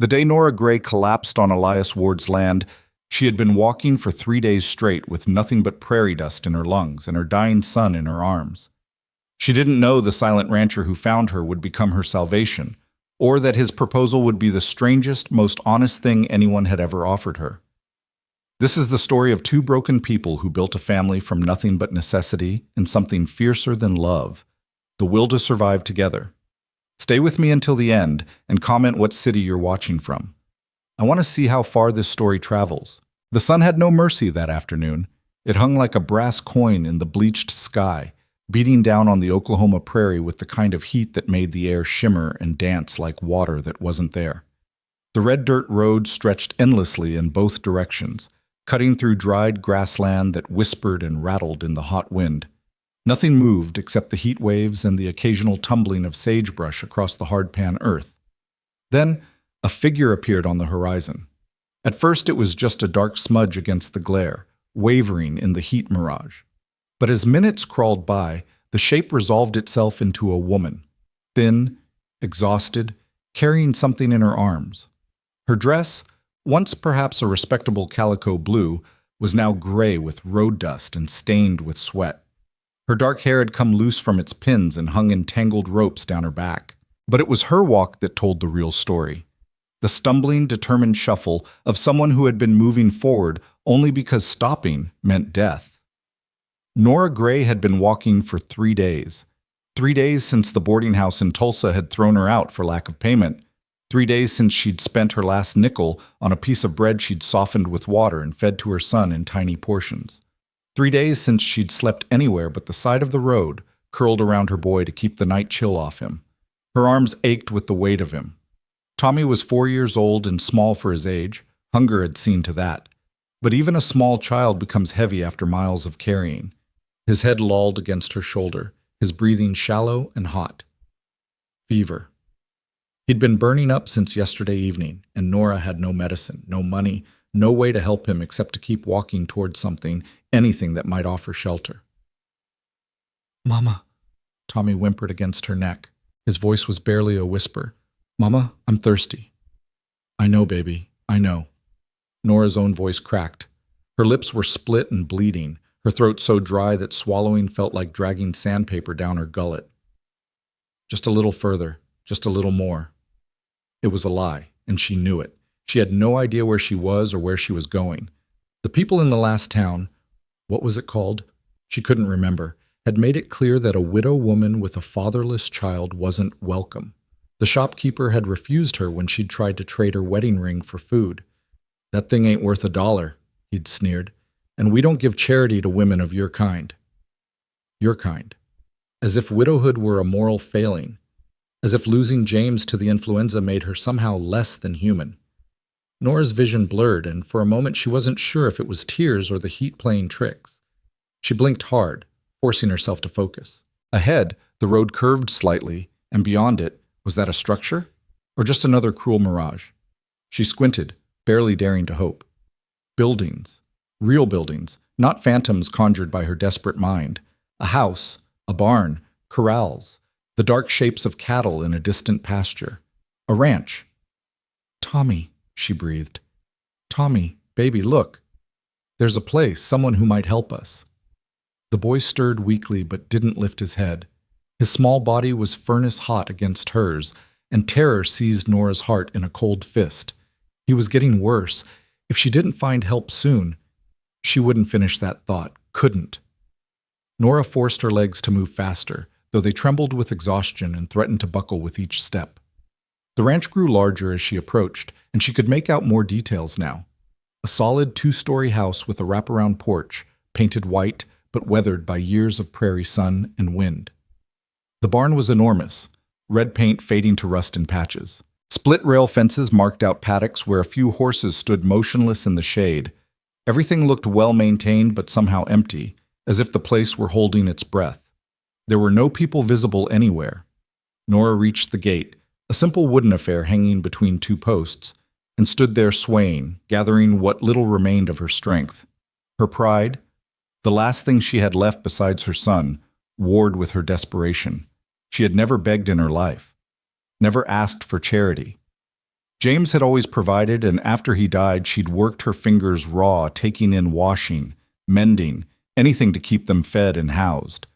The day Nora Gray collapsed on Elias Ward's land, she had been walking for 3 days straight with nothing but prairie dust in her lungs and her dying son in her arms. She didn't know the silent rancher who found her would become her salvation, or that his proposal would be the strangest, most honest thing anyone had ever offered her. This is the story of two broken people who built a family from nothing but necessity and something fiercer than love, the will to survive together. Stay with me until the end and comment what city you're watching from. I want to see how far this story travels. The sun had no mercy that afternoon. It hung like a brass coin in the bleached sky, beating down on the Oklahoma prairie with the kind of heat that made the air shimmer and dance like water that wasn't there. The red dirt road stretched endlessly in both directions, cutting through dried grassland that whispered and rattled in the hot wind. Nothing moved except the heat waves and the occasional tumbling of sagebrush across the hardpan earth. Then, a figure appeared on the horizon. At first it was just a dark smudge against the glare, wavering in the heat mirage. But as minutes crawled by, the shape resolved itself into a woman, thin, exhausted, carrying something in her arms. Her dress, once perhaps a respectable calico blue, was now gray with road dust and stained with sweat. Her dark hair had come loose from its pins and hung in tangled ropes down her back. But it was her walk that told the real story. The stumbling, determined shuffle of someone who had been moving forward only because stopping meant death. Nora Gray had been walking for 3 days. 3 days since the boarding house in Tulsa had thrown her out for lack of payment. 3 days since she'd spent her last nickel on a piece of bread she'd softened with water and fed to her son in tiny portions. 3 days since she'd slept anywhere but the side of the road, curled around her boy to keep the night chill off him. Her arms ached with the weight of him. Tommy was 4 years old and small for his age. Hunger had seen to that. But even a small child becomes heavy after miles of carrying. His head lolled against her shoulder, his breathing shallow and hot. Fever. He'd been burning up since yesterday evening, and Nora had no medicine, no money, no way to help him except to keep walking towards something, anything that might offer shelter. "Mama," Tommy whimpered against her neck. His voice was barely a whisper. "Mama, I'm thirsty." "I know, baby, I know." Nora's own voice cracked. Her lips were split and bleeding, her throat so dry that swallowing felt like dragging sandpaper down her gullet. "Just a little further, just a little more." It was a lie, and she knew it. She had no idea where she was or where she was going. The people in the last town, what was it called? She couldn't remember, had made it clear that a widow woman with a fatherless child wasn't welcome. The shopkeeper had refused her when she'd tried to trade her wedding ring for food. "That thing ain't worth $1, he'd sneered, "and we don't give charity to women of your kind." Your kind. As if widowhood were a moral failing. As if losing James to the influenza made her somehow less than human. Nora's vision blurred, and for a moment she wasn't sure if it was tears or the heat playing tricks. She blinked hard, forcing herself to focus. Ahead, the road curved slightly, and beyond it, was that a structure? Or just another cruel mirage? She squinted, barely daring to hope. Buildings. Real buildings, not phantoms conjured by her desperate mind. A house, a barn, corrals, the dark shapes of cattle in a distant pasture. A ranch. "Tommy," she breathed. "Tommy, baby, look. There's a place, someone who might help us." The boy stirred weakly but didn't lift his head. His small body was furnace hot against hers, and terror seized Nora's heart in a cold fist. He was getting worse. If she didn't find help soon, she wouldn't finish that thought, couldn't. Nora forced her legs to move faster, though they trembled with exhaustion and threatened to buckle with each step. The ranch grew larger as she approached, and she could make out more details now. A solid 2-story house with a wraparound porch, painted white but weathered by years of prairie sun and wind. The barn was enormous, red paint fading to rust in patches. Split rail fences marked out paddocks where a few horses stood motionless in the shade. Everything looked well-maintained but somehow empty, as if the place were holding its breath. There were no people visible anywhere. Nora reached the gate, a simple wooden affair hanging between 2 posts, and stood there swaying, gathering what little remained of her strength. Her pride, the last thing she had left besides her son, warred with her desperation. She had never begged in her life, never asked for charity. James had always provided, and after he died, she'd worked her fingers raw, taking in washing, mending, anything to keep them fed and housed.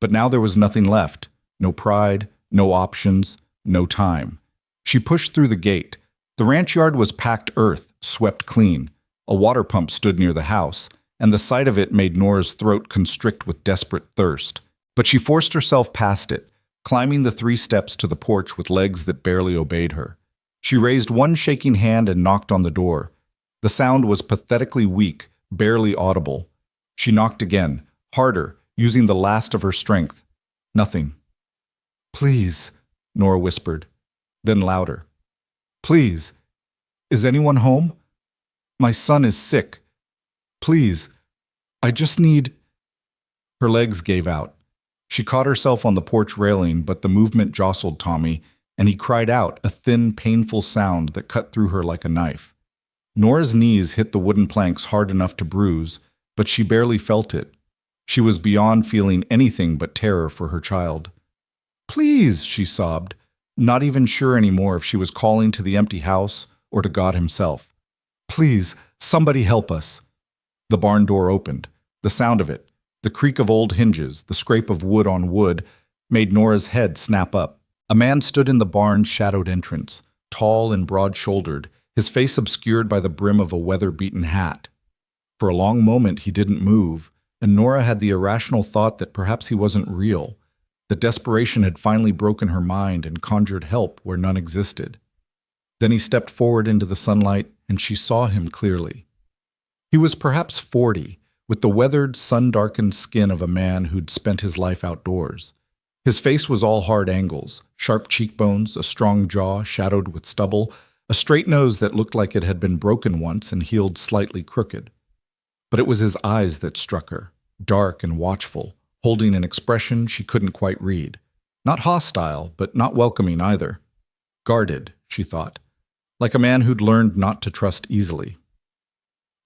But now there was nothing left. No pride, no options, no time. She pushed through the gate. The ranch yard was packed earth, swept clean. A water pump stood near the house, and the sight of it made Nora's throat constrict with desperate thirst. But she forced herself past it, climbing the 3 steps to the porch with legs that barely obeyed her. She raised one shaking hand and knocked on the door. The sound was pathetically weak, barely audible. She knocked again, harder, using the last of her strength. Nothing. "Please," Nora whispered, then louder. "Please. Is anyone home? My son is sick. Please. I just need—" Her legs gave out. She caught herself on the porch railing, but the movement jostled Tommy, and he cried out, a thin, painful sound that cut through her like a knife. Nora's knees hit the wooden planks hard enough to bruise, but she barely felt it. She was beyond feeling anything but terror for her child. "Please," she sobbed, not even sure anymore if she was calling to the empty house or to God himself. "Please, somebody help us." The barn door opened. The sound of it, the creak of old hinges, the scrape of wood on wood, made Nora's head snap up. A man stood in the barn's shadowed entrance, tall and broad-shouldered, his face obscured by the brim of a weather-beaten hat. For a long moment he didn't move, and Nora had the irrational thought that perhaps he wasn't real, that desperation had finally broken her mind and conjured help where none existed. Then he stepped forward into the sunlight, and she saw him clearly. He was perhaps 40, with the weathered, sun-darkened skin of a man who'd spent his life outdoors. His face was all hard angles, sharp cheekbones, a strong jaw shadowed with stubble, a straight nose that looked like it had been broken once and healed slightly crooked. But it was his eyes that struck her, dark and watchful, holding an expression she couldn't quite read. Not hostile, but not welcoming either. Guarded, she thought, like a man who'd learned not to trust easily.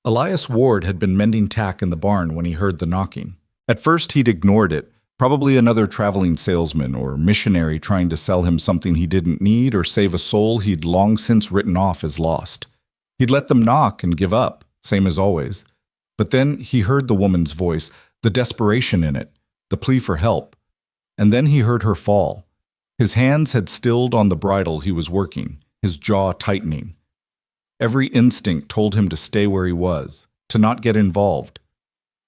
Elias Ward had been mending tack in the barn when he heard the knocking. At first he'd ignored it, probably another traveling salesman or missionary trying to sell him something he didn't need or save a soul he'd long since written off as lost. He'd let them knock and give up, same as always. But then he heard the woman's voice, the desperation in it, the plea for help. And then he heard her fall. His hands had stilled on the bridle he was working, his jaw tightening. Every instinct told him to stay where he was, to not get involved.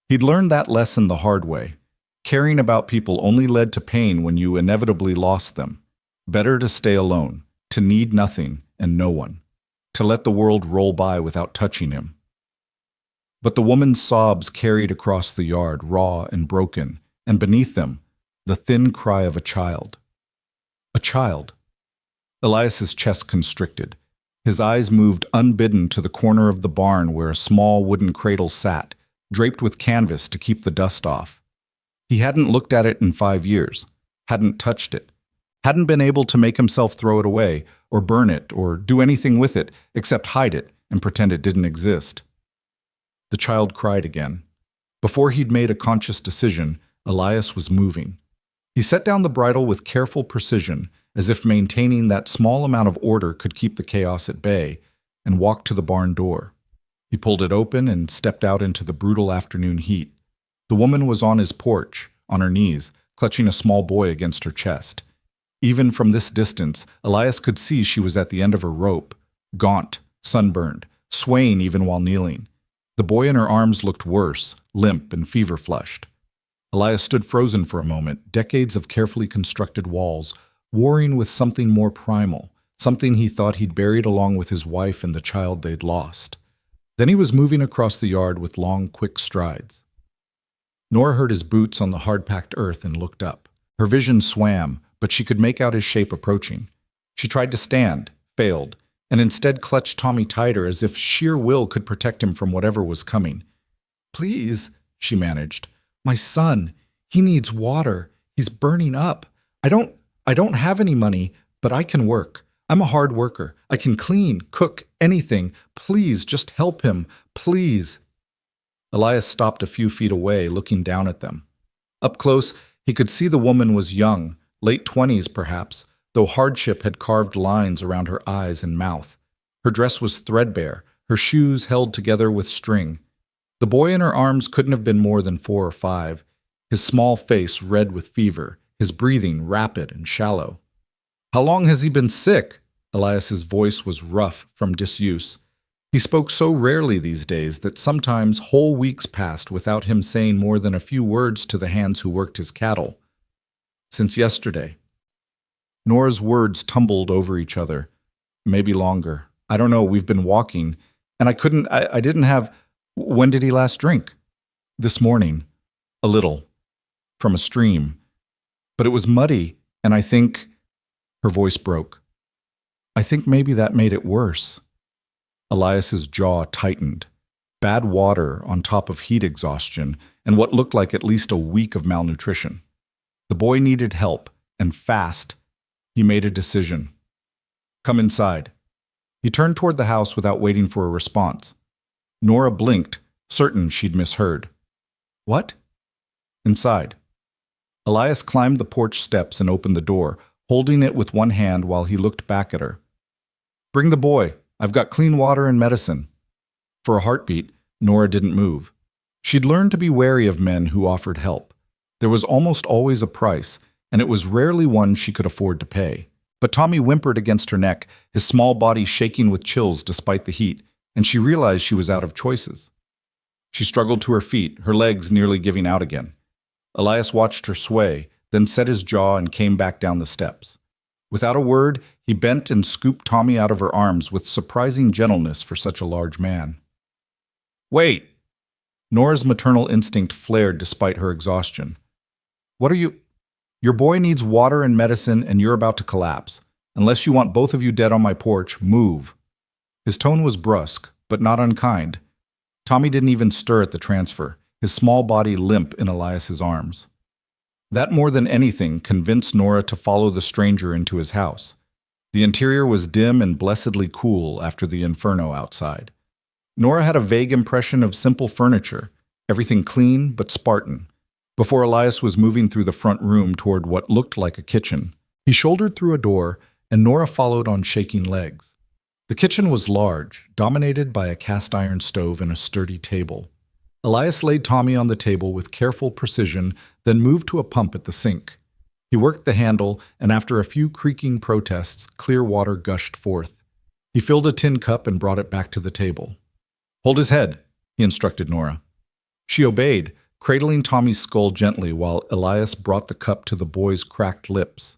He'd learned that lesson the hard way. Caring about people only led to pain when you inevitably lost them. Better to stay alone, to need nothing and no one, to let the world roll by without touching him. But the woman's sobs carried across the yard, raw and broken, and beneath them, the thin cry of a child. A child. Elias's chest constricted. His eyes moved unbidden to the corner of the barn where a small wooden cradle sat, draped with canvas to keep the dust off. He hadn't looked at it in 5 years, hadn't touched it, hadn't been able to make himself throw it away, or burn it, or do anything with it except hide it and pretend it didn't exist. The child cried again. Before he'd made a conscious decision, Elias was moving. He set down the bridle with careful precision, as if maintaining that small amount of order could keep the chaos at bay, and walked to the barn door. He pulled it open and stepped out into the brutal afternoon heat. The woman was on his porch, on her knees, clutching a small boy against her chest. Even from this distance, Elias could see she was at the end of her rope, gaunt, sunburned, swaying even while kneeling. The boy in her arms looked worse, limp and fever-flushed. Elias stood frozen for a moment, decades of carefully constructed walls, warring with something more primal, something he thought he'd buried along with his wife and the child they'd lost. Then he was moving across the yard with long, quick strides. Nora heard his boots on the hard-packed earth and looked up. Her vision swam, but she could make out his shape approaching. She tried to stand, failed, and instead clutched Tommy tighter as if sheer will could protect him from whatever was coming. "Please," she managed. "My son, he needs water. He's burning up. I don't have any money, but I can work. I'm a hard worker. I can clean, cook, anything. Please, just help him. Please." Elias stopped a few feet away, looking down at them. Up close, he could see the woman was young, late 20s perhaps, though hardship had carved lines around her eyes and mouth. Her dress was threadbare, her shoes held together with string. The boy in her arms couldn't have been more than 4 or 5, his small face red with fever, his breathing rapid and shallow. "How long has he been sick?" Elias's voice was rough from disuse. He spoke so rarely these days that sometimes whole weeks passed without him saying more than a few words to the hands who worked his cattle. "Since yesterday." Nora's words tumbled over each other. "Maybe longer. I don't know, we've been walking, and I didn't have... When did he last drink?" "This morning. A little. From a stream. But it was muddy, and I think..." Her voice broke. "I think maybe that made it worse." Elias's jaw tightened. Bad water on top of heat exhaustion and what looked like at least a week of malnutrition. The boy needed help, and fast. He made a decision. "Come inside." He turned toward the house without waiting for a response. Nora blinked, certain she'd misheard. "What?" "Inside." Elias climbed the porch steps and opened the door, holding it with one hand while he looked back at her. "Bring the boy. I've got clean water and medicine." For a heartbeat, Nora didn't move. She'd learned to be wary of men who offered help. There was almost always a price, and it was rarely one she could afford to pay. But Tommy whimpered against her neck, his small body shaking with chills despite the heat, and she realized she was out of choices. She struggled to her feet, her legs nearly giving out again. Elias watched her sway, then set his jaw and came back down the steps. Without a word, he bent and scooped Tommy out of her arms with surprising gentleness for such a large man. "Wait!" Nora's maternal instinct flared despite her exhaustion. "What are you... Your boy needs water and medicine, and you're about to collapse. Unless you want both of you dead on my porch, move." His tone was brusque, but not unkind. Tommy didn't even stir at the transfer, his small body limp in Elias's arms. That more than anything convinced Nora to follow the stranger into his house. The interior was dim and blessedly cool after the inferno outside. Nora had a vague impression of simple furniture, everything clean but Spartan, before Elias was moving through the front room toward what looked like a kitchen. He shouldered through a door, and Nora followed on shaking legs. The kitchen was large, dominated by a cast-iron stove and a sturdy table. Elias laid Tommy on the table with careful precision, then moved to a pump at the sink. He worked the handle, and after a few creaking protests, clear water gushed forth. He filled a tin cup and brought it back to the table. "Hold his head," he instructed Nora. She obeyed, cradling Tommy's skull gently while Elias brought the cup to the boy's cracked lips.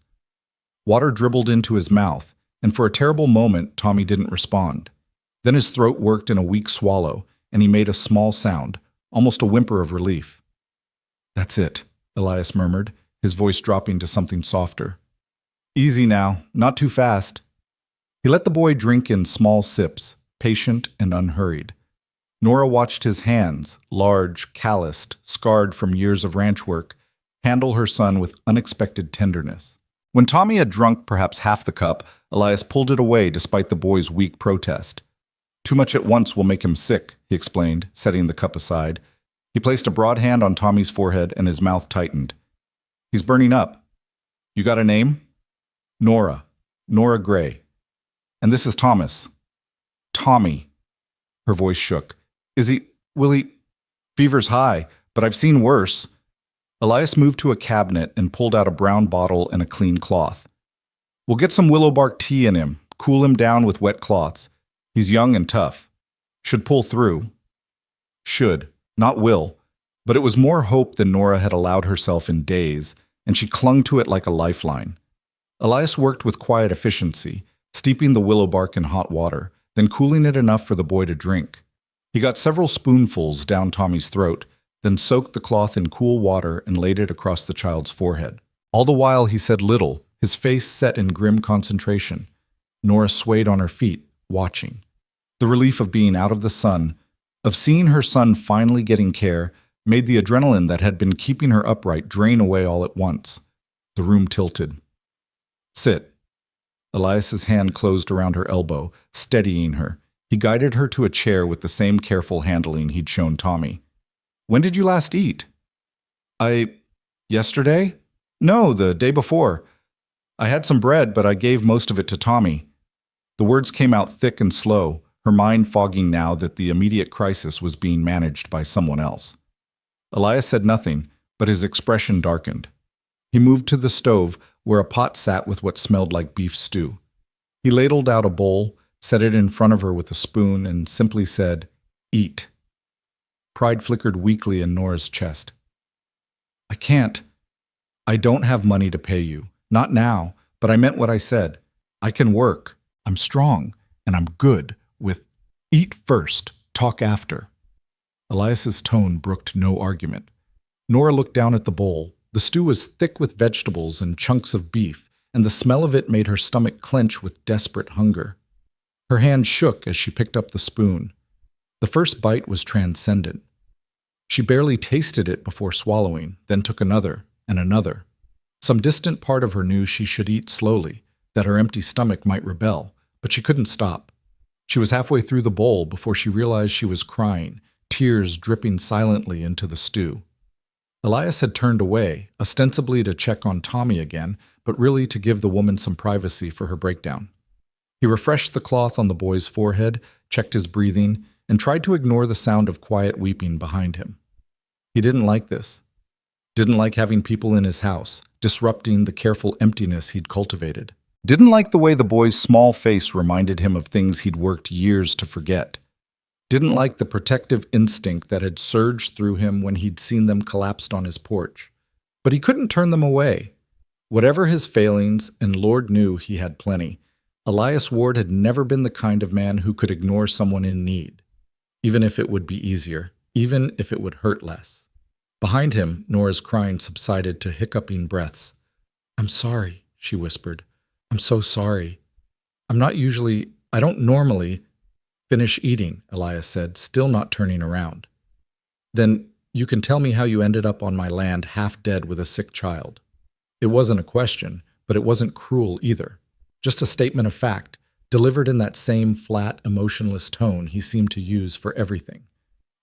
Water dribbled into his mouth, and for a terrible moment, Tommy didn't respond. Then his throat worked in a weak swallow, and he made a small sound, almost a whimper of relief. "That's it," Elias murmured, his voice dropping to something softer. "Easy now, not too fast." He let the boy drink in small sips, patient and unhurried. Nora watched his hands, large, calloused, scarred from years of ranch work, handle her son with unexpected tenderness. When Tommy had drunk perhaps half the cup, Elias pulled it away despite the boy's weak protest. "Too much at once will make him sick," he explained, setting the cup aside. He placed a broad hand on Tommy's forehead and his mouth tightened. "He's burning up. You got a name?" "Nora. Nora Gray. And this is Thomas." "Tommy." Her voice shook. Will he... Fever's high, but I've seen worse." Elias moved to a cabinet and pulled out a brown bottle and a clean cloth. "We'll get some willow bark tea in him, cool him down with wet cloths. He's young and tough. Should pull through." Should, not will. But it was more hope than Nora had allowed herself in days, and she clung to it like a lifeline. Elias worked with quiet efficiency, steeping the willow bark in hot water, then cooling it enough for the boy to drink. He got several spoonfuls down Tommy's throat, then soaked the cloth in cool water and laid it across the child's forehead. All the while he said little, his face set in grim concentration. Nora swayed on her feet, watching. The relief of being out of the sun, of seeing her son finally getting care, made the adrenaline that had been keeping her upright drain away all at once. The room tilted. "Sit." Elias's hand closed around her elbow, steadying her. He guided her to a chair with the same careful handling he'd shown Tommy. "When did you last eat?" Yesterday? No, the day before. I had some bread, but I gave most of it to Tommy." The words came out thick and slow, her mind fogging now that the immediate crisis was being managed by someone else. Elias said nothing, but his expression darkened. He moved to the stove, where a pot sat with what smelled like beef stew. He ladled out a bowl, set it in front of her with a spoon, and simply said, "Eat." Pride flickered weakly in Nora's chest. "I can't. I don't have money to pay you. Not now, but I meant what I said. I can work. I'm strong, and I'm good with eat first, talk after." Elias's tone brooked no argument. Nora looked down at the bowl. The stew was thick with vegetables and chunks of beef, and the smell of it made her stomach clench with desperate hunger. Her hand shook as she picked up the spoon. The first bite was transcendent. She barely tasted it before swallowing, then took another and another. Some distant part of her knew she should eat slowly, that her empty stomach might rebel, but she couldn't stop. She was halfway through the bowl before she realized she was crying, tears dripping silently into the stew. Elias had turned away, ostensibly to check on Tommy again, but really to give the woman some privacy for her breakdown. He refreshed the cloth on the boy's forehead, checked his breathing, and tried to ignore the sound of quiet weeping behind him. He didn't like this. Didn't like having people in his house, disrupting the careful emptiness he'd cultivated. Didn't like the way the boy's small face reminded him of things he'd worked years to forget. Didn't like the protective instinct that had surged through him when he'd seen them collapsed on his porch. But he couldn't turn them away. Whatever his failings, and Lord knew he had plenty, Elias Ward had never been the kind of man who could ignore someone in need, even if it would be easier, even if it would hurt less. Behind him, Nora's crying subsided to hiccuping breaths. "I'm sorry," she whispered. "I'm so sorry. I don't normally—" "Finish eating," Elias said, still not turning around. "Then you can tell me how you ended up on my land half dead with a sick child." It wasn't a question, but it wasn't cruel either. Just a statement of fact, delivered in that same flat, emotionless tone he seemed to use for everything.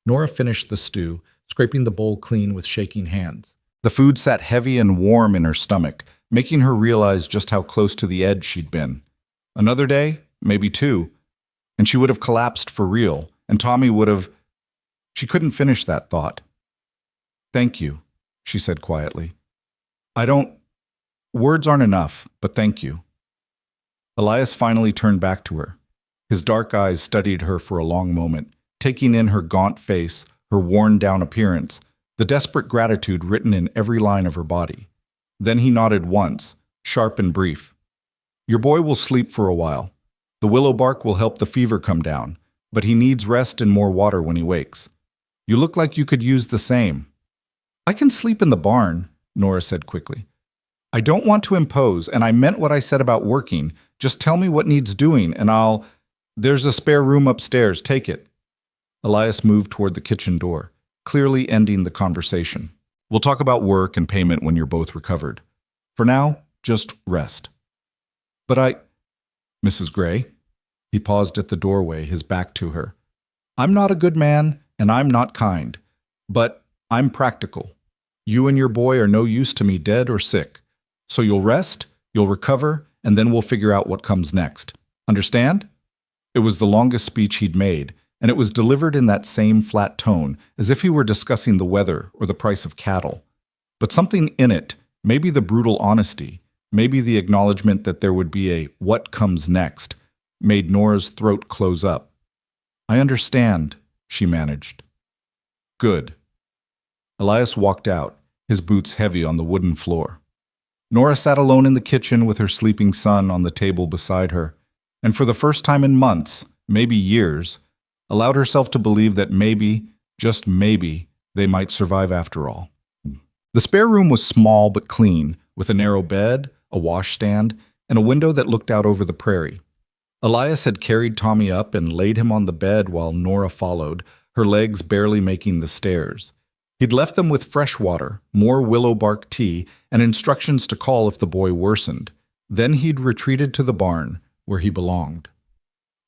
Nora finished the stew, scraping the bowl clean with shaking hands. The food sat heavy and warm in her stomach, making her realize just how close to the edge she'd been. Another day, maybe two, and she would have collapsed for real, and Tommy would have— She couldn't finish that thought. "Thank you," she said quietly. Words aren't enough, but thank you." Elias finally turned back to her. His dark eyes studied her for a long moment, taking in her gaunt face, her worn-down appearance, the desperate gratitude written in every line of her body. Then he nodded once, sharp and brief. "Your boy will sleep for a while. The willow bark will help the fever come down, but he needs rest and more water when he wakes. You look like you could use the same." "I can sleep in the barn," Nora said quickly. "I don't want to impose, and I meant what I said about working. Just tell me what needs doing, and There's a spare room upstairs, take it." Elias moved toward the kitchen door, clearly ending the conversation. "We'll talk about work and payment when you're both recovered. For now, just rest." "But Mrs. Gray?" He paused at the doorway, his back to her. "I'm not a good man, and I'm not kind. But I'm practical. You and your boy are no use to me dead or sick. So you'll rest, you'll recover, and then we'll figure out what comes next. Understand?" It was the longest speech he'd made, and it was delivered in that same flat tone, as if he were discussing the weather or the price of cattle. But something in it, maybe the brutal honesty, maybe the acknowledgement that there would be a "what comes next," made Nora's throat close up. "I understand," she managed. "Good." Elias walked out, his boots heavy on the wooden floor. Nora sat alone in the kitchen with her sleeping son on the table beside her, and for the first time in months, maybe years, allowed herself to believe that maybe, just maybe, they might survive after all. The spare room was small but clean, with a narrow bed, a washstand, and a window that looked out over the prairie. Elias had carried Tommy up and laid him on the bed while Nora followed, her legs barely making the stairs. He'd left them with fresh water, more willow bark tea, and instructions to call if the boy worsened. Then he'd retreated to the barn, where he belonged.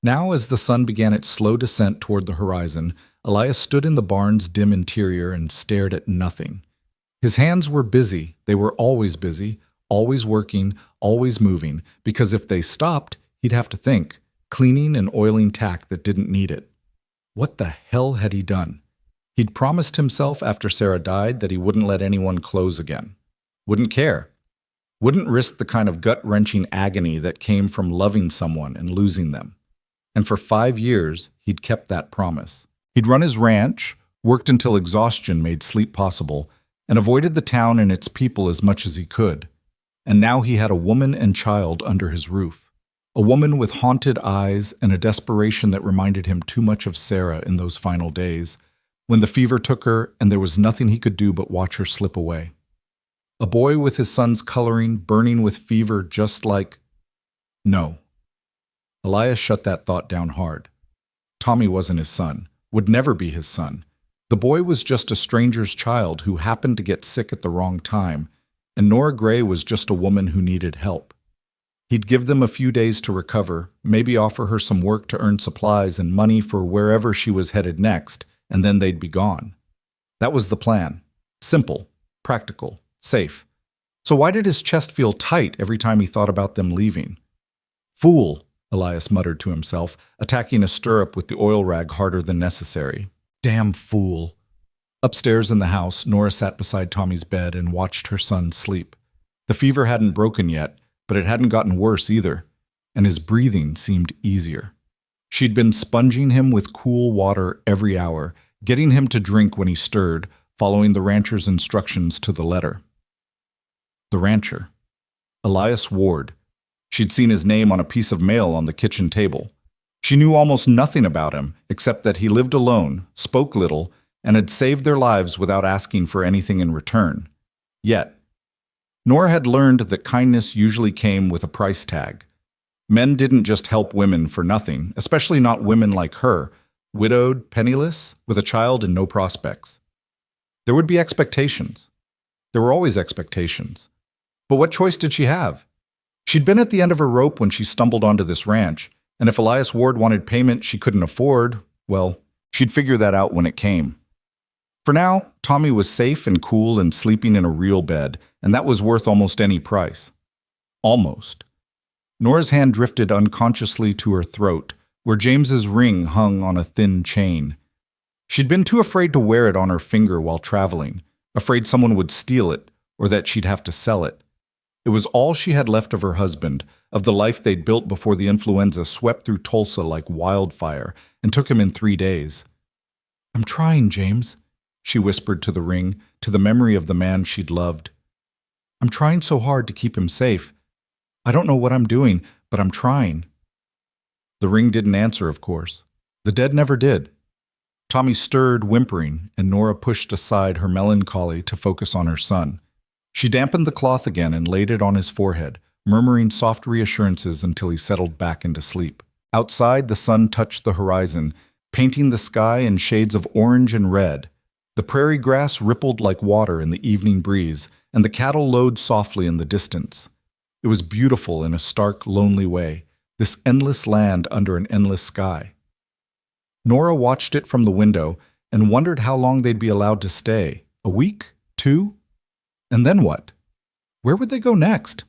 Now, as the sun began its slow descent toward the horizon, Elias stood in the barn's dim interior and stared at nothing. His hands were busy. They were always busy, always working, always moving, because if they stopped, he'd have to think. cleaning and oiling tack that didn't need it. What the hell had he done? He'd promised himself after Sarah died that he wouldn't let anyone close again. Wouldn't care. Wouldn't risk the kind of gut-wrenching agony that came from loving someone and losing them. And for 5 years, he'd kept that promise. He'd run his ranch, worked until exhaustion made sleep possible, and avoided the town and its people as much as he could. And now he had a woman and child under his roof. A woman with haunted eyes and a desperation that reminded him too much of Sarah in those final days, when the fever took her and there was nothing he could do but watch her slip away. A boy with his son's coloring, burning with fever just like... No. Elias shut that thought down hard. Tommy wasn't his son, would never be his son. The boy was just a stranger's child who happened to get sick at the wrong time, and Nora Gray was just a woman who needed help. He'd give them a few days to recover, maybe offer her some work to earn supplies and money for wherever she was headed next, and then they'd be gone. That was the plan. Simple, practical, safe. So why did his chest feel tight every time he thought about them leaving? Fool, Elias muttered to himself, attacking a stirrup with the oil rag harder than necessary. Damn fool. Upstairs in the house, Nora sat beside Tommy's bed and watched her son sleep. The fever hadn't broken yet, but it hadn't gotten worse either, and his breathing seemed easier. She'd been sponging him with cool water every hour, getting him to drink when he stirred, following the rancher's instructions to the letter. The rancher. Elias Ward. She'd seen his name on a piece of mail on the kitchen table. She knew almost nothing about him, except that he lived alone, spoke little, and had saved their lives without asking for anything in return. Yet, Nora had learned that kindness usually came with a price tag. Men didn't just help women for nothing, especially not women like her, widowed, penniless, with a child and no prospects. There would be expectations. There were always expectations. But what choice did she have? She'd been at the end of her rope when she stumbled onto this ranch, and if Elias Ward wanted payment she couldn't afford, well, she'd figure that out when it came. For now, Tommy was safe and cool and sleeping in a real bed, and that was worth almost any price. Almost. Nora's hand drifted unconsciously to her throat, where James's ring hung on a thin chain. She'd been too afraid to wear it on her finger while traveling, afraid someone would steal it, or that she'd have to sell it. It was all she had left of her husband, of the life they'd built before the influenza swept through Tulsa like wildfire and took him in 3 days. "I'm trying, James," she whispered to the ring, to the memory of the man she'd loved. "I'm trying so hard to keep him safe. I don't know what I'm doing, but I'm trying." The ring didn't answer, of course. The dead never did. Tommy stirred, whimpering, and Nora pushed aside her melancholy to focus on her son. She dampened the cloth again and laid it on his forehead, murmuring soft reassurances until he settled back into sleep. Outside, the sun touched the horizon, painting the sky in shades of orange and red. The prairie grass rippled like water in the evening breeze, and the cattle lowed softly in the distance. It was beautiful in a stark, lonely way, this endless land under an endless sky. Nora watched it from the window and wondered how long they'd be allowed to stay. A week? 2? And then what? Where would they go next?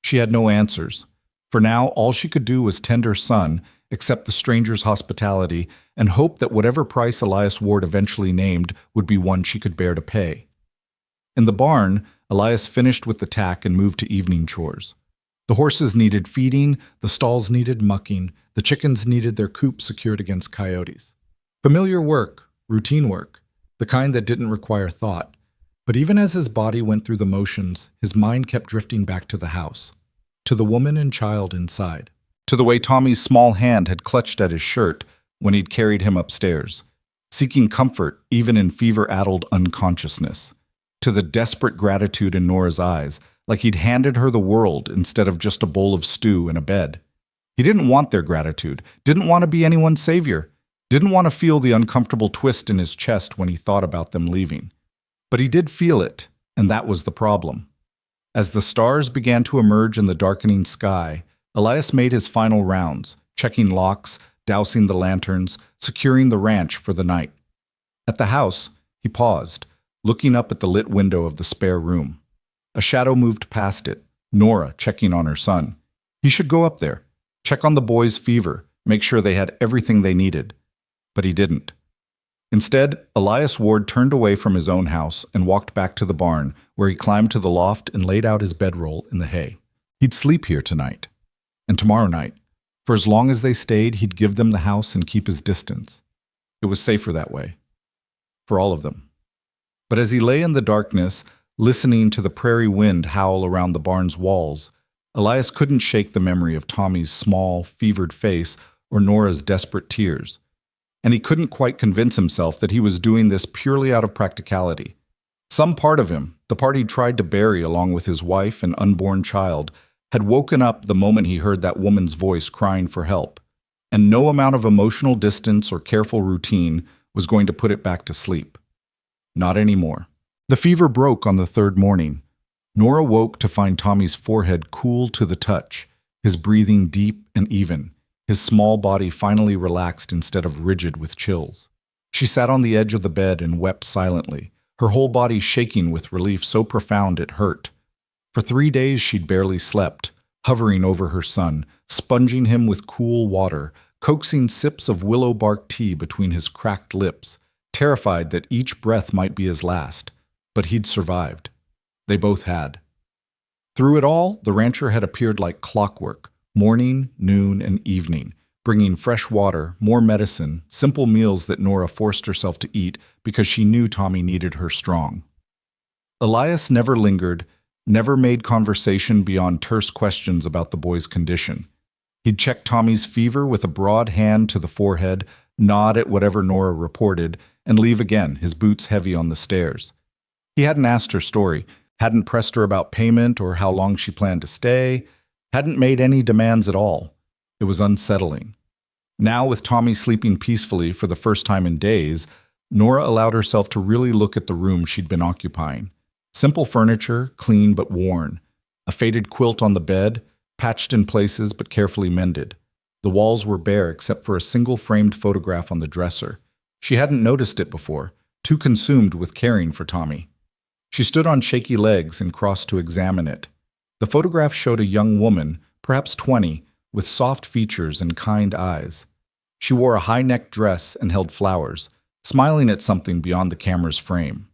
She had no answers. For now, all she could do was tend her son, accept the stranger's hospitality, and hope that whatever price Elias Ward eventually named would be one she could bear to pay. In the barn, Elias finished with the tack and moved to evening chores. The horses needed feeding, the stalls needed mucking, the chickens needed their coop secured against coyotes. Familiar work, routine work, the kind that didn't require thought. But even as his body went through the motions, his mind kept drifting back to the house, to the woman and child inside, to the way Tommy's small hand had clutched at his shirt when he'd carried him upstairs, seeking comfort even in fever-addled unconsciousness, to the desperate gratitude in Nora's eyes, like he'd handed her the world instead of just a bowl of stew and a bed. He didn't want their gratitude, didn't want to be anyone's savior, didn't want to feel the uncomfortable twist in his chest when he thought about them leaving. But he did feel it, and that was the problem. As the stars began to emerge in the darkening sky, Elias made his final rounds, checking locks, dousing the lanterns, securing the ranch for the night. At the house, he paused, looking up at the lit window of the spare room. A shadow moved past it, Nora checking on her son. He should go up there, check on the boy's fever, make sure they had everything they needed. But he didn't. Instead, Elias Ward turned away from his own house and walked back to the barn, where he climbed to the loft and laid out his bedroll in the hay. He'd sleep here tonight. And tomorrow night. For as long as they stayed, he'd give them the house and keep his distance. It was safer that way. For all of them. But as he lay in the darkness, listening to the prairie wind howl around the barn's walls, Elias couldn't shake the memory of Tommy's small, fevered face or Nora's desperate tears. And he couldn't quite convince himself that he was doing this purely out of practicality. Some part of him, the part he'd tried to bury along with his wife and unborn child, had woken up the moment he heard that woman's voice crying for help. And no amount of emotional distance or careful routine was going to put it back to sleep. Not anymore. The fever broke on the third morning. Nora woke to find Tommy's forehead cool to the touch, his breathing deep and even, his small body finally relaxed instead of rigid with chills. She sat on the edge of the bed and wept silently, her whole body shaking with relief so profound it hurt. For 3 days she'd barely slept, hovering over her son, sponging him with cool water, coaxing sips of willow bark tea between his cracked lips, terrified that each breath might be his last. But he'd survived. They both had. Through it all, the rancher had appeared like clockwork, morning, noon, and evening, bringing fresh water, more medicine, simple meals that Nora forced herself to eat because she knew Tommy needed her strong. Elias never lingered, never made conversation beyond terse questions about the boy's condition. He'd check Tommy's fever with a broad hand to the forehead, nod at whatever Nora reported, and leave again, his boots heavy on the stairs. He hadn't asked her story, hadn't pressed her about payment or how long she planned to stay, hadn't made any demands at all. It was unsettling. Now, with Tommy sleeping peacefully for the first time in days, Nora allowed herself to really look at the room she'd been occupying. Simple furniture, clean but worn. A faded quilt on the bed, patched in places but carefully mended. The walls were bare except for a single framed photograph on the dresser. She hadn't noticed it before, too consumed with caring for Tommy. She stood on shaky legs and crossed to examine it. The photograph showed a young woman, perhaps 20, with soft features and kind eyes. She wore a high-necked dress and held flowers, smiling at something beyond the camera's frame.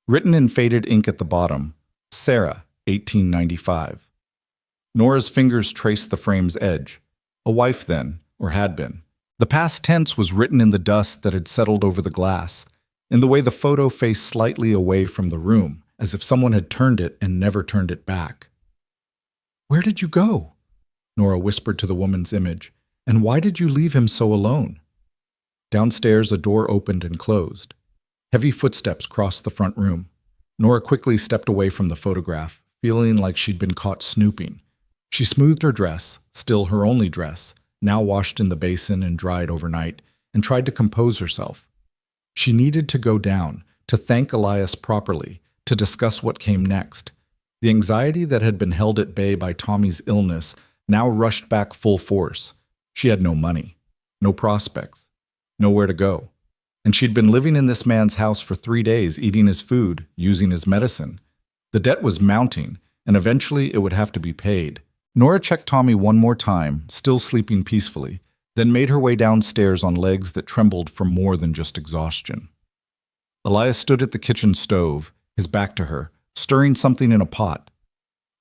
Written in faded ink at the bottom, Sarah, 1895. Nora's fingers traced the frame's edge. A wife then, or had been. The past tense was written in the dust that had settled over the glass, in the way the photo faced slightly away from the room, as if someone had turned it and never turned it back. "Where did you go?" Nora whispered to the woman's image. "And why did you leave him so alone?" Downstairs, a door opened and closed. Heavy footsteps crossed the front room. Nora quickly stepped away from the photograph, feeling like she'd been caught snooping. She smoothed her dress, still her only dress, now washed in the basin and dried overnight, and tried to compose herself. She needed to go down, to thank Elias properly, to discuss what came next. The anxiety that had been held at bay by Tommy's illness now rushed back full force. She had no money, no prospects, nowhere to go. And she'd been living in this man's house for 3 days, eating his food, using his medicine. The debt was mounting, and eventually it would have to be paid. Nora checked Tommy one more time, still sleeping peacefully, then made her way downstairs on legs that trembled from more than just exhaustion. Elias stood at the kitchen stove, his back to her, stirring something in a pot.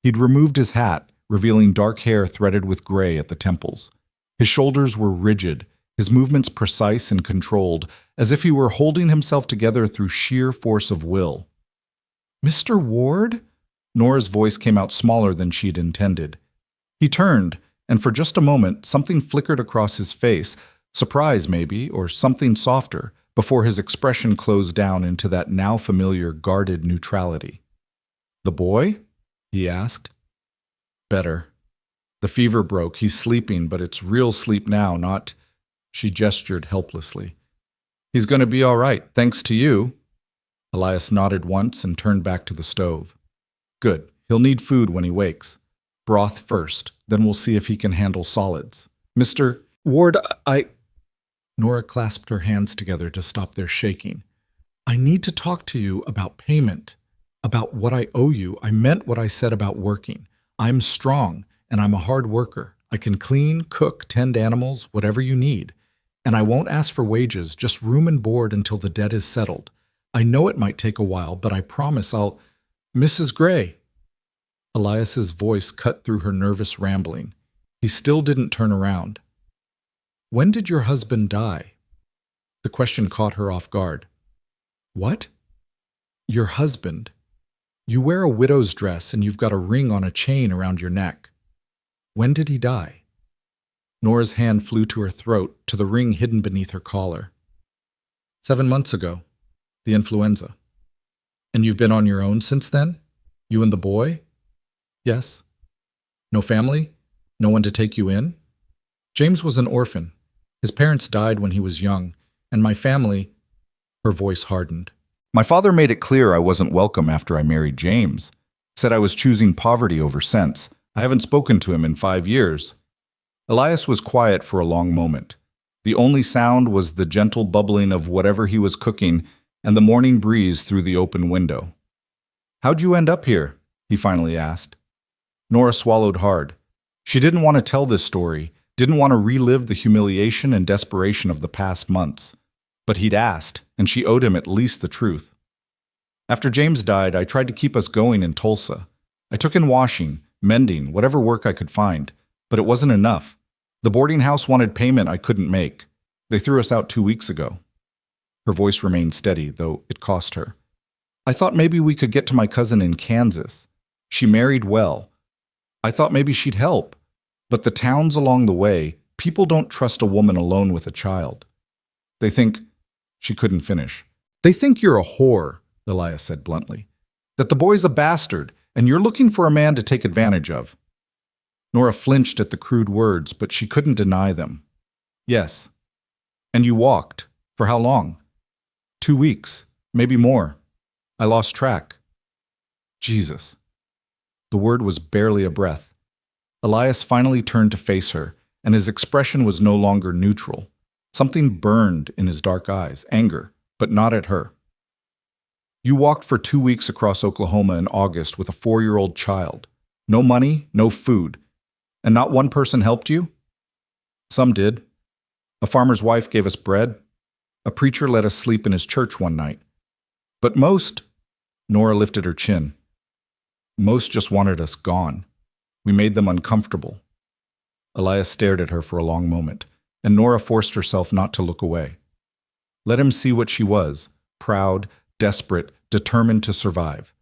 He'd removed his hat, revealing dark hair threaded with gray at the temples. His shoulders were rigid, his movements precise and controlled, as if he were holding himself together through sheer force of will. "Mr. Ward?" Nora's voice came out smaller than she'd intended. He turned, and for just a moment, something flickered across his face, surprise maybe, or something softer, before his expression closed down into that now familiar guarded neutrality. "The boy?" he asked. "Better. The fever broke. He's sleeping, but it's real sleep now, not—" She gestured helplessly. "He's going to be all right, thanks to you." Elias nodded once and turned back to the stove. "Good. He'll need food when he wakes. Broth first, then we'll see if he can handle solids. Mr. Ward, Nora clasped her hands together to stop their shaking. "I need to talk to you about payment, about what I owe you. I meant what I said about working. I'm strong, and I'm a hard worker. I can clean, cook, tend animals, whatever you need. And I won't ask for wages, just room and board until the debt is settled. I know it might take a while, but I promise I'll— Mrs. Gray. Elias's voice cut through her nervous rambling. He still didn't turn around. When did your husband die? The question caught her off guard. What? Your husband. You wear a widow's dress and you've got a ring on a chain around your neck. When did he die? Nora's hand flew to her throat, to the ring hidden beneath her collar. 7 months ago. The influenza. And you've been on your own since then? You and the boy? Yes. No family? No one to take you in? James was an orphan. His parents died when he was young, and my family— Her voice hardened. My father made it clear I wasn't welcome after I married James. Said I was choosing poverty over sense. I haven't spoken to him in 5 years. Elias was quiet for a long moment. The only sound was the gentle bubbling of whatever he was cooking and the morning breeze through the open window. How'd you end up here? He finally asked. Nora swallowed hard. She didn't want to tell this story, didn't want to relive the humiliation and desperation of the past months. But he'd asked, and she owed him at least the truth. After James died, I tried to keep us going in Tulsa. I took in washing, mending, whatever work I could find, but it wasn't enough. The boarding house wanted payment I couldn't make. They threw us out 2 weeks ago. Her voice remained steady, though it cost her. I thought maybe we could get to my cousin in Kansas. She married well. I thought maybe she'd help. But the towns along the way, people don't trust a woman alone with a child. They think— She couldn't finish. They think you're a whore, Elias said bluntly. That the boy's a bastard, and you're looking for a man to take advantage of. Nora flinched at the crude words, but she couldn't deny them. Yes. And you walked. For how long? 2 weeks, maybe more. I lost track. Jesus. The word was barely a breath. Elias finally turned to face her, and his expression was no longer neutral. Something burned in his dark eyes, anger, but not at her. You walked for 2 weeks across Oklahoma in August with a 4-year-old child. No money, no food. And not one person helped you? Some did. A farmer's wife gave us bread. A preacher let us sleep in his church one night. But most— Nora lifted her chin. Most just wanted us gone. We made them uncomfortable. Elias stared at her for a long moment, and Nora forced herself not to look away. Let him see what she was, proud, desperate, determined to survive.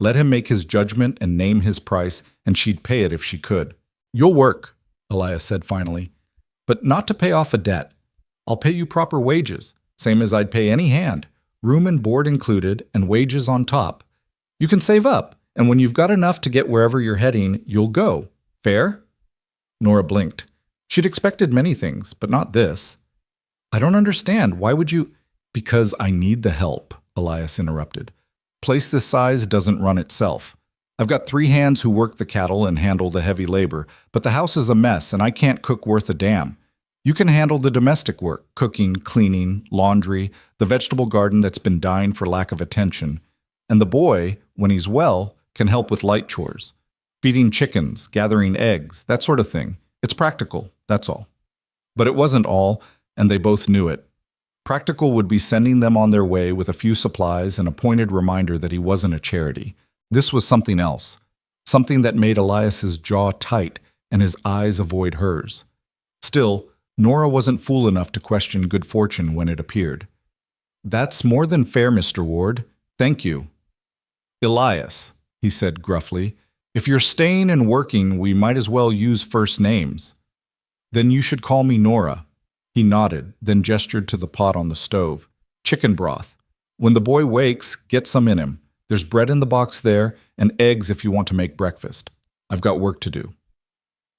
Let him make his judgment and name his price, and she'd pay it if she could. You'll work, Elias said finally, but not to pay off a debt. I'll pay you proper wages, same as I'd pay any hand, room and board included, and wages on top. You can save up, and when you've got enough to get wherever you're heading, you'll go. Fair? Nora blinked. She'd expected many things, but not this. I don't understand. Why would you— Because I need the help, Elias interrupted. Place this size doesn't run itself. I've got 3 hands who work the cattle and handle the heavy labor, but the house is a mess and I can't cook worth a damn. You can handle the domestic work, cooking, cleaning, laundry, the vegetable garden that's been dying for lack of attention. And the boy, when he's well, can help with light chores. Feeding chickens, gathering eggs, that sort of thing. It's practical, that's all. But it wasn't all, and they both knew it. Practical would be sending them on their way with a few supplies and a pointed reminder that he wasn't a charity. This was something else, something that made Elias's jaw tight and his eyes avoid hers. Still, Nora wasn't fool enough to question good fortune when it appeared. That's more than fair, Mr. Ward. Thank you. Elias, he said gruffly, if you're staying and working, we might as well use first names. Then you should call me Nora. He nodded, then gestured to the pot on the stove. Chicken broth. When the boy wakes, get some in him. There's bread in the box there, and eggs if you want to make breakfast. I've got work to do.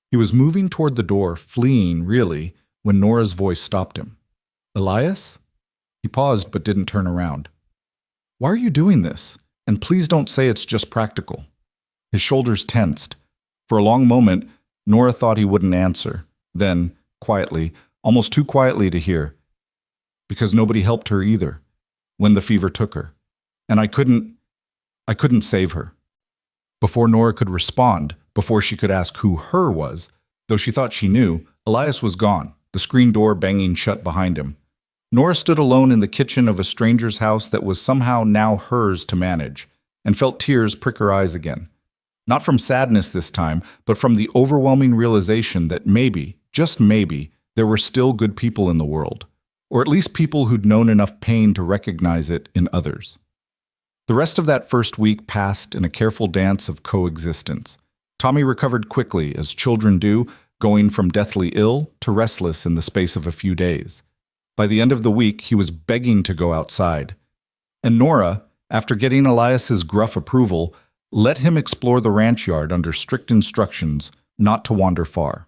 He was moving toward the door, fleeing, really, when Nora's voice stopped him. Elias? He paused but didn't turn around. Why are you doing this? And please don't say it's just practical. His shoulders tensed. For a long moment, Nora thought he wouldn't answer. Then, quietly, almost too quietly to hear, because nobody helped her either, when the fever took her. And I couldn't save her. Before Nora could respond, before she could ask who her was, Though she thought she knew, Elias was gone, the screen door banging shut behind him. Nora stood alone in the kitchen of a stranger's house that was somehow now hers to manage, and felt tears prick her eyes again. Not from sadness this time, but from the overwhelming realization that maybe, just maybe, there were still good people in the world, or at least people who'd known enough pain to recognize it in others. The rest of that first week passed in a careful dance of coexistence. Tommy recovered quickly, as children do, going from deathly ill to restless in the space of a few days. By the end of the week, he was begging to go outside. And Nora, after getting Elias's gruff approval, let him explore the ranch yard under strict instructions not to wander far.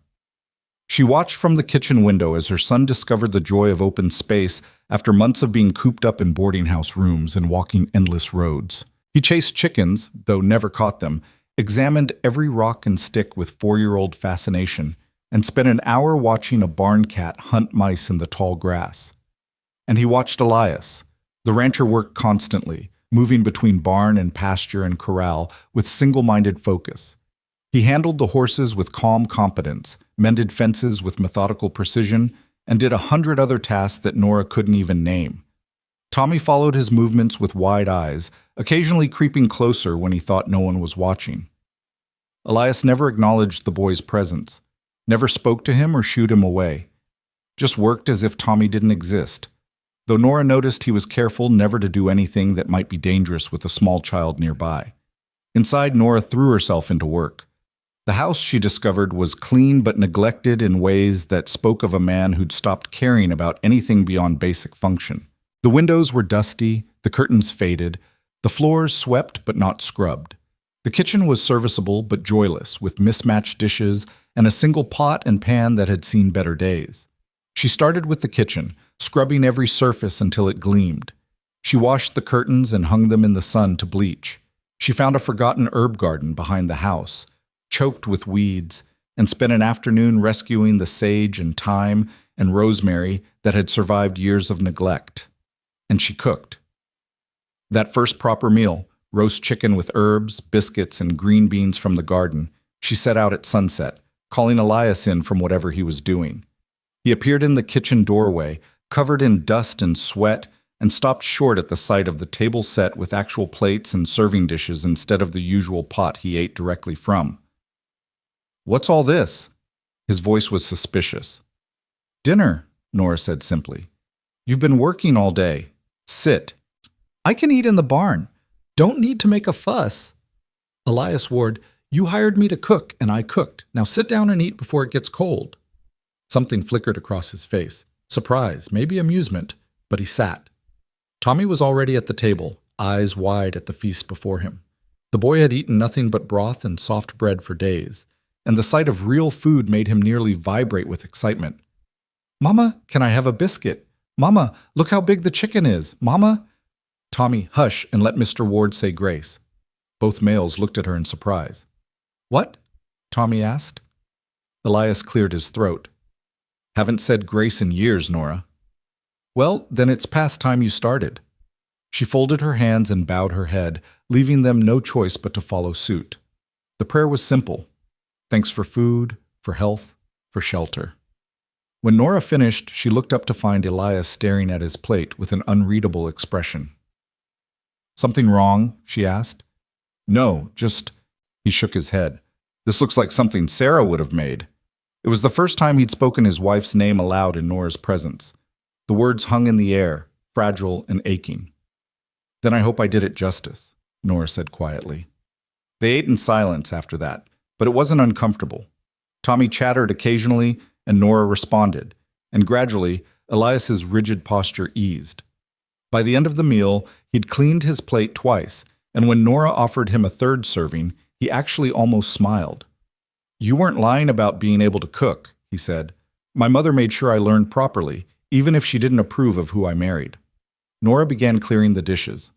She watched from the kitchen window as her son discovered the joy of open space after months of being cooped up in boarding house rooms and walking endless roads. He chased chickens, though never caught them, examined every rock and stick with 4-year-old fascination, and spent an hour watching a barn cat hunt mice in the tall grass. And he watched Elias. The rancher worked constantly, moving between barn and pasture and corral with single-minded focus. He handled the horses with calm competence, mended fences with methodical precision, and did 100 other tasks that Nora couldn't even name. Tommy followed his movements with wide eyes, occasionally creeping closer when he thought no one was watching. Elias never acknowledged the boy's presence, never spoke to him or shooed him away, just worked as if Tommy didn't exist, though Nora noticed he was careful never to do anything that might be dangerous with a small child nearby. Inside, Nora threw herself into work. The house, she discovered, was clean but neglected in ways that spoke of a man who'd stopped caring about anything beyond basic function. The windows were dusty, the curtains faded, the floors swept but not scrubbed. The kitchen was serviceable but joyless, with mismatched dishes and a single pot and pan that had seen better days. She started with the kitchen, scrubbing every surface until it gleamed. She washed the curtains and hung them in the sun to bleach. She found a forgotten herb garden behind the house, choked with weeds, and spent an afternoon rescuing the sage and thyme and rosemary that had survived years of neglect. And she cooked. That first proper meal, roast chicken with herbs, biscuits, and green beans from the garden, she set out at sunset, calling Elias in from whatever he was doing. He appeared in the kitchen doorway, covered in dust and sweat, and stopped short at the sight of the table set with actual plates and serving dishes instead of the usual pot he ate directly from. "What's all this?" His voice was suspicious. "Dinner," Nora said simply. "You've been working all day. Sit." "I can eat in the barn. Don't need to make a fuss." Elias Ward, "You hired me to cook, and I cooked. Now sit down and eat before it gets cold." Something flickered across his face. Surprise, maybe amusement, but he sat. Tommy was already at the table, eyes wide at the feast before him. The boy had eaten nothing but broth and soft bread for days, and the sight of real food made him nearly vibrate with excitement. "Mama, can I have a biscuit? Mama, look how big the chicken is. Mama." "Tommy, hush and let Mr. Ward say grace." Both males looked at her in surprise. "What?" Tommy asked. Elias cleared his throat. "Haven't said grace in years, Nora." "Well, then it's past time you started." She folded her hands and bowed her head, leaving them no choice but to follow suit. The prayer was simple. Thanks for food, for health, for shelter. When Nora finished, she looked up to find Elias staring at his plate with an unreadable expression. "Something wrong?" she asked. "No, just—" He shook his head. "This looks like something Sarah would have made." It was the first time he'd spoken his wife's name aloud in Nora's presence. The words hung in the air, fragile and aching. "Then I hope I did it justice," Nora said quietly. They ate in silence after that, but it wasn't uncomfortable. Tommy chattered occasionally, and Nora responded, and gradually, Elias's rigid posture eased. By the end of the meal, he'd cleaned his plate twice, and when Nora offered him a third serving, he actually almost smiled. "You weren't lying about being able to cook," he said. "My mother made sure I learned properly, even if she didn't approve of who I married." Nora began clearing the dishes.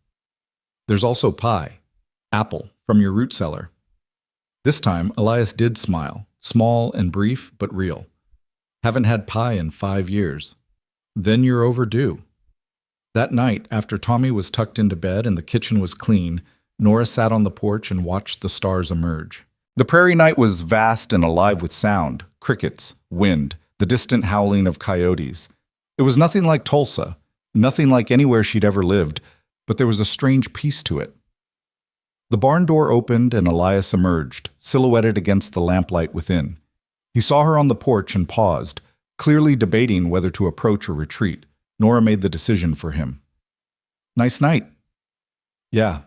"There's also pie. Apple, from your root cellar." This time, Elias did smile, small and brief, but real. "Haven't had pie in 5 years." "Then you're overdue." That night, after Tommy was tucked into bed and the kitchen was clean, Nora sat on the porch and watched the stars emerge. The prairie night was vast and alive with sound, crickets, wind, the distant howling of coyotes. It was nothing like Tulsa, nothing like anywhere she'd ever lived, but there was a strange peace to it. The barn door opened and Elias emerged, silhouetted against the lamplight within. He saw her on the porch and paused, clearly debating whether to approach or retreat. Nora made the decision for him. "Nice night." "Yeah."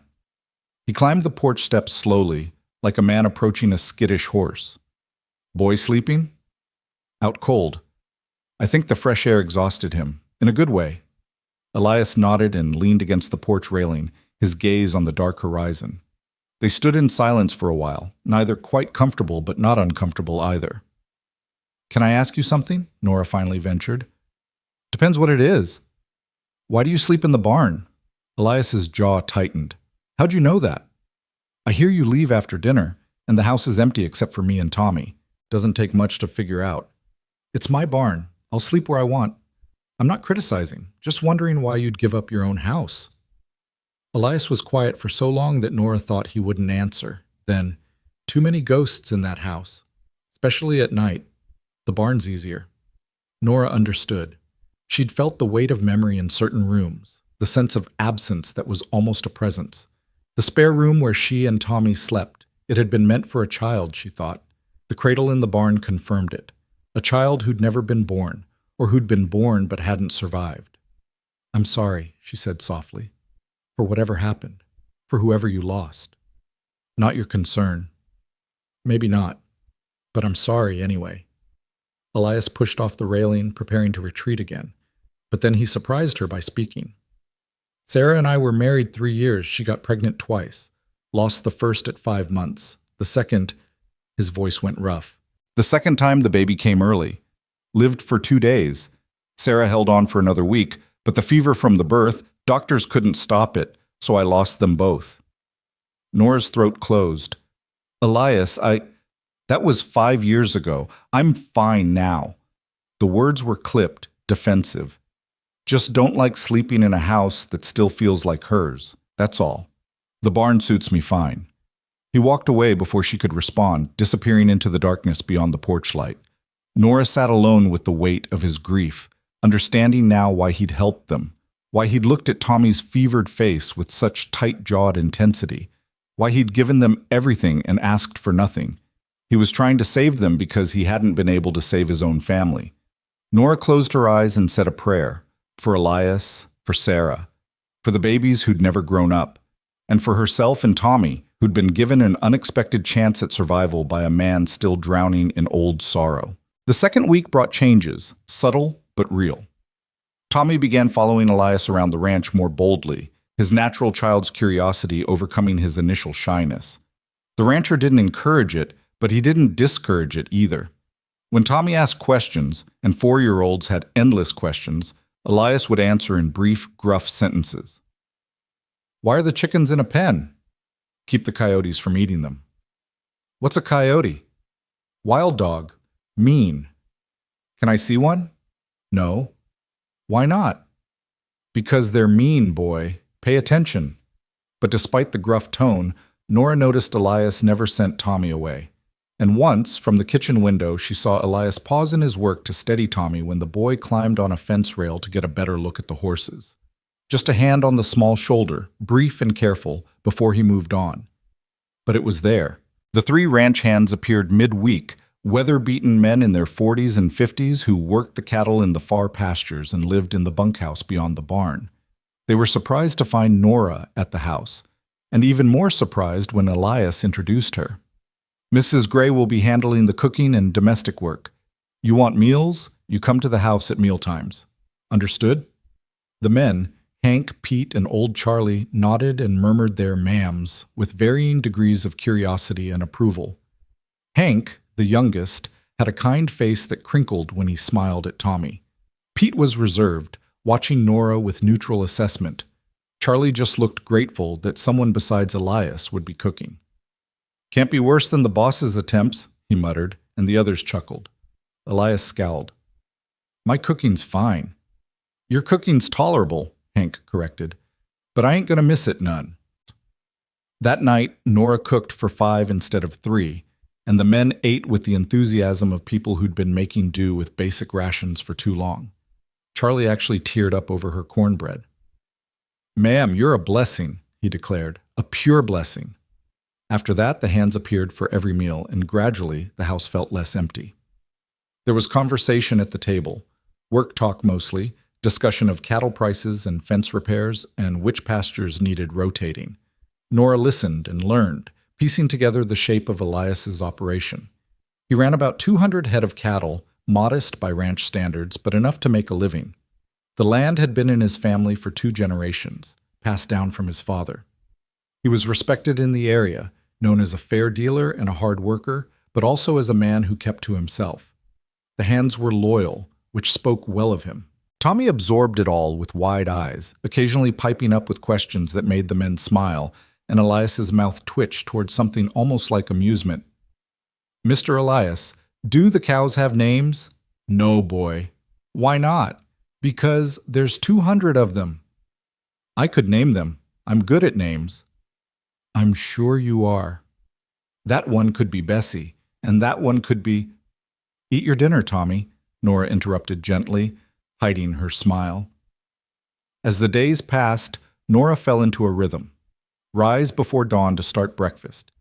He climbed the porch steps slowly, like a man approaching a skittish horse. "Boy sleeping?" "Out cold. I think the fresh air exhausted him, in a good way." Elias nodded and leaned against the porch railing, his gaze on the dark horizon. They stood in silence for a while, neither quite comfortable but not uncomfortable either. "Can I ask you something?" Nora finally ventured. "Depends what it is." "Why do you sleep in the barn?" Elias's jaw tightened. "How'd you know that?" "I hear you leave after dinner, and the house is empty except for me and Tommy. Doesn't take much to figure out." "It's my barn. I'll sleep where I want." "I'm not criticizing, just wondering why you'd give up your own house." Elias was quiet for so long that Nora thought he wouldn't answer. Then, "Too many ghosts in that house, especially at night. The barn's easier." Nora understood. She'd felt the weight of memory in certain rooms, the sense of absence that was almost a presence. The spare room where she and Tommy slept. It had been meant for a child, she thought. The cradle in the barn confirmed it. A child who'd never been born, or who'd been born but hadn't survived. "I'm sorry," she said softly, "for whatever happened, for whoever you lost. Not your concern. Maybe not, but I'm sorry anyway." Elias pushed off the railing, preparing to retreat again, but then he surprised her by speaking. "Sarah and I were married 3 years. She got pregnant twice. Lost the first at 5 months. The second," his voice went rough. "The second time the baby came early. Lived for 2 days. Sarah held on for another week, but the fever from the birth, doctors couldn't stop it, so I lost them both." Nora's throat closed. "Elias, that was 5 years ago. I'm fine now." The words were clipped, defensive. "Just don't like sleeping in a house that still feels like hers. That's all. The barn suits me fine." He walked away before she could respond, disappearing into the darkness beyond the porch light. Nora sat alone with the weight of his grief, understanding now why he'd helped them, why he'd looked at Tommy's fevered face with such tight-jawed intensity, why he'd given them everything and asked for nothing. He was trying to save them because he hadn't been able to save his own family. Nora closed her eyes and said a prayer, for Elias, for Sarah, for the babies who'd never grown up, and for herself and Tommy, who'd been given an unexpected chance at survival by a man still drowning in old sorrow. The second week brought changes, subtle but real. Tommy began following Elias around the ranch more boldly, his natural child's curiosity overcoming his initial shyness. The rancher didn't encourage it, but he didn't discourage it either. When Tommy asked questions, and 4-year-olds had endless questions, Elias would answer in brief, gruff sentences. "Why are the chickens in a pen?" "Keep the coyotes from eating them." "What's a coyote?" "Wild dog. Mean." "Can I see one?" "No." "Why not?" "Because they're mean, boy. Pay attention." But despite the gruff tone, Nora noticed Elias never sent Tommy away. And once, from the kitchen window, she saw Elias pause in his work to steady Tommy when the boy climbed on a fence rail to get a better look at the horses. Just a hand on the small shoulder, brief and careful, before he moved on. But it was there. The 3 ranch hands appeared midweek, weather-beaten men in their 40s and 50s who worked the cattle in the far pastures and lived in the bunkhouse beyond the barn. They were surprised to find Nora at the house, and even more surprised when Elias introduced her. "Mrs. Gray will be handling the cooking and domestic work. You want meals? You come to the house at mealtimes. Understood?" The men, Hank, Pete, and old Charlie, nodded and murmured their ma'ams with varying degrees of curiosity and approval. Hank, the youngest, had a kind face that crinkled when he smiled at Tommy. Pete was reserved, watching Nora with neutral assessment. Charlie just looked grateful that someone besides Elias would be cooking. "Can't be worse than the boss's attempts," he muttered, and the others chuckled. Elias scowled. "My cooking's fine." "Your cooking's tolerable," Hank corrected, "but I ain't gonna miss it none." That night, Nora cooked for 5 instead of 3, and the men ate with the enthusiasm of people who'd been making do with basic rations for too long. Charlie actually teared up over her cornbread. "Ma'am, you're a blessing," he declared, "a pure blessing." After that, the hands appeared for every meal, and gradually the house felt less empty. There was conversation at the table, work talk mostly, discussion of cattle prices and fence repairs and which pastures needed rotating. Nora listened and learned, piecing together the shape of Elias's operation. He ran about 200 head of cattle, modest by ranch standards, but enough to make a living. The land had been in his family for 2 generations, passed down from his father. He was respected in the area, known as a fair dealer and a hard worker, but also as a man who kept to himself. The hands were loyal, which spoke well of him. Tommy absorbed it all with wide eyes, occasionally piping up with questions that made the men smile, and Elias's mouth twitched toward something almost like amusement. "Mr. Elias, do the cows have names?" "No, boy." "Why not?" "Because there's 200 of them." "I could name them. I'm good at names." "I'm sure you are." "That one could be Bessie, and that one could be—" "Eat your dinner, Tommy," Nora interrupted gently, hiding her smile. As the days passed, Nora fell into a rhythm. Rise before dawn to start breakfast.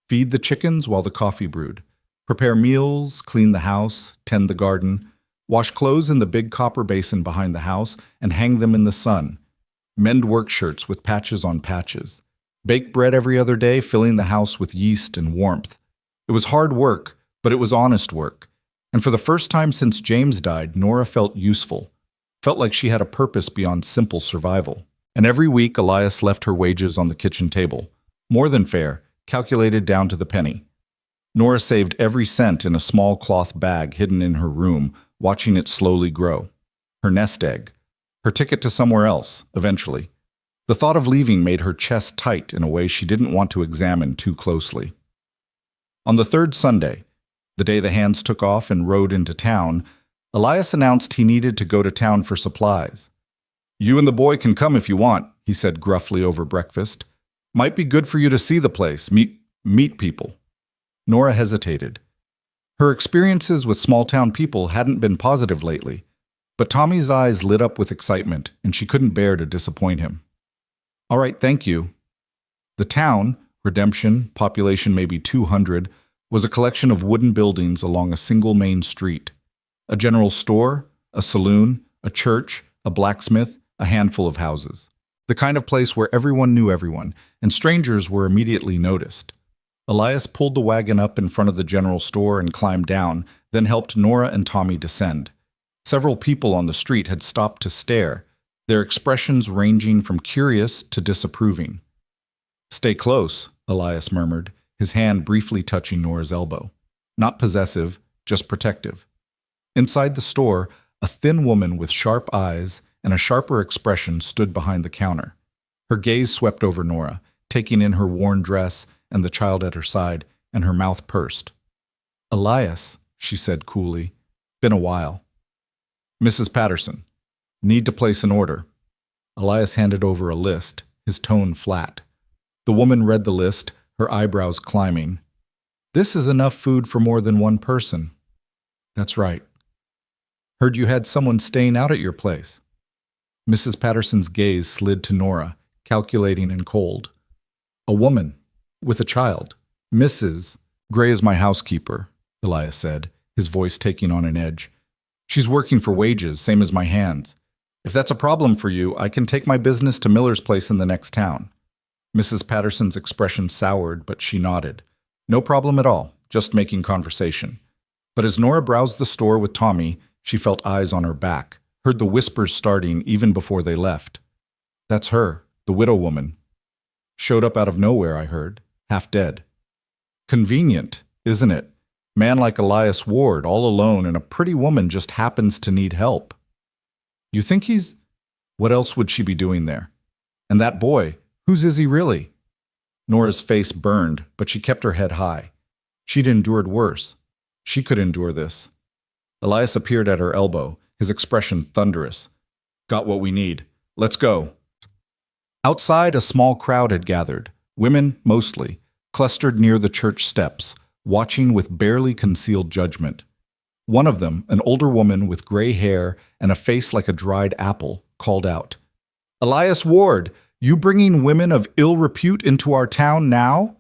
Feed the chickens while the coffee brewed. Prepare meals, clean the house, tend the garden. Wash clothes in the big copper basin behind the house and hang them in the sun. Mend work shirts with patches on patches. Bake bread every other day, filling the house with yeast and warmth. It was hard work, but it was honest work. And for the first time since James died, Nora felt useful. Felt like she had a purpose beyond simple survival. And every week, Elias left her wages on the kitchen table. More than fair, calculated down to the penny. Nora saved every cent in a small cloth bag hidden in her room, watching it slowly grow. Her nest egg. Her ticket to somewhere else, eventually. The thought of leaving made her chest tight in a way she didn't want to examine too closely. On the 3rd Sunday, the day the hands took off and rode into town, Elias announced he needed to go to town for supplies. "You and the boy can come if you want," he said gruffly over breakfast. "Might be good for you to see the place, meet people." Nora hesitated. Her experiences with small-town people hadn't been positive lately, but Tommy's eyes lit up with excitement, and she couldn't bear to disappoint him. "All right, thank you." The town, Redemption, population maybe 200, was a collection of wooden buildings along a single main street. A general store, a saloon, a church, a blacksmith, a handful of houses. The kind of place where everyone knew everyone, and strangers were immediately noticed. Elias pulled the wagon up in front of the general store and climbed down, then helped Nora and Tommy descend. Several people on the street had stopped to stare, their expressions ranging from curious to disapproving. "Stay close," Elias murmured, his hand briefly touching Nora's elbow. Not possessive, just protective. Inside the store, a thin woman with sharp eyes and a sharper expression stood behind the counter. Her gaze swept over Nora, taking in her worn dress and the child at her side, and her mouth pursed. "Elias," she said coolly, "been a while." "Mrs. Patterson, need to place an order." Elias handed over a list, his tone flat. The woman read the list, her eyebrows climbing. "This is enough food for more than one person." "That's right." "Heard you had someone staying out at your place." Mrs. Patterson's gaze slid to Nora, calculating and cold. "A woman, with a child. Mrs. Gray is my housekeeper," Elias said, his voice taking on an edge. "She's working for wages, same as my hands. If that's a problem for you, I can take my business to Miller's place in the next town." Mrs. Patterson's expression soured, but she nodded. No problem at all, just making conversation. But as Nora browsed the store with Tommy, she felt eyes on her back, heard the whispers starting even before they left. "That's her, the widow woman. Showed up out of nowhere, I heard, half dead." "Convenient, isn't it? Man like Elias Ward, all alone, and a pretty woman just happens to need help." "You think he's—" "What else would she be doing there? And that boy, whose is he really?" Nora's face burned, but she kept her head high. She'd endured worse. She could endure this. Elias appeared at her elbow, his expression thunderous. "Got what we need. Let's go." Outside, a small crowd had gathered, women mostly, clustered near the church steps, watching with barely concealed judgment. One of them, an older woman with gray hair and a face like a dried apple, called out, "Elias Ward, you bringing women of ill repute into our town now?"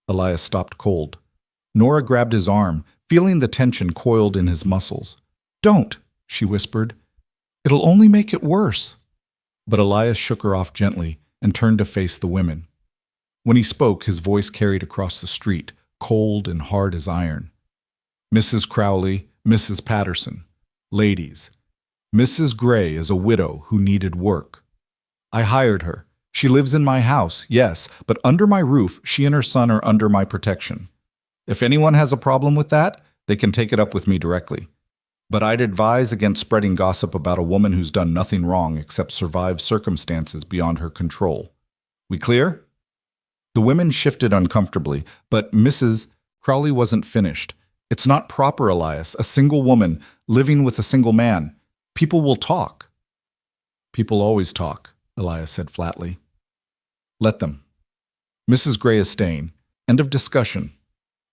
Elias stopped cold. Nora grabbed his arm, feeling the tension coiled in his muscles. "Don't," she whispered. "It'll only make it worse." But Elias shook her off gently and turned to face the women. When he spoke, his voice carried across the street, cold and hard as iron. "Mrs. Crowley, Mrs. Patterson, ladies, Mrs. Gray is a widow who needed work. I hired her. She lives in my house, yes, but under my roof, she and her son are under my protection. If anyone has a problem with that, they can take it up with me directly. But I'd advise against spreading gossip about a woman who's done nothing wrong except survive circumstances beyond her control. We clear?" The women shifted uncomfortably, but Mrs. Crowley wasn't finished. "It's not proper, Elias. A single woman living with a single man. People will talk." "People always talk," Elias said flatly. "Let them. Mrs. Gray is staying. End of discussion."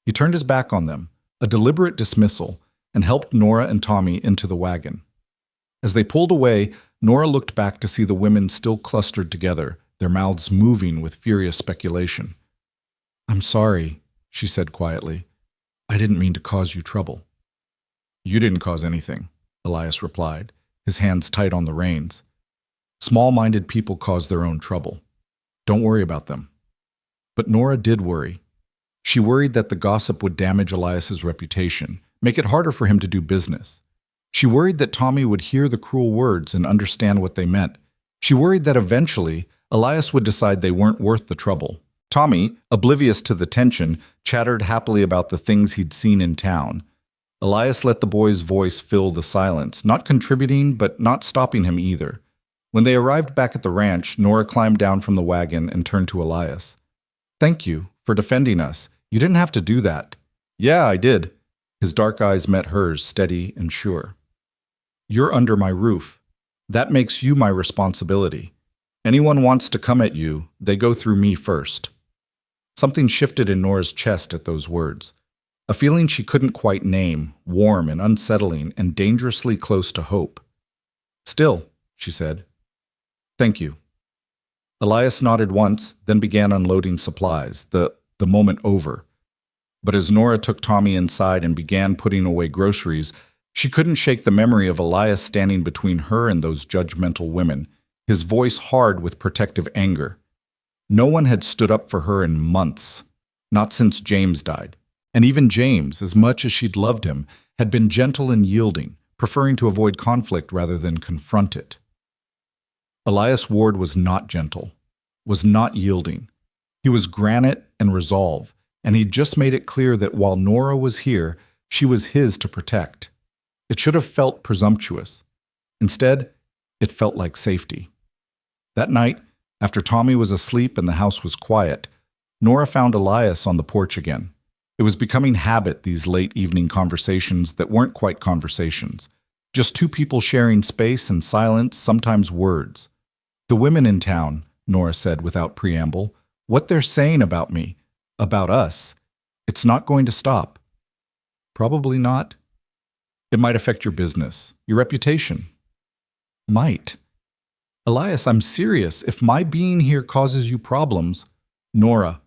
He turned his back on them, a deliberate dismissal, and helped Nora and Tommy into the wagon. As they pulled away, Nora looked back to see the women still clustered together, their mouths moving with furious speculation. "I'm sorry," she said quietly. "I didn't mean to cause you trouble." "You didn't cause anything," Elias replied, his hands tight on the reins. "Small-minded people cause their own trouble. Don't worry about them." But Nora did worry. She worried that the gossip would damage Elias's reputation, make it harder for him to do business. She worried that Tommy would hear the cruel words and understand what they meant. She worried that eventually Elias would decide they weren't worth the trouble. Tommy, oblivious to the tension, chattered happily about the things he'd seen in town. Elias let the boy's voice fill the silence, not contributing but not stopping him either. When they arrived back at the ranch, Nora climbed down from the wagon and turned to Elias. "Thank you for defending us. You didn't have to do that." "Yeah, I did." His dark eyes met hers, steady and sure. "You're under my roof. That makes you my responsibility. Anyone wants to come at you, they go through me first." Something shifted in Nora's chest at those words. A feeling she couldn't quite name, warm and unsettling and dangerously close to hope. "Still," she said. "Thank you." Elias nodded once, then began unloading supplies, the moment over. But as Nora took Tommy inside and began putting away groceries, she couldn't shake the memory of Elias standing between her and those judgmental women, his voice hard with protective anger. No one had stood up for her in months, not since James died. And even James, as much as she'd loved him, had been gentle and yielding, preferring to avoid conflict rather than confront it. Elias Ward was not gentle, was not yielding. He was granite and resolve, and he'd just made it clear that while Nora was here, she was his to protect. It should have felt presumptuous. Instead, it felt like safety. That night, after Tommy was asleep and the house was quiet, Nora found Elias on the porch again. It was becoming habit, these late evening conversations that weren't quite conversations. Just two people sharing space and silence, sometimes words. "The women in town," Nora said without preamble, "what they're saying about me, about us, it's not going to stop." "Probably not." "It might affect your business, your reputation." "Might." "Elias, I'm serious. If my being here causes you problems—" "Nora."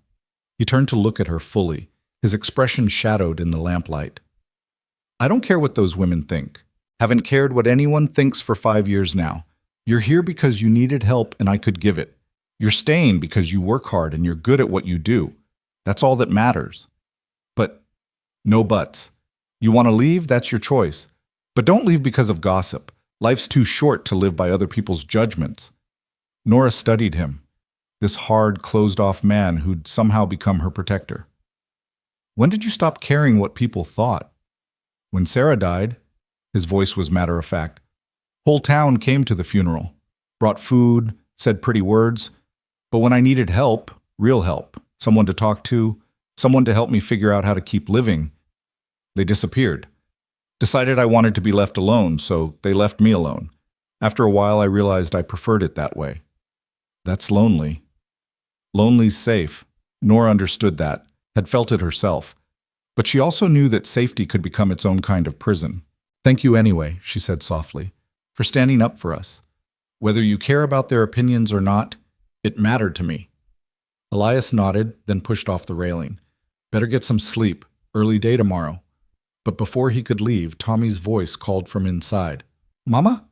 He turned to look at her fully, his expression shadowed in the lamplight. "I don't care what those women think. Haven't cared what anyone thinks for 5 years now. You're here because you needed help and I could give it. You're staying because you work hard and you're good at what you do. That's all that matters. But no buts. You want to leave, that's your choice. But don't leave because of gossip. Life's too short to live by other people's judgments." Nora studied him, this hard, closed-off man who'd somehow become her protector. "When did you stop caring what people thought?" "When Sarah died." His voice was matter-of-fact. "Whole town came to the funeral, brought food, said pretty words. But when I needed help, real help, someone to talk to, someone to help me figure out how to keep living, they disappeared. Decided I wanted to be left alone, so they left me alone. After a while, I realized I preferred it that way." "That's lonely." "Lonely's safe." Nora understood that, had felt it herself. But she also knew that safety could become its own kind of prison. "Thank you anyway," she said softly, "for standing up for us. Whether you care about their opinions or not, it mattered to me." Elias nodded, then pushed off the railing. "Better get some sleep. Early day tomorrow." But before he could leave, Tommy's voice called from inside. "Mama?"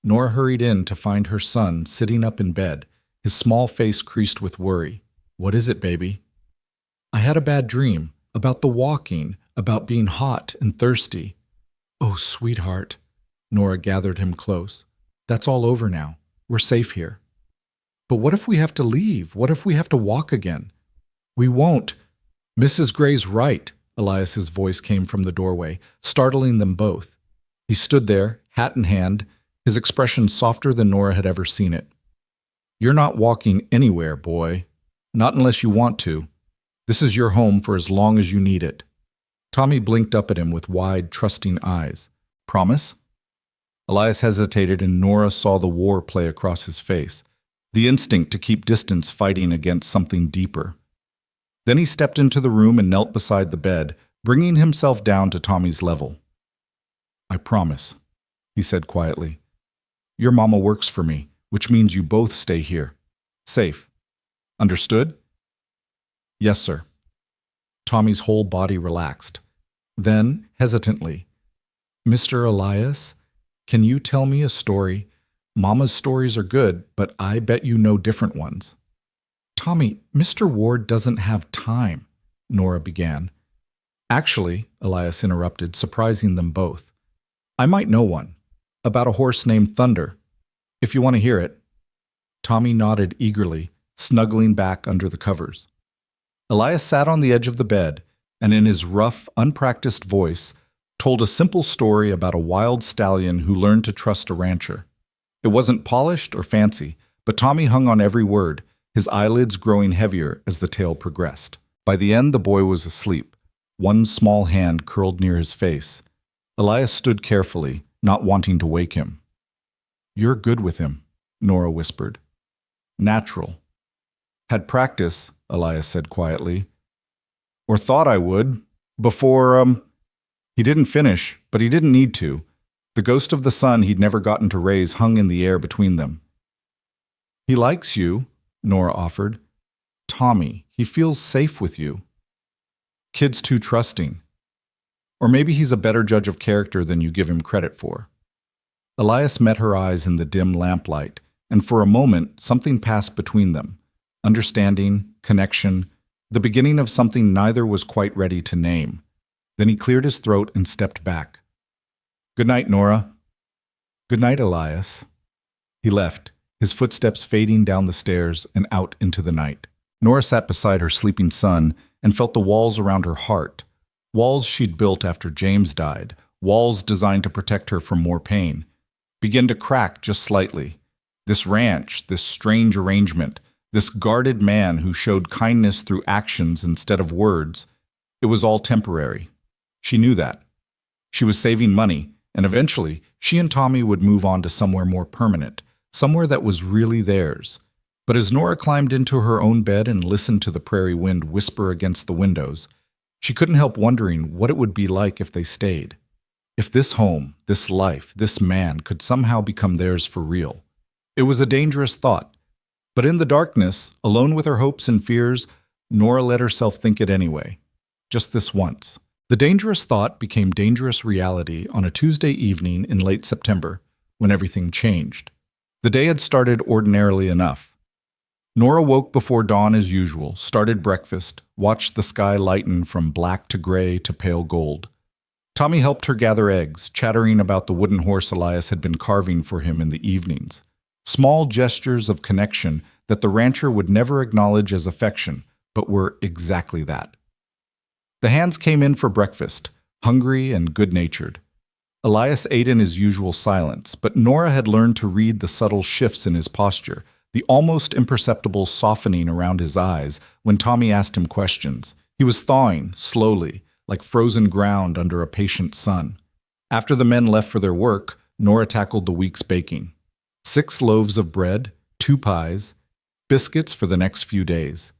Nora hurried in to find her son sitting up in bed, his small face creased with worry. "What is it, baby?" "I had a bad dream. About the walking, about being hot and thirsty." "Oh, sweetheart." Nora gathered him close. "That's all over now. We're safe here." "But what if we have to leave? What if we have to walk again?" "We won't. Mrs. Gray's right." Elias's voice came from the doorway, startling them both. He stood there, hat in hand, his expression softer than Nora had ever seen it. "You're not walking anywhere, boy. Not unless you want to. This is your home for as long as you need it." Tommy blinked up at him with wide, trusting eyes. "Promise?" Elias hesitated, and Nora saw the war play across his face, the instinct to keep distance fighting against something deeper. Then he stepped into the room and knelt beside the bed, bringing himself down to Tommy's level. "I promise," he said quietly. "Your mama works for me, which means you both stay here. Safe. Understood?" "Yes, sir." Tommy's whole body relaxed. Then, hesitantly, "Mr. Elias, can you tell me a story? Mama's stories are good, but I bet you know different ones." "Tommy, Mr. Ward doesn't have time," Nora began. "Actually," Elias interrupted, surprising them both, "I might know one. About a horse named Thunder. If you want to hear it." Tommy nodded eagerly, snuggling back under the covers. Elias sat on the edge of the bed, and in his rough, unpracticed voice, told a simple story about a wild stallion who learned to trust a rancher. It wasn't polished or fancy, but Tommy hung on every word, his eyelids growing heavier as the tale progressed. By the end, the boy was asleep, one small hand curled near his face. Elias stood carefully, not wanting to wake him. "You're good with him," Nora whispered. "Natural." "Had practice," Elias said quietly. "Or thought I would. Before, He didn't finish, but he didn't need to. The ghost of the son he'd never gotten to raise hung in the air between them." "He likes you," Nora offered. "Tommy, he feels safe with you." "Kid's too trusting. Or maybe he's a better judge of character than you give him credit for." Elias met her eyes in the dim lamplight, and for a moment something passed between them. Understanding, connection, the beginning of something neither was quite ready to name. Then he cleared his throat and stepped back. "Good night, Nora." "Good night, Elias." He left, his footsteps fading down the stairs and out into the night. Nora sat beside her sleeping son and felt the walls around her heart, walls she'd built after James died, walls designed to protect her from more pain, begin to crack just slightly. This ranch, this strange arrangement, this guarded man who showed kindness through actions instead of words, it was all temporary. She knew that. She was saving money, and eventually she and Tommy would move on to somewhere more permanent, somewhere that was really theirs. But as Nora climbed into her own bed and listened to the prairie wind whisper against the windows, she couldn't help wondering what it would be like if they stayed. If this home, this life, this man could somehow become theirs for real. It was a dangerous thought. But in the darkness, alone with her hopes and fears, Nora let herself think it anyway. Just this once. The dangerous thought became dangerous reality on a Tuesday evening in late September, when everything changed. The day had started ordinarily enough. Nora woke before dawn as usual, started breakfast, watched the sky lighten from black to gray to pale gold. Tommy helped her gather eggs, chattering about the wooden horse Elias had been carving for him in the evenings. Small gestures of connection that the rancher would never acknowledge as affection, but were exactly that. The hands came in for breakfast, hungry and good-natured. Elias ate in his usual silence, but Nora had learned to read the subtle shifts in his posture, the almost imperceptible softening around his eyes when Tommy asked him questions. He was thawing, slowly, like frozen ground under a patient sun. After the men left for their work, Nora tackled the week's baking. 6 loaves of bread, 2 pies, biscuits for the next few days.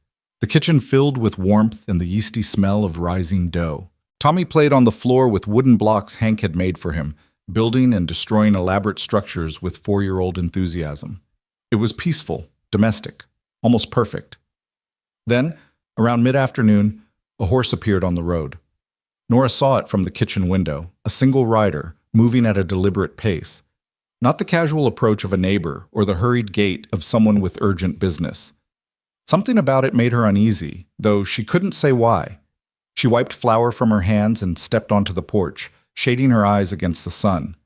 the kitchen filled with warmth and the yeasty smell of rising dough. Tommy played on the floor with wooden blocks Hank had made for him, building and destroying elaborate structures with four-year-old enthusiasm. It was peaceful, domestic, almost perfect. Then, around mid-afternoon, a horse appeared on the road. Nora saw it from the kitchen window, a single rider, moving at a deliberate pace. Not the casual approach of a neighbor or the hurried gait of someone with urgent business. Something about it made her uneasy, though she couldn't say why. She wiped flour from her hands and stepped onto the porch, shading her eyes against the sun.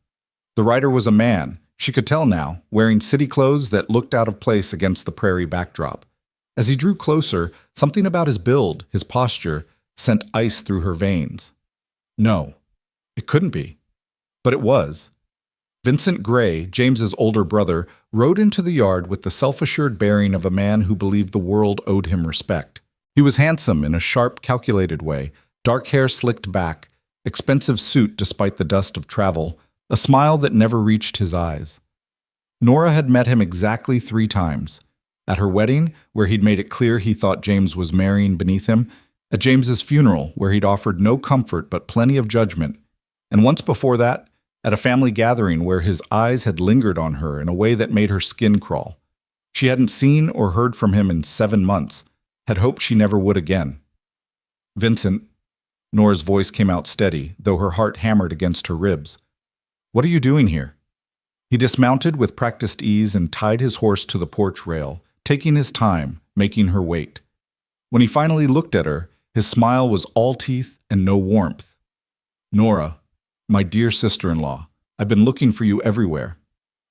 The rider was a man, she could tell now, wearing city clothes that looked out of place against the prairie backdrop. As he drew closer, something about his build, his posture, sent ice through her veins. No, it couldn't be. But it was. Vincent Gray, James's older brother, rode into the yard with the self-assured bearing of a man who believed the world owed him respect. He was handsome in a sharp, calculated way, dark hair slicked back, expensive suit despite the dust of travel, a smile that never reached his eyes. Nora had met him exactly 3 times. At her wedding, where he'd made it clear he thought James was marrying beneath him, at James's funeral, where he'd offered no comfort but plenty of judgment, and once before that, at a family gathering where his eyes had lingered on her in a way that made her skin crawl. She hadn't seen or heard from him in 7 months, had hoped she never would again. Vincent, Nora's voice came out steady, though her heart hammered against her ribs. What are you doing here? He dismounted with practiced ease and tied his horse to the porch rail, taking his time, making her wait. When he finally looked at her, his smile was all teeth and no warmth. Nora, my dear sister-in-law, I've been looking for you everywhere.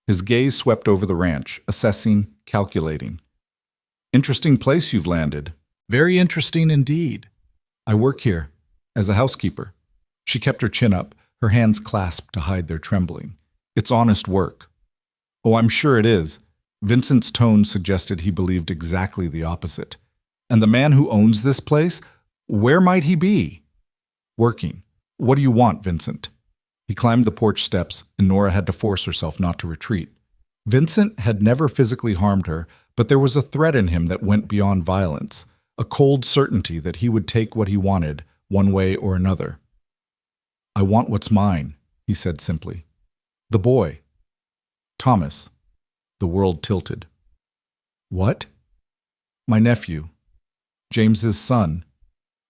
His gaze swept over the ranch, assessing, calculating. Interesting place you've landed. Very interesting indeed. I work here, as a housekeeper. She kept her chin up, her hands clasped to hide their trembling. It's honest work. Oh, I'm sure it is. Vincent's tone suggested he believed exactly the opposite. And the man who owns this place, where might he be? Working. What do you want, Vincent? He climbed the porch steps, and Nora had to force herself not to retreat. Vincent had never physically harmed her, but there was a threat in him that went beyond violence, a cold certainty that he would take what he wanted, one way or another. I want what's mine, he said simply. The boy. Thomas. The world tilted. What? My nephew. James's son.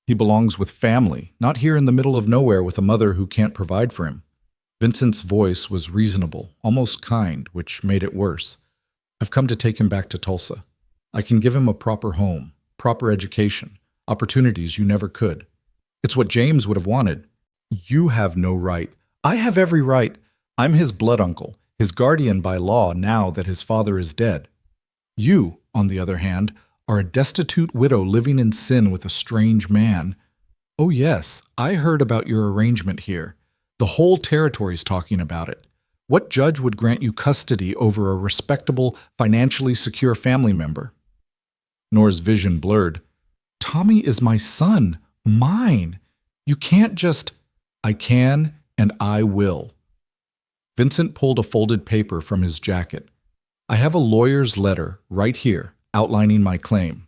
He belongs with family, not here in the middle of nowhere with a mother who can't provide for him. Vincent's voice was reasonable, almost kind, which made it worse. I've come to take him back to Tulsa. I can give him a proper home, proper education, opportunities you never could. It's what James would have wanted. You have no right. I have every right. I'm his blood uncle, his guardian by law now that his father is dead. You, on the other hand, are a destitute widow living in sin with a strange man. Oh yes, I heard about your arrangement here. The whole territory's talking about it. What judge would grant you custody over a respectable, financially secure family member? Nora's vision blurred. Tommy is my son, mine. You can't just... I can, and I will. Vincent pulled a folded paper from his jacket. I have a lawyer's letter right here, outlining my claim.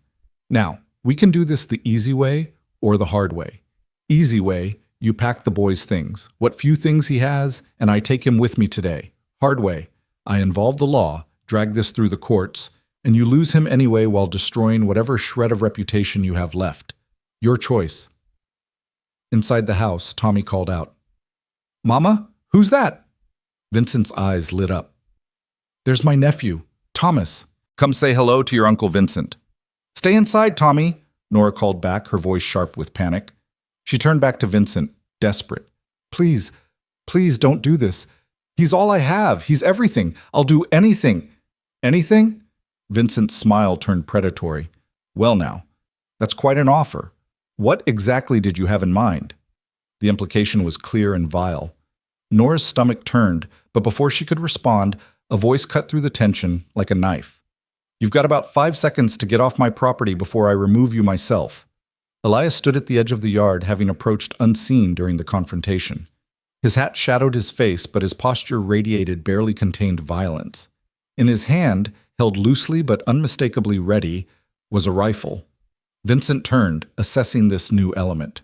Now, we can do this the easy way or the hard way. Easy way, you pack the boy's things, what few things he has, and I take him with me today. Hard way, I involve the law, drag this through the courts, and you lose him anyway while destroying whatever shred of reputation you have left. Your choice. Inside the house, Tommy called out, Mama, who's that? Vincent's eyes lit up. There's my nephew, Thomas. Come say hello to your Uncle Vincent. Stay inside, Tommy, Nora called back, her voice sharp with panic. She turned back to Vincent, desperate. Please, please don't do this. He's all I have. He's everything. I'll do anything. Anything? Vincent's smile turned predatory. Well now, that's quite an offer. What exactly did you have in mind? The implication was clear and vile. Nora's stomach turned, but before she could respond, a voice cut through the tension like a knife. You've got about 5 seconds to get off my property before I remove you myself. Elias stood at the edge of the yard, having approached unseen during the confrontation. His hat shadowed his face, but his posture radiated barely contained violence. In his hand, held loosely but unmistakably ready, was a rifle. Vincent turned, assessing this new element.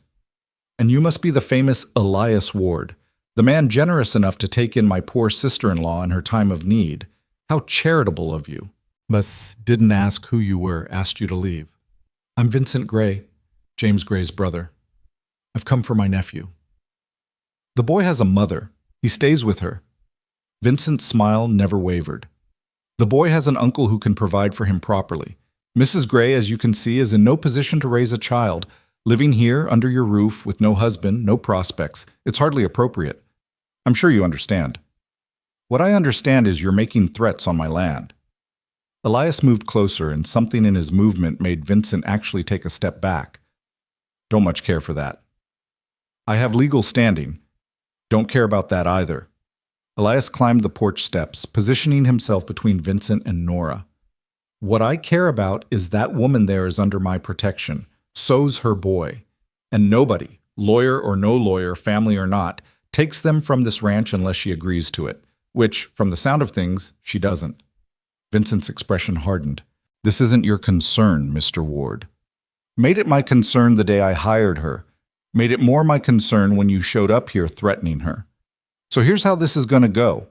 And you must be the famous Elias Ward, the man generous enough to take in my poor sister-in-law in her time of need. How charitable of you. But didn't ask who you were, asked you to leave. I'm Vincent Gray, James Gray's brother. I've come for my nephew. The boy has a mother. He stays with her. Vincent's smile never wavered. The boy has an uncle who can provide for him properly. Mrs. Gray, as you can see, is in no position to raise a child. Living here, under your roof, with no husband, no prospects, it's hardly appropriate. I'm sure you understand. What I understand is you're making threats on my land. Elias moved closer, and something in his movement made Vincent actually take a step back. Don't much care for that. I have legal standing. Don't care about that either. Elias climbed the porch steps, positioning himself between Vincent and Nora. What I care about is that woman there is under my protection. So's her boy. And nobody, lawyer or no lawyer, family or not, takes them from this ranch unless she agrees to it, which, from the sound of things, she doesn't. Vincent's expression hardened. This isn't your concern, Mr. Ward. Made it my concern the day I hired her. Made it more my concern when you showed up here threatening her. So here's how this is going to go.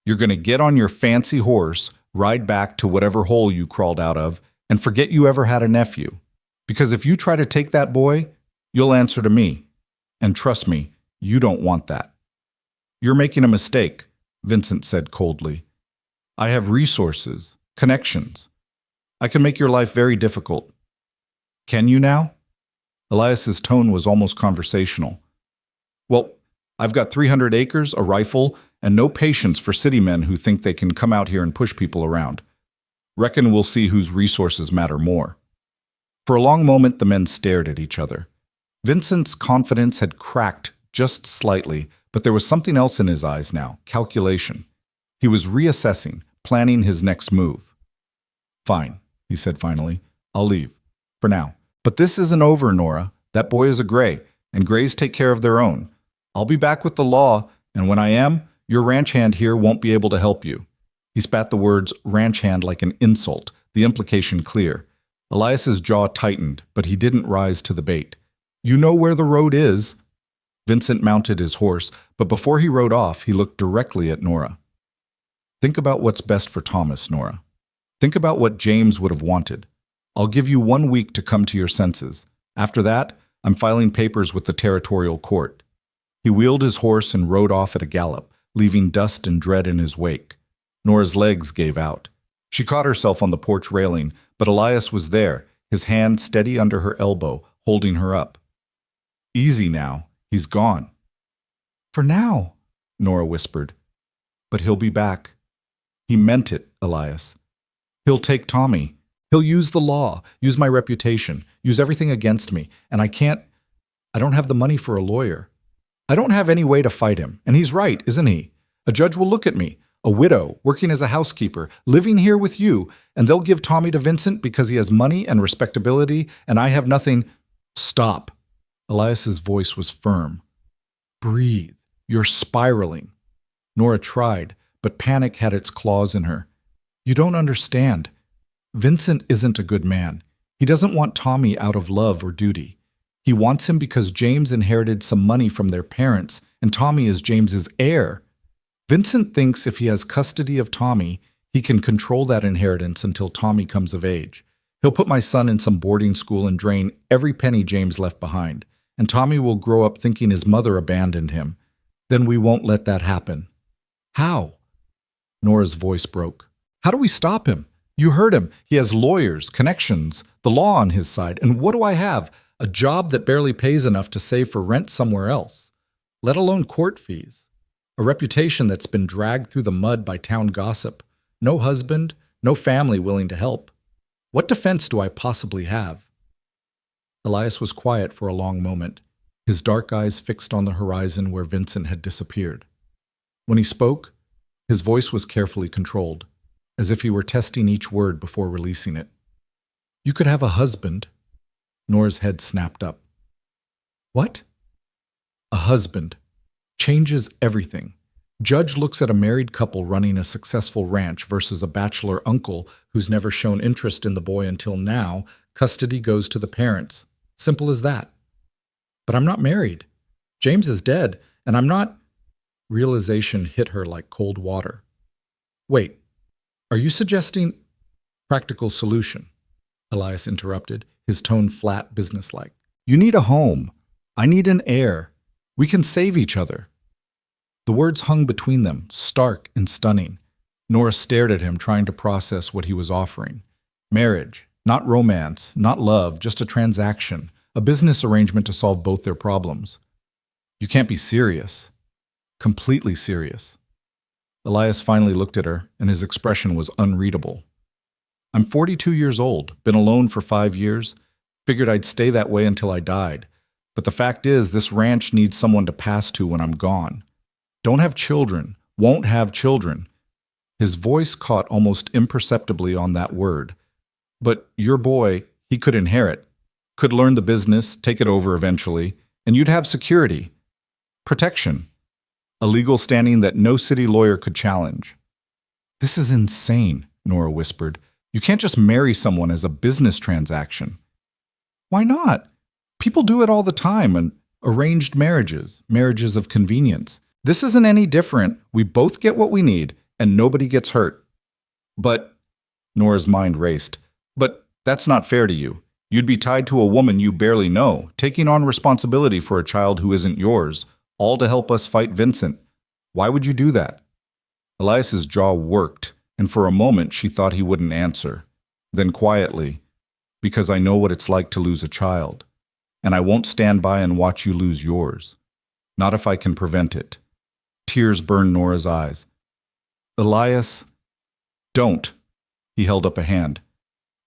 You're going to get on your fancy horse, ride back to whatever hole you crawled out of, and forget you ever had a nephew. Because if you try to take that boy, you'll answer to me. And trust me, you don't want that. You're making a mistake, Vincent said coldly. I have resources, connections. I can make your life very difficult. Can you now? Elias's tone was almost conversational. Well, I've got 300 acres, a rifle, and no patience for city men who think they can come out here and push people around. Reckon we'll see whose resources matter more. For a long moment, the men stared at each other. Vincent's confidence had cracked just slightly, but there was something else in his eyes now, calculation. He was reassessing, planning his next move. Fine, he said finally. I'll leave. For now. But this isn't over, Nora. That boy is a Gray, and Grays take care of their own. I'll be back with the law, and when I am, your ranch hand here won't be able to help you. He spat the words ranch hand like an insult, the implication clear. Elias's jaw tightened, but he didn't rise to the bait. You know where the road is. Vincent mounted his horse, but before he rode off, he looked directly at Nora. Think about what's best for Thomas, Nora. Think about what James would have wanted. I'll give you 1 week to come to your senses. After that, I'm filing papers with the territorial court. He wheeled his horse and rode off at a gallop, leaving dust and dread in his wake. Nora's legs gave out. She caught herself on the porch railing, but Elias was there, his hand steady under her elbow, holding her up. Easy now. He's gone. For now, Nora whispered. But he'll be back. He meant it, Elias. He'll take Tommy. He'll use the law, use my reputation, use everything against me, and I don't have the money for a lawyer. I don't have any way to fight him, and he's right, isn't he? A judge will look at me, a widow, working as a housekeeper, living here with you, and they'll give Tommy to Vincent because he has money and respectability, and I have nothing. Stop. Elias's voice was firm. Breathe. You're spiraling. Nora tried, but panic had its claws in her. You don't understand. Vincent isn't a good man. He doesn't want Tommy out of love or duty. He wants him because James inherited some money from their parents, and Tommy is James's heir. Vincent thinks if he has custody of Tommy, he can control that inheritance until Tommy comes of age. He'll put my son in some boarding school and drain every penny James left behind, and Tommy will grow up thinking his mother abandoned him. Then we won't let that happen. How? Nora's voice broke. How do we stop him? You heard him. He has lawyers, connections, the law on his side. And what do I have? A job that barely pays enough to save for rent somewhere else, let alone court fees. A reputation that's been dragged through the mud by town gossip. No husband, no family willing to help. What defense do I possibly have? Elias was quiet for a long moment, his dark eyes fixed on the horizon where Vincent had disappeared. When he spoke, his voice was carefully controlled, as if he were testing each word before releasing it. You could have a husband. Nora's head snapped up. What? A husband changes everything. Judge looks at a married couple running a successful ranch versus a bachelor uncle who's never shown interest in the boy until now. Custody goes to the parents. Simple as that. But I'm not married. James is dead, and I'm not. Realization hit her like cold water. Wait, are you suggesting practical solution? Elias interrupted, his tone flat, businesslike. You need a home. I need an heir. We can save each other. The words hung between them, stark and stunning. Nora stared at him, trying to process what he was offering. Marriage, not romance, not love, just a transaction, a business arrangement to solve both their problems. You can't be serious. Completely serious. Elias finally looked at her, and his expression was unreadable. I'm 42 years old, been alone for 5 years, figured I'd stay that way until I died. But the fact is, this ranch needs someone to pass to when I'm gone. Don't have children, won't have children. His voice caught almost imperceptibly on that word. But your boy, he could inherit, could learn the business, take it over eventually, and you'd have security, protection, a legal standing that no city lawyer could challenge. This is insane, Nora whispered. You can't just marry someone as a business transaction. Why not? People do it all the time, and arranged marriages, marriages of convenience. This isn't any different. We both get what we need, and nobody gets hurt. But, Nora's mind raced, but that's not fair to you. You'd be tied to a woman you barely know, taking on responsibility for a child who isn't yours, all to help us fight Vincent. Why would you do that? Elias's jaw worked, and for a moment she thought he wouldn't answer. Then quietly, because I know what it's like to lose a child, and I won't stand by and watch you lose yours. Not if I can prevent it. Tears burned Nora's eyes. Elias, don't. He held up a hand.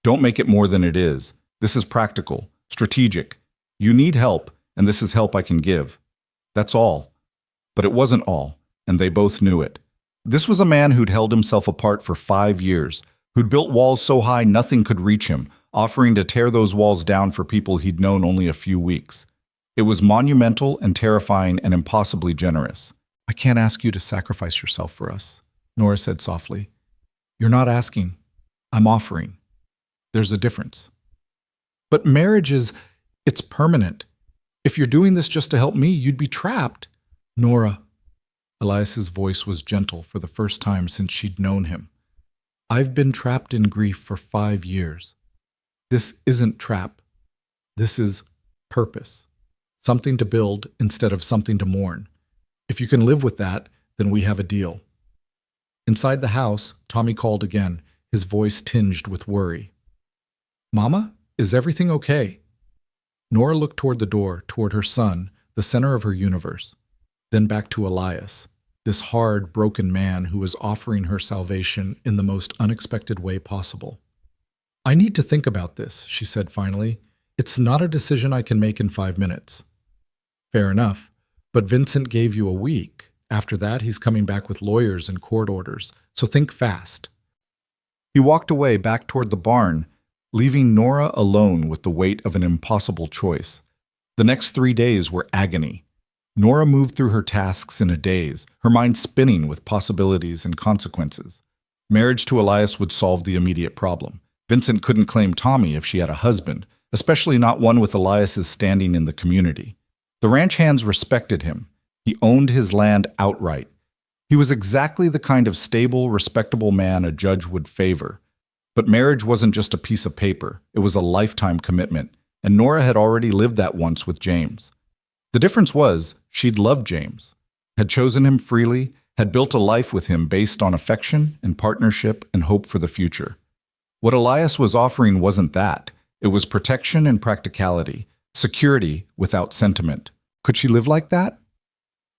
Don't make it more than it is. This is practical, strategic. You need help, and this is help I can give. That's all. But it wasn't all, and they both knew it. This was a man who'd held himself apart for 5 years, who'd built walls so high nothing could reach him, offering to tear those walls down for people he'd known only a few weeks. It was monumental and terrifying and impossibly generous. I can't ask you to sacrifice yourself for us, Nora said softly. You're not asking. I'm offering. There's a difference. But marriage it's permanent. If you're doing this just to help me, you'd be trapped. Nora. Elias's voice was gentle for the first time since she'd known him. I've been trapped in grief for 5 years. This isn't trap. This is purpose. Something to build instead of something to mourn. If you can live with that, then we have a deal. Inside the house, Tommy called again, his voice tinged with worry. Mama, is everything okay? Nora looked toward the door, toward her son, the center of her universe, then back to Elias, this hard, broken man who was offering her salvation in the most unexpected way possible. I need to think about this, she said finally. It's not a decision I can make in 5 minutes. Fair enough, but Vincent gave you a week. After that, he's coming back with lawyers and court orders, so think fast. He walked away back toward the barn, leaving Nora alone with the weight of an impossible choice. The next 3 days were agony. Nora moved through her tasks in a daze, her mind spinning with possibilities and consequences. Marriage to Elias would solve the immediate problem. Vincent couldn't claim Tommy if she had a husband, especially not one with Elias's standing in the community. The ranch hands respected him. He owned his land outright. He was exactly the kind of stable, respectable man a judge would favor. But marriage wasn't just a piece of paper. It was a lifetime commitment, and Nora had already lived that once with James. The difference was, she'd loved James, had chosen him freely, had built a life with him based on affection and partnership and hope for the future. What Elias was offering wasn't that. It was protection and practicality, security without sentiment. Could she live like that?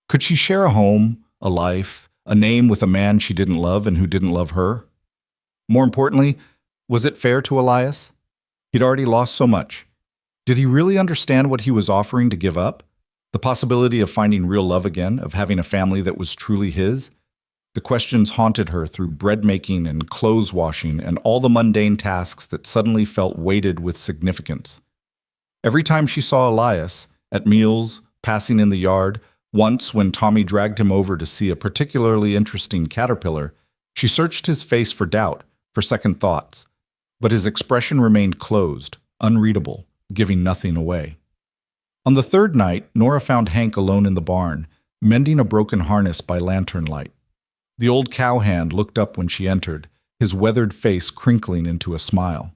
Could she share a home, a life, a name with a man she didn't love and who didn't love her? More importantly, was it fair to Elias? He'd already lost so much. Did he really understand what he was offering to give up? The possibility of finding real love again, of having a family that was truly his? The questions haunted her through bread making and clothes washing and all the mundane tasks that suddenly felt weighted with significance. Every time she saw Elias, at meals, passing in the yard, Once, when Tommy dragged him over to see a particularly interesting caterpillar, she searched his face for doubt, for second thoughts. But his expression remained closed, unreadable, giving nothing away. On the third night, Nora found Hank alone in the barn, mending a broken harness by lantern light. The old cowhand looked up when she entered, his weathered face crinkling into a smile.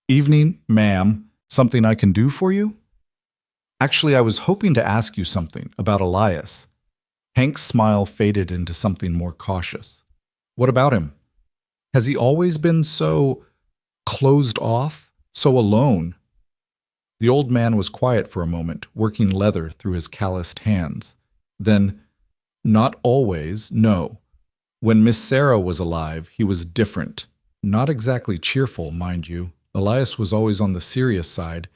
"Evening, ma'am. Something I can do for you?" "Actually, I was hoping to ask you something about Elias." Hank's smile faded into something more cautious. "What about him? Has he always been so closed off, so alone?" The old man was quiet for a moment, working leather through his calloused hands. Then, "Not always, no. When Miss Sarah was alive, he was different. Not exactly cheerful, mind you. Elias was always on the serious side,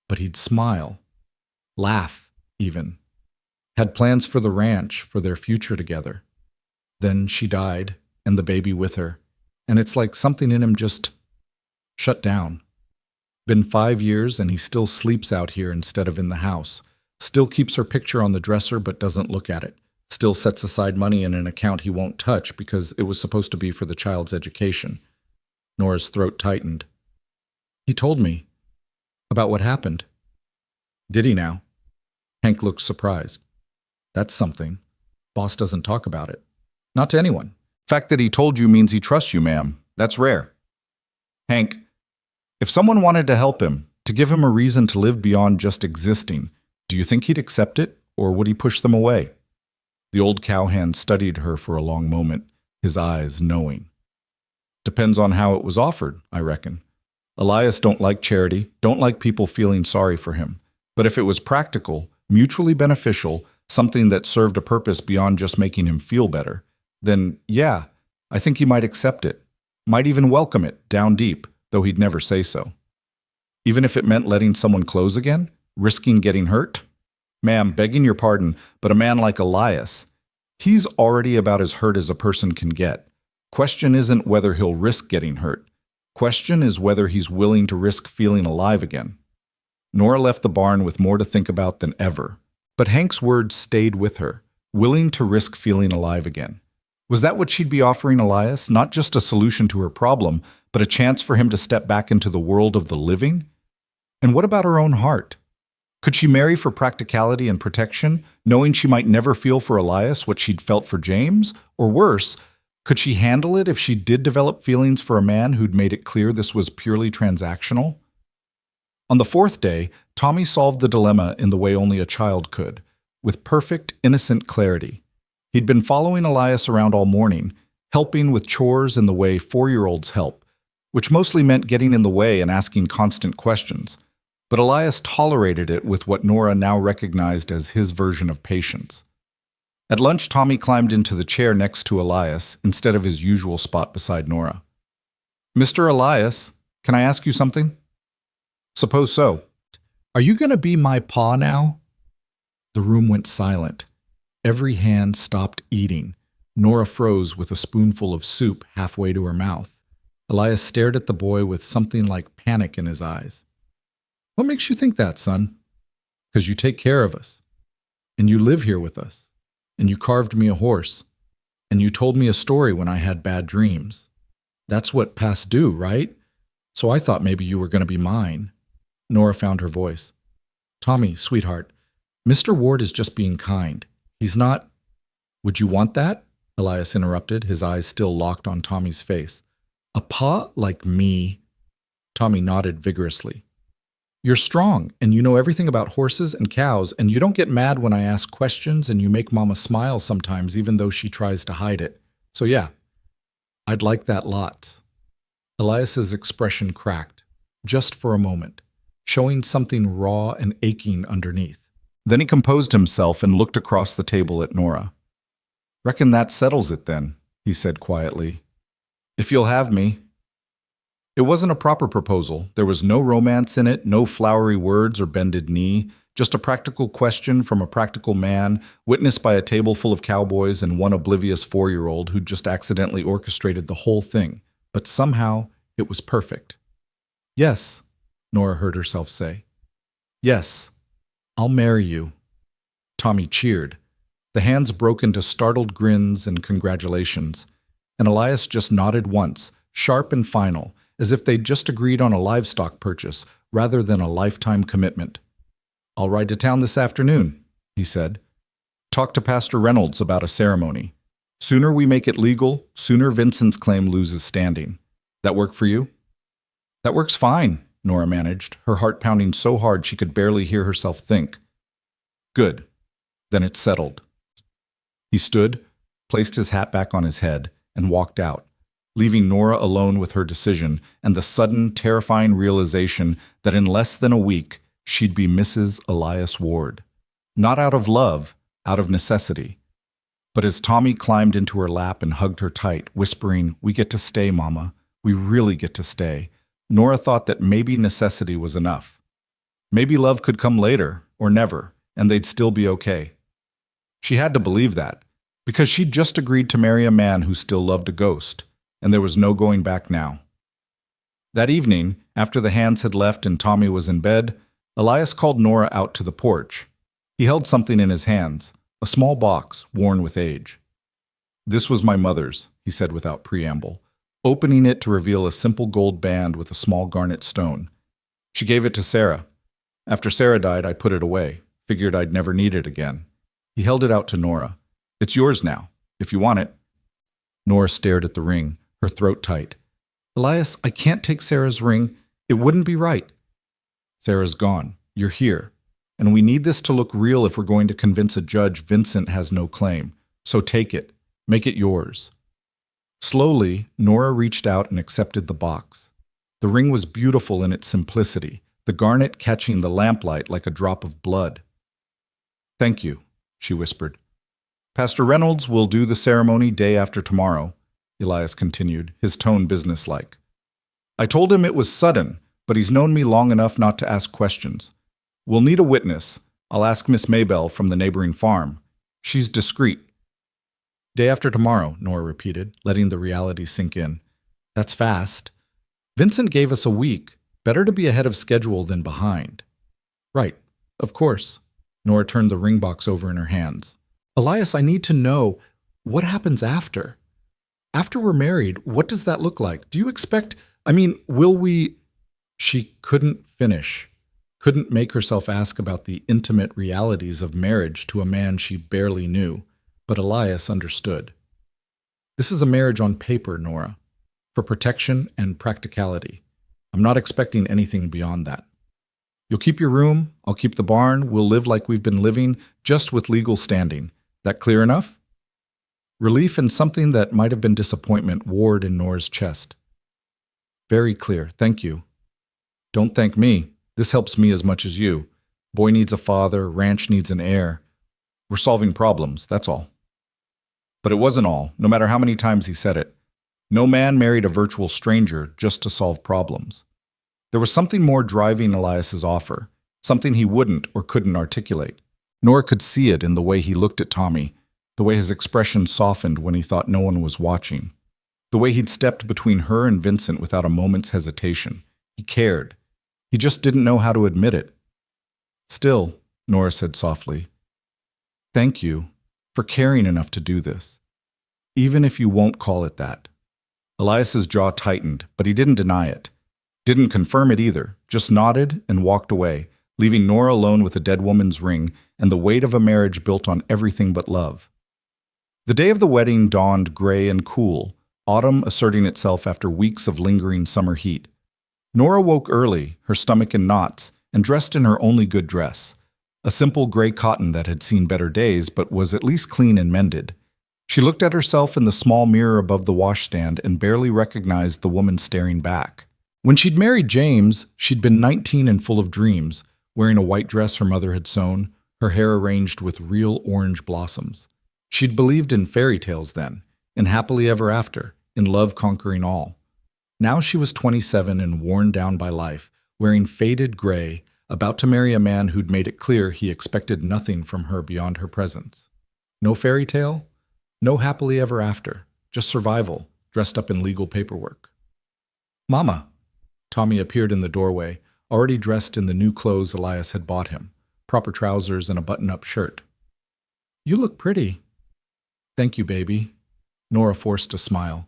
but he'd smile. Laugh, even. Had plans for the ranch, for their future together. Then she died, and the baby with her, and it's like something in him just shut down. Been 5 years, and he still sleeps out here instead of in the house. Still keeps her picture on the dresser but doesn't look at it. Still sets aside money in an account he won't touch because it was supposed to be for the child's education." Nora's throat tightened. "He told me about what happened." "Did he now?" Hank looked surprised. "That's something. Boss doesn't talk about it. Not to anyone. Fact that he told you means he trusts you, ma'am. That's rare." "Hank, if someone wanted to help him, to give him a reason to live beyond just existing, do you think he'd accept it, or would he push them away?" The old cowhand studied her for a long moment, his eyes knowing. "Depends on how it was offered, I reckon. Elias don't like charity, don't like people feeling sorry for him. But if it was practical, mutually beneficial, something that served a purpose beyond just making him feel better, then yeah, I think he might accept it. Might even welcome it, down deep, though he'd never say so. Even if it meant letting someone close again, risking getting hurt? Ma'am, begging your pardon, but a man like Elias, he's already about as hurt as a person can get. Question isn't whether he'll risk getting hurt. Question is whether he's willing to risk feeling alive again." Nora left the barn with more to think about than ever, but Hank's words stayed with her, willing to risk feeling alive again. Was that what she'd be offering Elias? Not just a solution to her problem, but a chance for him to step back into the world of the living? And what about her own heart? Could she marry for practicality and protection, knowing she might never feel for Elias what she'd felt for James? Or worse, could she handle it if she did develop feelings for a man who'd made it clear this was purely transactional? On the fourth day, Tommy solved the dilemma in the way only a child could, with perfect, innocent clarity. He'd been following Elias around all morning, helping with chores in the way 4-year-olds help, which mostly meant getting in the way and asking constant questions. But Elias tolerated it with what Nora now recognized as his version of patience. At lunch, Tommy climbed into the chair next to Elias instead of his usual spot beside Nora. "Mr. Elias, can I ask you something?" "Suppose so." "Are you going to be my pa now?" The room went silent. Every hand stopped eating. Nora froze with a spoonful of soup halfway to her mouth. Elias stared at the boy with something like panic in his eyes. "What makes you think that, son?" "'Cause you take care of us. And you live here with us. And you carved me a horse. And you told me a story when I had bad dreams. That's what pa's do, right? So I thought maybe you were going to be mine." Nora found her voice. "Tommy, sweetheart, Mr. Ward is just being kind. He's not—" "Would you want that?" Elias interrupted, his eyes still locked on Tommy's face. "A pa like me?" Tommy nodded vigorously. "You're strong, and you know everything about horses and cows, and you don't get mad when I ask questions, and you make Mama smile sometimes, even though she tries to hide it. So yeah, I'd like that lots." Elias's expression cracked, just for a moment, showing something raw and aching underneath. Then he composed himself and looked across the table at Nora. "Reckon that settles it then," he said quietly. "If you'll have me." It wasn't a proper proposal. There was no romance in it, no flowery words or bended knee, just a practical question from a practical man, witnessed by a table full of cowboys and one oblivious 4-year-old who'd just accidentally orchestrated the whole thing. But somehow, it was perfect. "Yes," Nora heard herself say. "Yes, I'll marry you." Tommy cheered. The hands broke into startled grins and congratulations, and Elias just nodded once, sharp and final, as if they'd just agreed on a livestock purchase rather than a lifetime commitment. "I'll ride to town this afternoon," he said. "Talk to Pastor Reynolds about a ceremony. Sooner we make it legal, sooner Vincent's claim loses standing. That work for you?" "That works fine," Nora managed, her heart pounding so hard she could barely hear herself think. "Good. Then it's settled." He stood, placed his hat back on his head, and walked out, leaving Nora alone with her decision and the sudden, terrifying realization that in less than a week she'd be Mrs. Elias Ward. Not out of love, out of necessity. But as Tommy climbed into her lap and hugged her tight, whispering, "We get to stay, Mama. We really get to stay," Nora thought that maybe necessity was enough. Maybe love could come later, or never, and they'd still be okay. She had to believe that, because she'd just agreed to marry a man who still loved a ghost, and there was no going back now. That evening, after the hands had left and Tommy was in bed, Elias called Nora out to the porch. He held something in his hands, a small box worn with age. "This was my mother's," he said without preamble, opening it to reveal a simple gold band with a small garnet stone. "She gave it to Sarah. After Sarah died, I put it away, figured I'd never need it again." He held it out to Nora. "It's yours now, if you want it." Nora stared at the ring, her throat tight. "Elias, I can't take Sarah's ring. It wouldn't be right." "Sarah's gone. You're here. And we need this to look real if we're going to convince a judge Vincent has no claim. So take it. Make it yours." Slowly, Nora reached out and accepted the box. The ring was beautiful in its simplicity, the garnet catching the lamplight like a drop of blood. "Thank you," she whispered. "Pastor Reynolds will do the ceremony day after tomorrow," Elias continued, his tone businesslike. "I told him it was sudden, but he's known me long enough not to ask questions. We'll need a witness. I'll ask Miss Maybelle from the neighboring farm. She's discreet." "Day after tomorrow," Nora repeated, letting the reality sink in. "That's fast. Vincent gave us a week. Better to be ahead of schedule than behind." "Right. Of course." Nora turned the ring box over in her hands. "Elias, I need to know, what happens after? After we're married, what does that look like? Do you expect, will we—" She couldn't finish, couldn't make herself ask about the intimate realities of marriage to a man she barely knew, but Elias understood. "This is a marriage on paper, Nora, for protection and practicality. I'm not expecting anything beyond that. You'll keep your room, I'll keep the barn, we'll live like we've been living, just with legal standing. That clear enough?" Relief and something that might have been disappointment warred in Nora's chest. "Very clear, thank you." "Don't thank me. This helps me as much as you. Boy needs a father, ranch needs an heir. We're solving problems, that's all." But it wasn't all, no matter how many times he said it. No man married a virtual stranger just to solve problems. There was something more driving Elias's offer, something he wouldn't or couldn't articulate. Nora could see it in the way he looked at Tommy, the way his expression softened when he thought no one was watching, the way he'd stepped between her and Vincent without a moment's hesitation. He cared. He just didn't know how to admit it. "Still," Nora said softly, "thank you for caring enough to do this, even if you won't call it that." Elias's jaw tightened, but he didn't deny it. Didn't confirm it either, just nodded and walked away, leaving Nora alone with a dead woman's ring and the weight of a marriage built on everything but love. The day of the wedding dawned gray and cool, autumn asserting itself after weeks of lingering summer heat. Nora woke early, her stomach in knots, and dressed in her only good dress, a simple gray cotton that had seen better days but was at least clean and mended. She looked at herself in the small mirror above the washstand and barely recognized the woman staring back. When she'd married James, she'd been 19 and full of dreams, wearing a white dress her mother had sewn, her hair arranged with real orange blossoms. She'd believed in fairy tales then, in happily ever after, in love conquering all. Now she was 27 and worn down by life, wearing faded gray, about to marry a man who'd made it clear he expected nothing from her beyond her presence. No fairy tale, no happily ever after, just survival, dressed up in legal paperwork. "Mama!" Tommy appeared in the doorway, already dressed in the new clothes Elias had bought him, proper trousers and a button-up shirt. You look pretty. Thank you, baby. Nora forced a smile.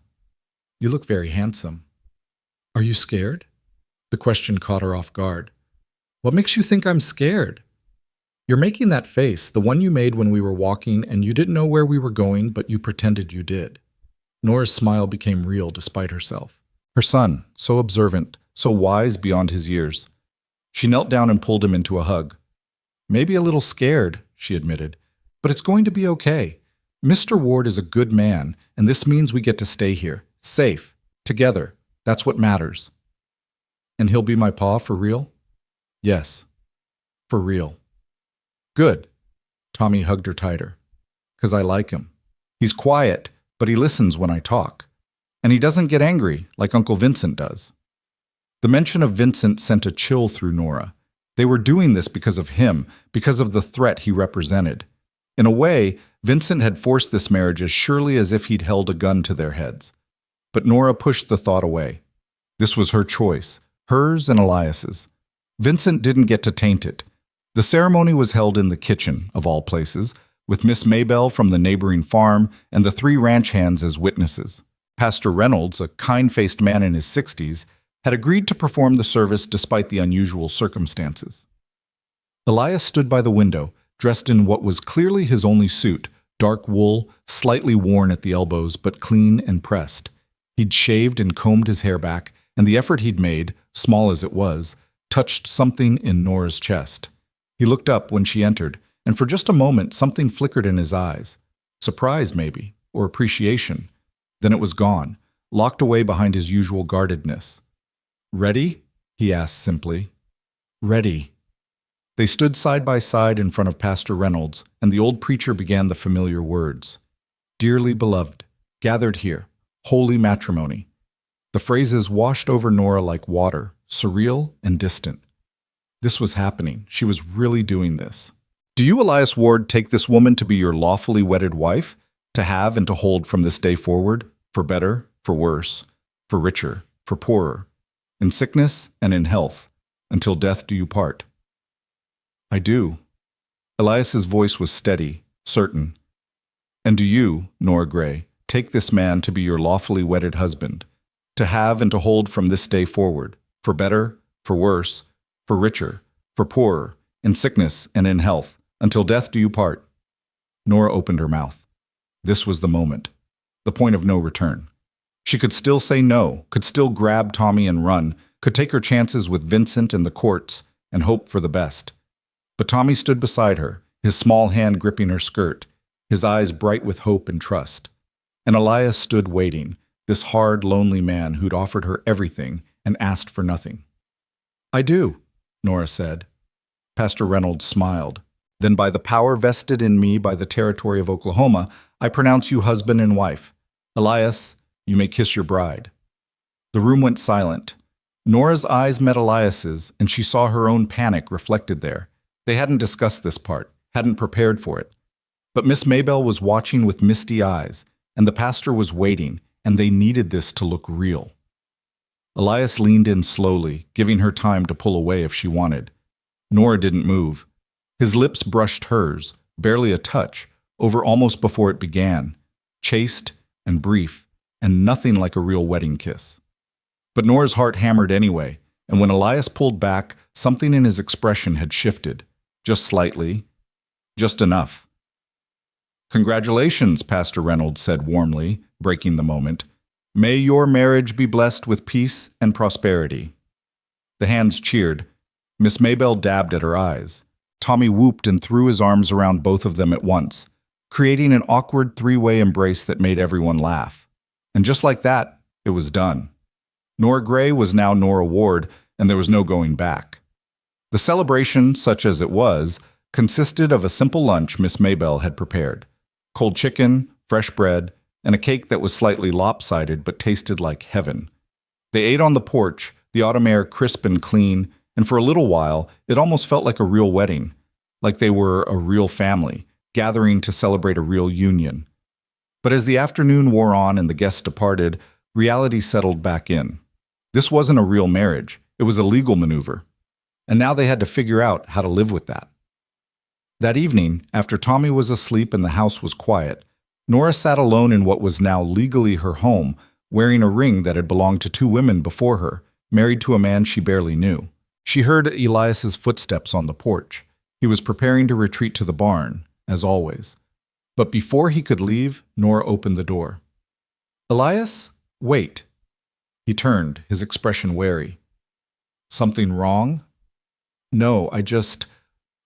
You look very handsome. Are you scared? The question caught her off guard. What makes you think I'm scared? You're making that face, the one you made when we were walking and you didn't know where we were going, but you pretended you did. Nora's smile became real despite herself. Her son, so observant, so wise beyond his years. She knelt down and pulled him into a hug. Maybe a little scared, she admitted, but it's going to be okay. Mr. Ward is a good man, and this means we get to stay here, safe, together. That's what matters. And he'll be my pa for real? Yes, for real. Good. Tommy hugged her tighter. 'Cause I like him. He's quiet, but he listens when I talk. And he doesn't get angry like Uncle Vincent does. The mention of Vincent sent a chill through Nora. They were doing this because of him, because of the threat he represented. In a way, Vincent had forced this marriage as surely as if he'd held a gun to their heads. But Nora pushed the thought away. This was her choice, hers and Elias's. Vincent didn't get to taint it. The ceremony was held in the kitchen, of all places, with Miss Maybelle from the neighboring farm and the 3 ranch hands as witnesses. Pastor Reynolds, a kind-faced man in his 60s, had agreed to perform the service despite the unusual circumstances. Elias stood by the window, dressed in what was clearly his only suit, dark wool, slightly worn at the elbows but clean and pressed. He'd shaved and combed his hair back, and the effort he'd made, small as it was, touched something in Nora's chest. He looked up when she entered, and for just a moment something flickered in his eyes. Surprise, maybe, or appreciation. Then it was gone, locked away behind his usual guardedness. "Ready?" he asked simply. "Ready." They stood side by side in front of Pastor Reynolds, and the old preacher began the familiar words. "Dearly beloved, gathered here, holy matrimony." The phrases washed over Nora like water, surreal and distant. This was happening. She was really doing this. "Do you, Elias Ward, take this woman to be your lawfully wedded wife, to have and to hold from this day forward, for better, for worse, for richer, for poorer, in sickness and in health, until death do you part?" "I do." Elias's voice was steady, certain. "And do you, Nora Gray, take this man to be your lawfully wedded husband, to have and to hold from this day forward, for better, for worse, for richer, for poorer, in sickness and in health, until death do you part?" Nora opened her mouth. This was the moment, the point of no return. She could still say no, could still grab Tommy and run, could take her chances with Vincent and the courts, and hope for the best. But Tommy stood beside her, his small hand gripping her skirt, his eyes bright with hope and trust. And Elias stood waiting, this hard, lonely man who'd offered her everything and asked for nothing. "I do," Nora said. Pastor Reynolds smiled. "Then by the power vested in me by the territory of Oklahoma, I pronounce you husband and wife. Elias, you may kiss your bride." The room went silent. Nora's eyes met Elias's, and she saw her own panic reflected there. They hadn't discussed this part, hadn't prepared for it. But Miss Maybelle was watching with misty eyes, and the pastor was waiting, and they needed this to look real. Elias leaned in slowly, giving her time to pull away if she wanted. Nora didn't move. His lips brushed hers, barely a touch, over almost before it began, chaste and brief, and nothing like a real wedding kiss. But Nora's heart hammered anyway, and when Elias pulled back, something in his expression had shifted. Just slightly. Just enough. "Congratulations," Pastor Reynolds said warmly, breaking the moment. "May your marriage be blessed with peace and prosperity." The hands cheered. Miss Maybelle dabbed at her eyes. Tommy whooped and threw his arms around both of them at once, creating an awkward 3-way embrace that made everyone laugh. And just like that, it was done. Nora Gray was now Nora Ward, and there was no going back. The celebration, such as it was, consisted of a simple lunch Miss Maybelle had prepared. Cold chicken, fresh bread, and a cake that was slightly lopsided but tasted like heaven. They ate on the porch, the autumn air crisp and clean, and for a little while, it almost felt like a real wedding, like they were a real family, gathering to celebrate a real union. But as the afternoon wore on and the guests departed, reality settled back in. This wasn't a real marriage, it was a legal maneuver. And now they had to figure out how to live with that. That evening, after Tommy was asleep and the house was quiet, Nora sat alone in what was now legally her home, wearing a ring that had belonged to two women before her, married to a man she barely knew. She heard Elias's footsteps on the porch. He was preparing to retreat to the barn, as always. But before he could leave, Nora opened the door. "Elias, wait." He turned, his expression wary. "Something wrong?" "No,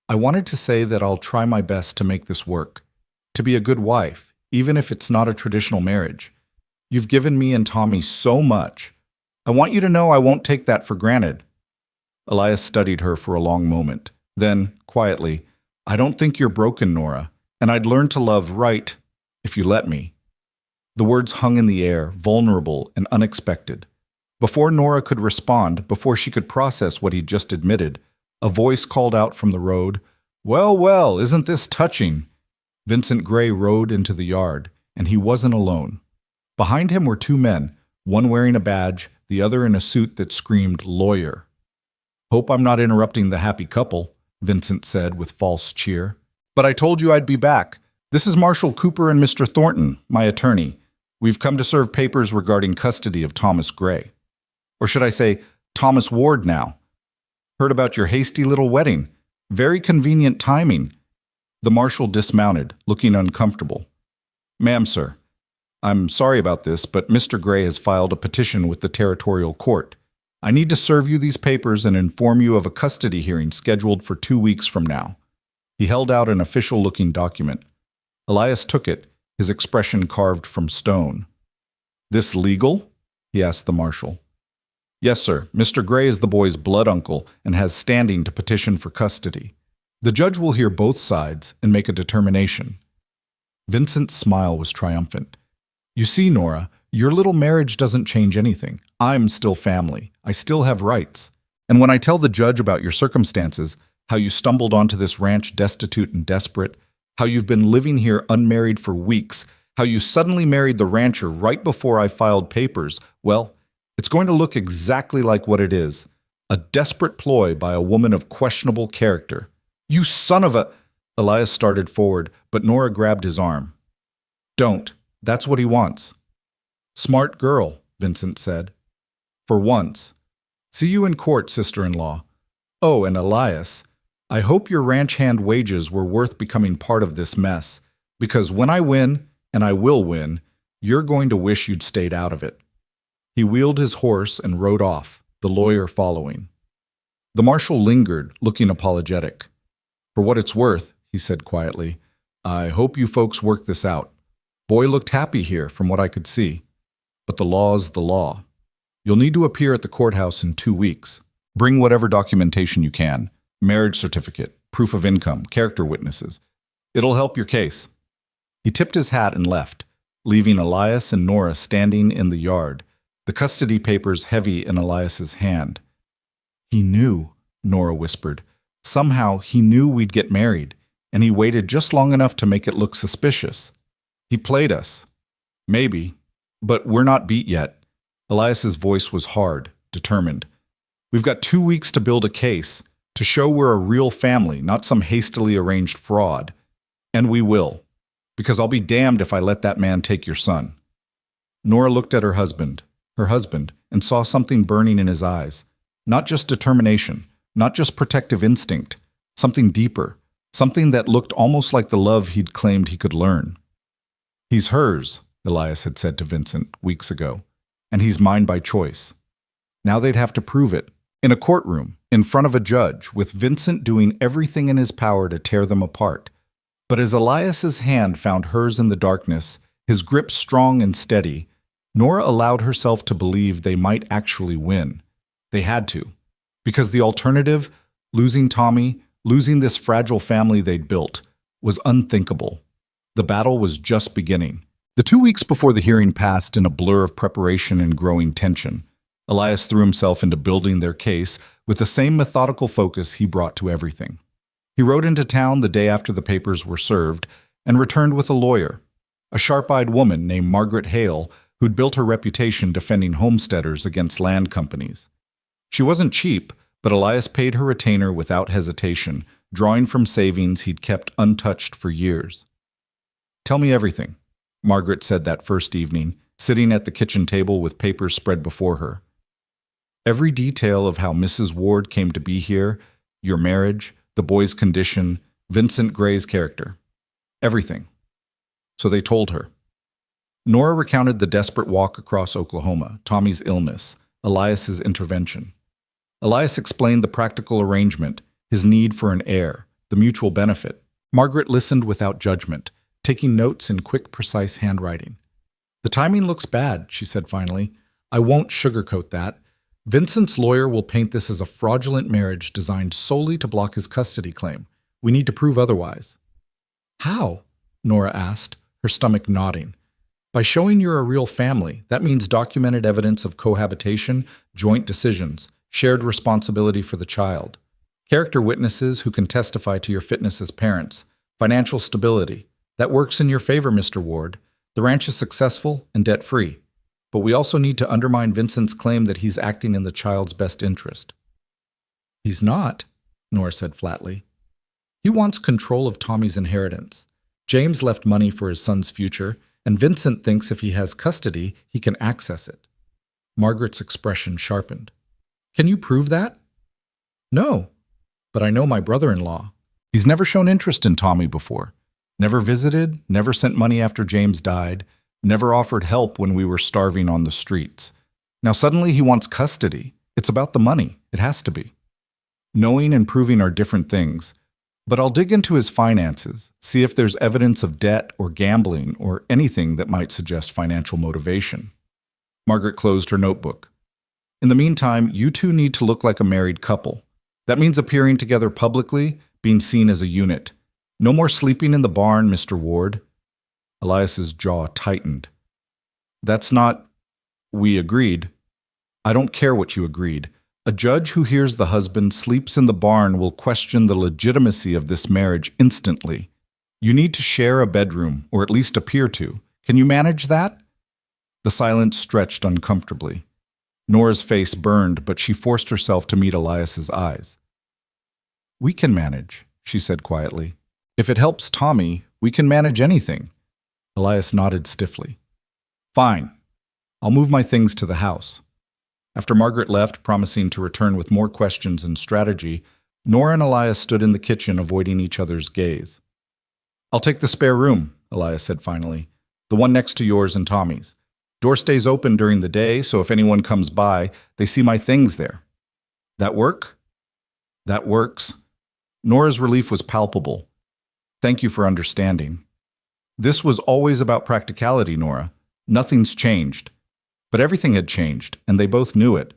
I wanted to say that I'll try my best to make this work. To be a good wife, even if it's not a traditional marriage. You've given me and Tommy so much. I want you to know I won't take that for granted." Elias studied her for a long moment. Then, quietly, "I don't think you're broken, Nora, and I'd learn to love right if you let me." The words hung in the air, vulnerable and unexpected. Before Nora could respond, before she could process what he'd just admitted, a voice called out from the road, "Well, well, isn't this touching?" Vincent Gray rode into the yard, and he wasn't alone. Behind him were two men, one wearing a badge, the other in a suit that screamed lawyer. "Hope I'm not interrupting the happy couple," Vincent said with false cheer. "But I told you I'd be back. This is Marshal Cooper and Mr. Thornton, my attorney. We've come to serve papers regarding custody of Thomas Gray. Or should I say, Thomas Ward now. Heard about your hasty little wedding. Very convenient timing." The marshal dismounted, looking uncomfortable. "Ma'am, sir, I'm sorry about this, but Mr. Gray has filed a petition with the territorial court. I need to serve you these papers and inform you of a custody hearing scheduled for 2 weeks from now." He held out an official-looking document. Elias took it, his expression carved from stone. "This legal?" he asked the marshal. "Yes, sir. Mr. Gray is the boy's blood uncle and has standing to petition for custody. The judge will hear both sides and make a determination." Vincent's smile was triumphant. "You see, Nora, your little marriage doesn't change anything. I'm still family. I still have rights. And when I tell the judge about your circumstances, how you stumbled onto this ranch destitute and desperate, how you've been living here unmarried for weeks, how you suddenly married the rancher right before I filed papers, well, it's going to look exactly like what it is, a desperate ploy by a woman of questionable character." "You son of a—" Elias started forward, but Nora grabbed his arm. "Don't. That's what he wants." "Smart girl," Vincent said. "For once. See you in court, sister-in-law. Oh, and Elias, I hope your ranch hand wages were worth becoming part of this mess, because when I win, and I will win, you're going to wish you'd stayed out of it." He wheeled his horse and rode off, the lawyer following. The marshal lingered, looking apologetic. "For what it's worth," he said quietly, "I hope you folks work this out. Boy looked happy here from what I could see. But the law's the law. You'll need to appear at the courthouse in 2 weeks. Bring whatever documentation you can, marriage certificate, proof of income, character witnesses. It'll help your case." He tipped his hat and left, leaving Elias and Nora standing in the yard, the custody papers heavy in Elias's hand. "He knew," Nora whispered. "Somehow he knew we'd get married, and he waited just long enough to make it look suspicious. He played us. Maybe. But we're not beat yet." Elias's voice was hard, determined. "We've got 2 weeks to build a case, to show we're a real family, not some hastily arranged fraud. And we will. Because I'll be damned if I let that man take your son." Nora looked at her husband, and saw something burning in his eyes. Not just determination, not just protective instinct, something deeper, something that looked almost like the love he'd claimed he could learn. "He's hers," Elias had said to Vincent weeks ago, "and he's mine by choice." Now they'd have to prove it, in a courtroom, in front of a judge, with Vincent doing everything in his power to tear them apart. But as Elias's hand found hers in the darkness, his grip strong and steady, Nora allowed herself to believe they might actually win. They had to. Because the alternative, losing Tommy, losing this fragile family they'd built, was unthinkable. The battle was just beginning. The 2 weeks before the hearing passed in a blur of preparation and growing tension. Elias threw himself into building their case with the same methodical focus he brought to everything. He rode into town the day after the papers were served and returned with a lawyer, a sharp-eyed woman named Margaret Hale, who'd built her reputation defending homesteaders against land companies. She wasn't cheap, but Elias paid her retainer without hesitation, drawing from savings he'd kept untouched for years. "Tell me everything," Margaret said that first evening, sitting at the kitchen table with papers spread before her. "Every detail of how Mrs. Ward came to be here, your marriage, the boy's condition, Vincent Gray's character. Everything." So they told her. Nora recounted the desperate walk across Oklahoma, Tommy's illness, Elias's intervention. Elias explained the practical arrangement, his need for an heir, the mutual benefit. Margaret listened without judgment, taking notes in quick, precise handwriting. "The timing looks bad," she said finally. "I won't sugarcoat that. Vincent's lawyer will paint this as a fraudulent marriage designed solely to block his custody claim. We need to prove otherwise." "How?" Nora asked, her stomach nodding. "By showing you're a real family. That means documented evidence of cohabitation, joint decisions, shared responsibility for the child. Character witnesses who can testify to your fitness as parents. Financial stability. That works in your favor, Mr. Ward. The ranch is successful and debt-free. But we also need to undermine Vincent's claim that he's acting in the child's best interest." "He's not," Nora said flatly. "He wants control of Tommy's inheritance. James left money for his son's future, and Vincent thinks if he has custody, he can access it." Margaret's expression sharpened. "Can you prove that?" "No, but I know my brother-in-law. He's never shown interest in Tommy before. Never visited, never sent money after James died, never offered help when we were starving on the streets. Now suddenly he wants custody. It's about the money. It has to be. Knowing and proving are different things. But I'll dig into his finances, see if there's evidence of debt or gambling or anything that might suggest financial motivation." Margaret closed her notebook. "In the meantime, you two need to look like a married couple. That means appearing together publicly, being seen as a unit. No more sleeping in the barn, Mr. Ward." Elias's jaw tightened. "That's not—" "We agreed." "I don't care what you agreed. A judge who hears the husband sleeps in the barn will question the legitimacy of this marriage instantly. You need to share a bedroom, or at least appear to. Can you manage that?" The silence stretched uncomfortably. Nora's face burned, but she forced herself to meet Elias's eyes. "We can manage," she said quietly. "If it helps Tommy, we can manage anything." Elias nodded stiffly. "Fine. I'll move my things to the house." After Margaret left, promising to return with more questions and strategy, Nora and Elias stood in the kitchen, avoiding each other's gaze. "I'll take the spare room," Elias said finally. "The one next to yours and Tommy's. Door stays open during the day, so if anyone comes by, they see my things there." "That work?" "That works." Nora's relief was palpable. "Thank you for understanding." "This was always about practicality, Nora. Nothing's changed." But everything had changed, and they both knew it.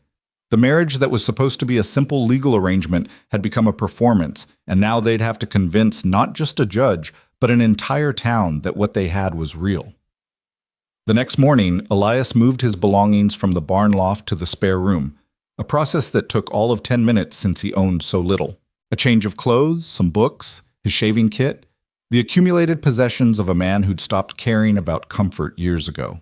The marriage that was supposed to be a simple legal arrangement had become a performance, and now they'd have to convince not just a judge, but an entire town that what they had was real. The next morning, Elias moved his belongings from the barn loft to the spare room, a process that took all of 10 minutes since he owned so little. A change of clothes, some books, his shaving kit, the accumulated possessions of a man who'd stopped caring about comfort years ago.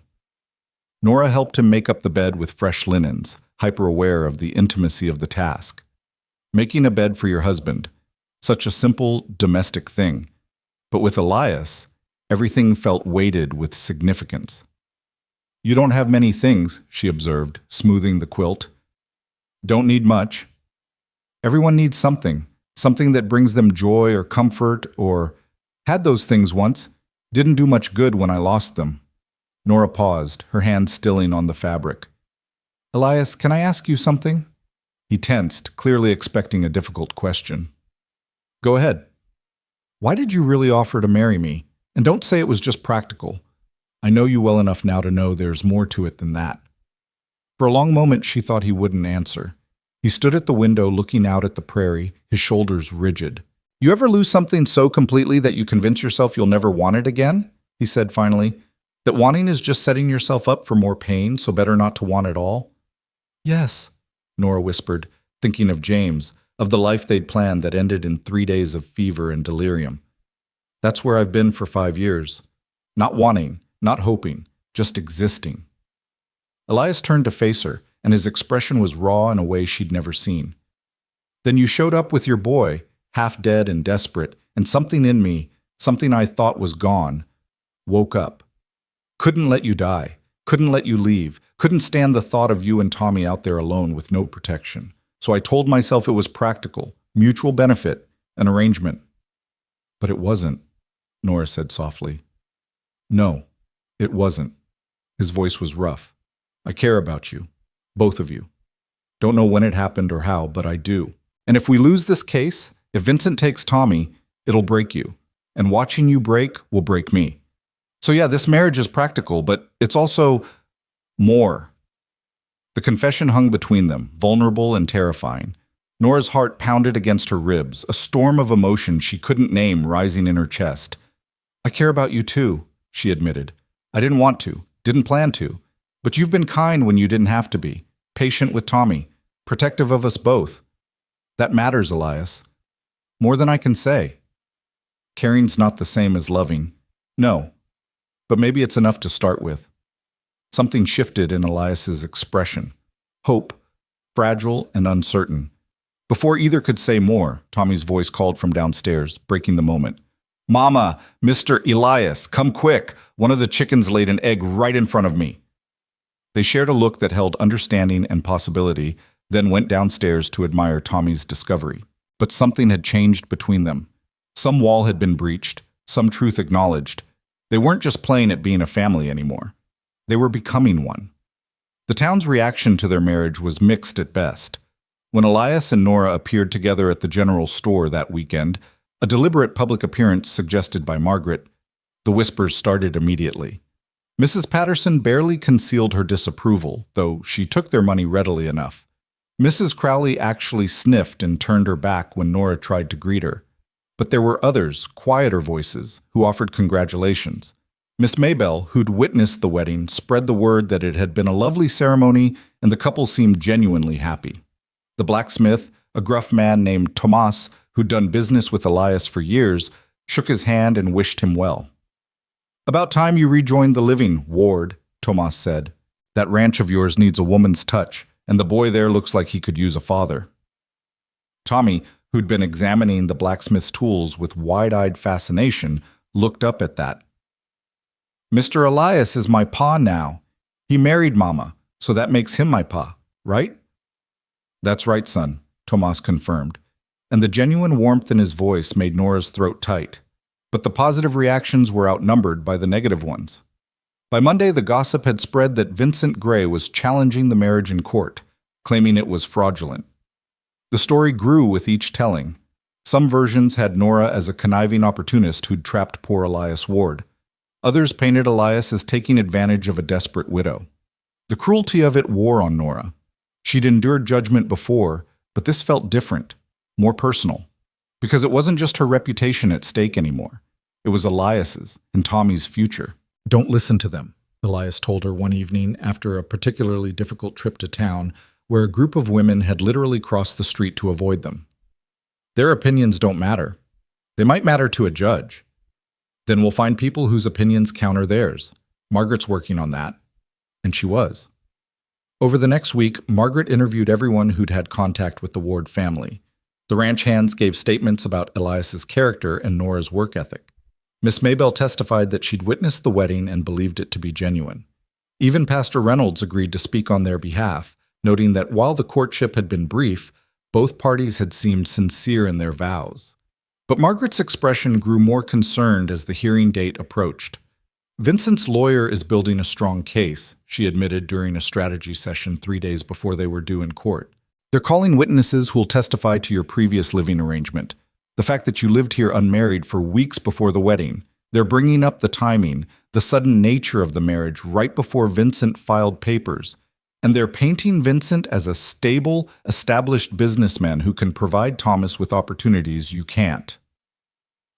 Nora helped him make up the bed with fresh linens, hyper-aware of the intimacy of the task. Making a bed for your husband, such a simple, domestic thing. But with Elias, everything felt weighted with significance. "You don't have many things," she observed, smoothing the quilt. "Don't need much. Everyone needs something, something that brings them joy or comfort or, had those things once, didn't do much good when I lost them." Nora paused, her hand stilling on the fabric. "Elias, can I ask you something?" He tensed, clearly expecting a difficult question. "Go ahead." "Why did you really offer to marry me? And don't say it was just practical. I know you well enough now to know there's more to it than that." For a long moment she thought he wouldn't answer. He stood at the window looking out at the prairie, his shoulders rigid. "You ever lose something so completely that you convince yourself you'll never want it again?" he said finally. "That wanting is just setting yourself up for more pain, so better not to want it all?" "Yes," Nora whispered, thinking of James, of the life they'd planned that ended in 3 days of fever and delirium. "That's where I've been for 5 years. Not wanting, not hoping, just existing." Elias turned to face her, and his expression was raw in a way she'd never seen. "Then you showed up with your boy. half dead and desperate, and something in me, something I thought was gone, woke up. Couldn't let you die, couldn't let you leave, couldn't stand the thought of you and Tommy out there alone with no protection. So I told myself it was practical, mutual benefit, an arrangement. But it wasn't, Nora said softly. No, it wasn't. His voice was rough. I care about you, both of you. Don't know when it happened or how, but I do. And if we lose this case, if Vincent takes Tommy, it'll break you. And watching you break will break me. So yeah, this marriage is practical, but it's also more. The confession hung between them, vulnerable and terrifying. Nora's heart pounded against her ribs, a storm of emotion she couldn't name rising in her chest. I care about you too, she admitted. I didn't want to, didn't plan to, but you've been kind when you didn't have to be, patient with Tommy, protective of us both. That matters, Elias. More than I can say. Caring's not the same as loving. No, but maybe it's enough to start with. Something shifted in Elias's expression. Hope, fragile and uncertain. Before either could say more, Tommy's voice called from downstairs, breaking the moment. Mama, Mr. Elias, come quick. One of the chickens laid an egg right in front of me. They shared a look that held understanding and possibility, then went downstairs to admire Tommy's discovery. But something had changed between them. Some wall had been breached, some truth acknowledged. They weren't just playing at being a family anymore. They were becoming one. The town's reaction to their marriage was mixed at best. When Elias and Nora appeared together at the general store that weekend, a deliberate public appearance suggested by Margaret, the whispers started immediately. Mrs. Patterson barely concealed her disapproval, though she took their money readily enough. Mrs. Crowley actually sniffed and turned her back when Nora tried to greet her. But there were others, quieter voices, who offered congratulations. Miss Maybelle, who'd witnessed the wedding, spread the word that it had been a lovely ceremony and the couple seemed genuinely happy. The blacksmith, a gruff man named Tomas, who'd done business with Elias for years, shook his hand and wished him well. About time you rejoined the living, Ward, Tomas said. That ranch of yours needs a woman's touch, and the boy there looks like he could use a father. Tommy, who'd been examining the blacksmith's tools with wide-eyed fascination, looked up at that. Mr. Elias is my pa now. He married Mama, so that makes him my pa, right? That's right, son, Tomas confirmed, and the genuine warmth in his voice made Nora's throat tight. But the positive reactions were outnumbered by the negative ones. By Monday, the gossip had spread that Vincent Gray was challenging the marriage in court, claiming it was fraudulent. The story grew with each telling. Some versions had Nora as a conniving opportunist who'd trapped poor Elias Ward. Others painted Elias as taking advantage of a desperate widow. The cruelty of it wore on Nora. She'd endured judgment before, but this felt different, more personal. Because it wasn't just her reputation at stake anymore. It was Elias's and Tommy's future. Don't listen to them, Elias told her one evening after a particularly difficult trip to town where a group of women had literally crossed the street to avoid them. Their opinions don't matter. They might matter to a judge. Then we'll find people whose opinions counter theirs. Margaret's working on that. And she was. Over the next week, Margaret interviewed everyone who'd had contact with the Ward family. The ranch hands gave statements about Elias's character and Nora's work ethic. Miss Maybelle testified that she'd witnessed the wedding and believed it to be genuine. Even Pastor Reynolds agreed to speak on their behalf, noting that while the courtship had been brief, both parties had seemed sincere in their vows. But Margaret's expression grew more concerned as the hearing date approached. Vincent's lawyer is building a strong case, she admitted during a strategy session 3 days before they were due in court. They're calling witnesses who'll testify to your previous living arrangement. The fact that you lived here unmarried for weeks before the wedding. They're bringing up the timing, the sudden nature of the marriage right before Vincent filed papers. And they're painting Vincent as a stable, established businessman who can provide Thomas with opportunities you can't.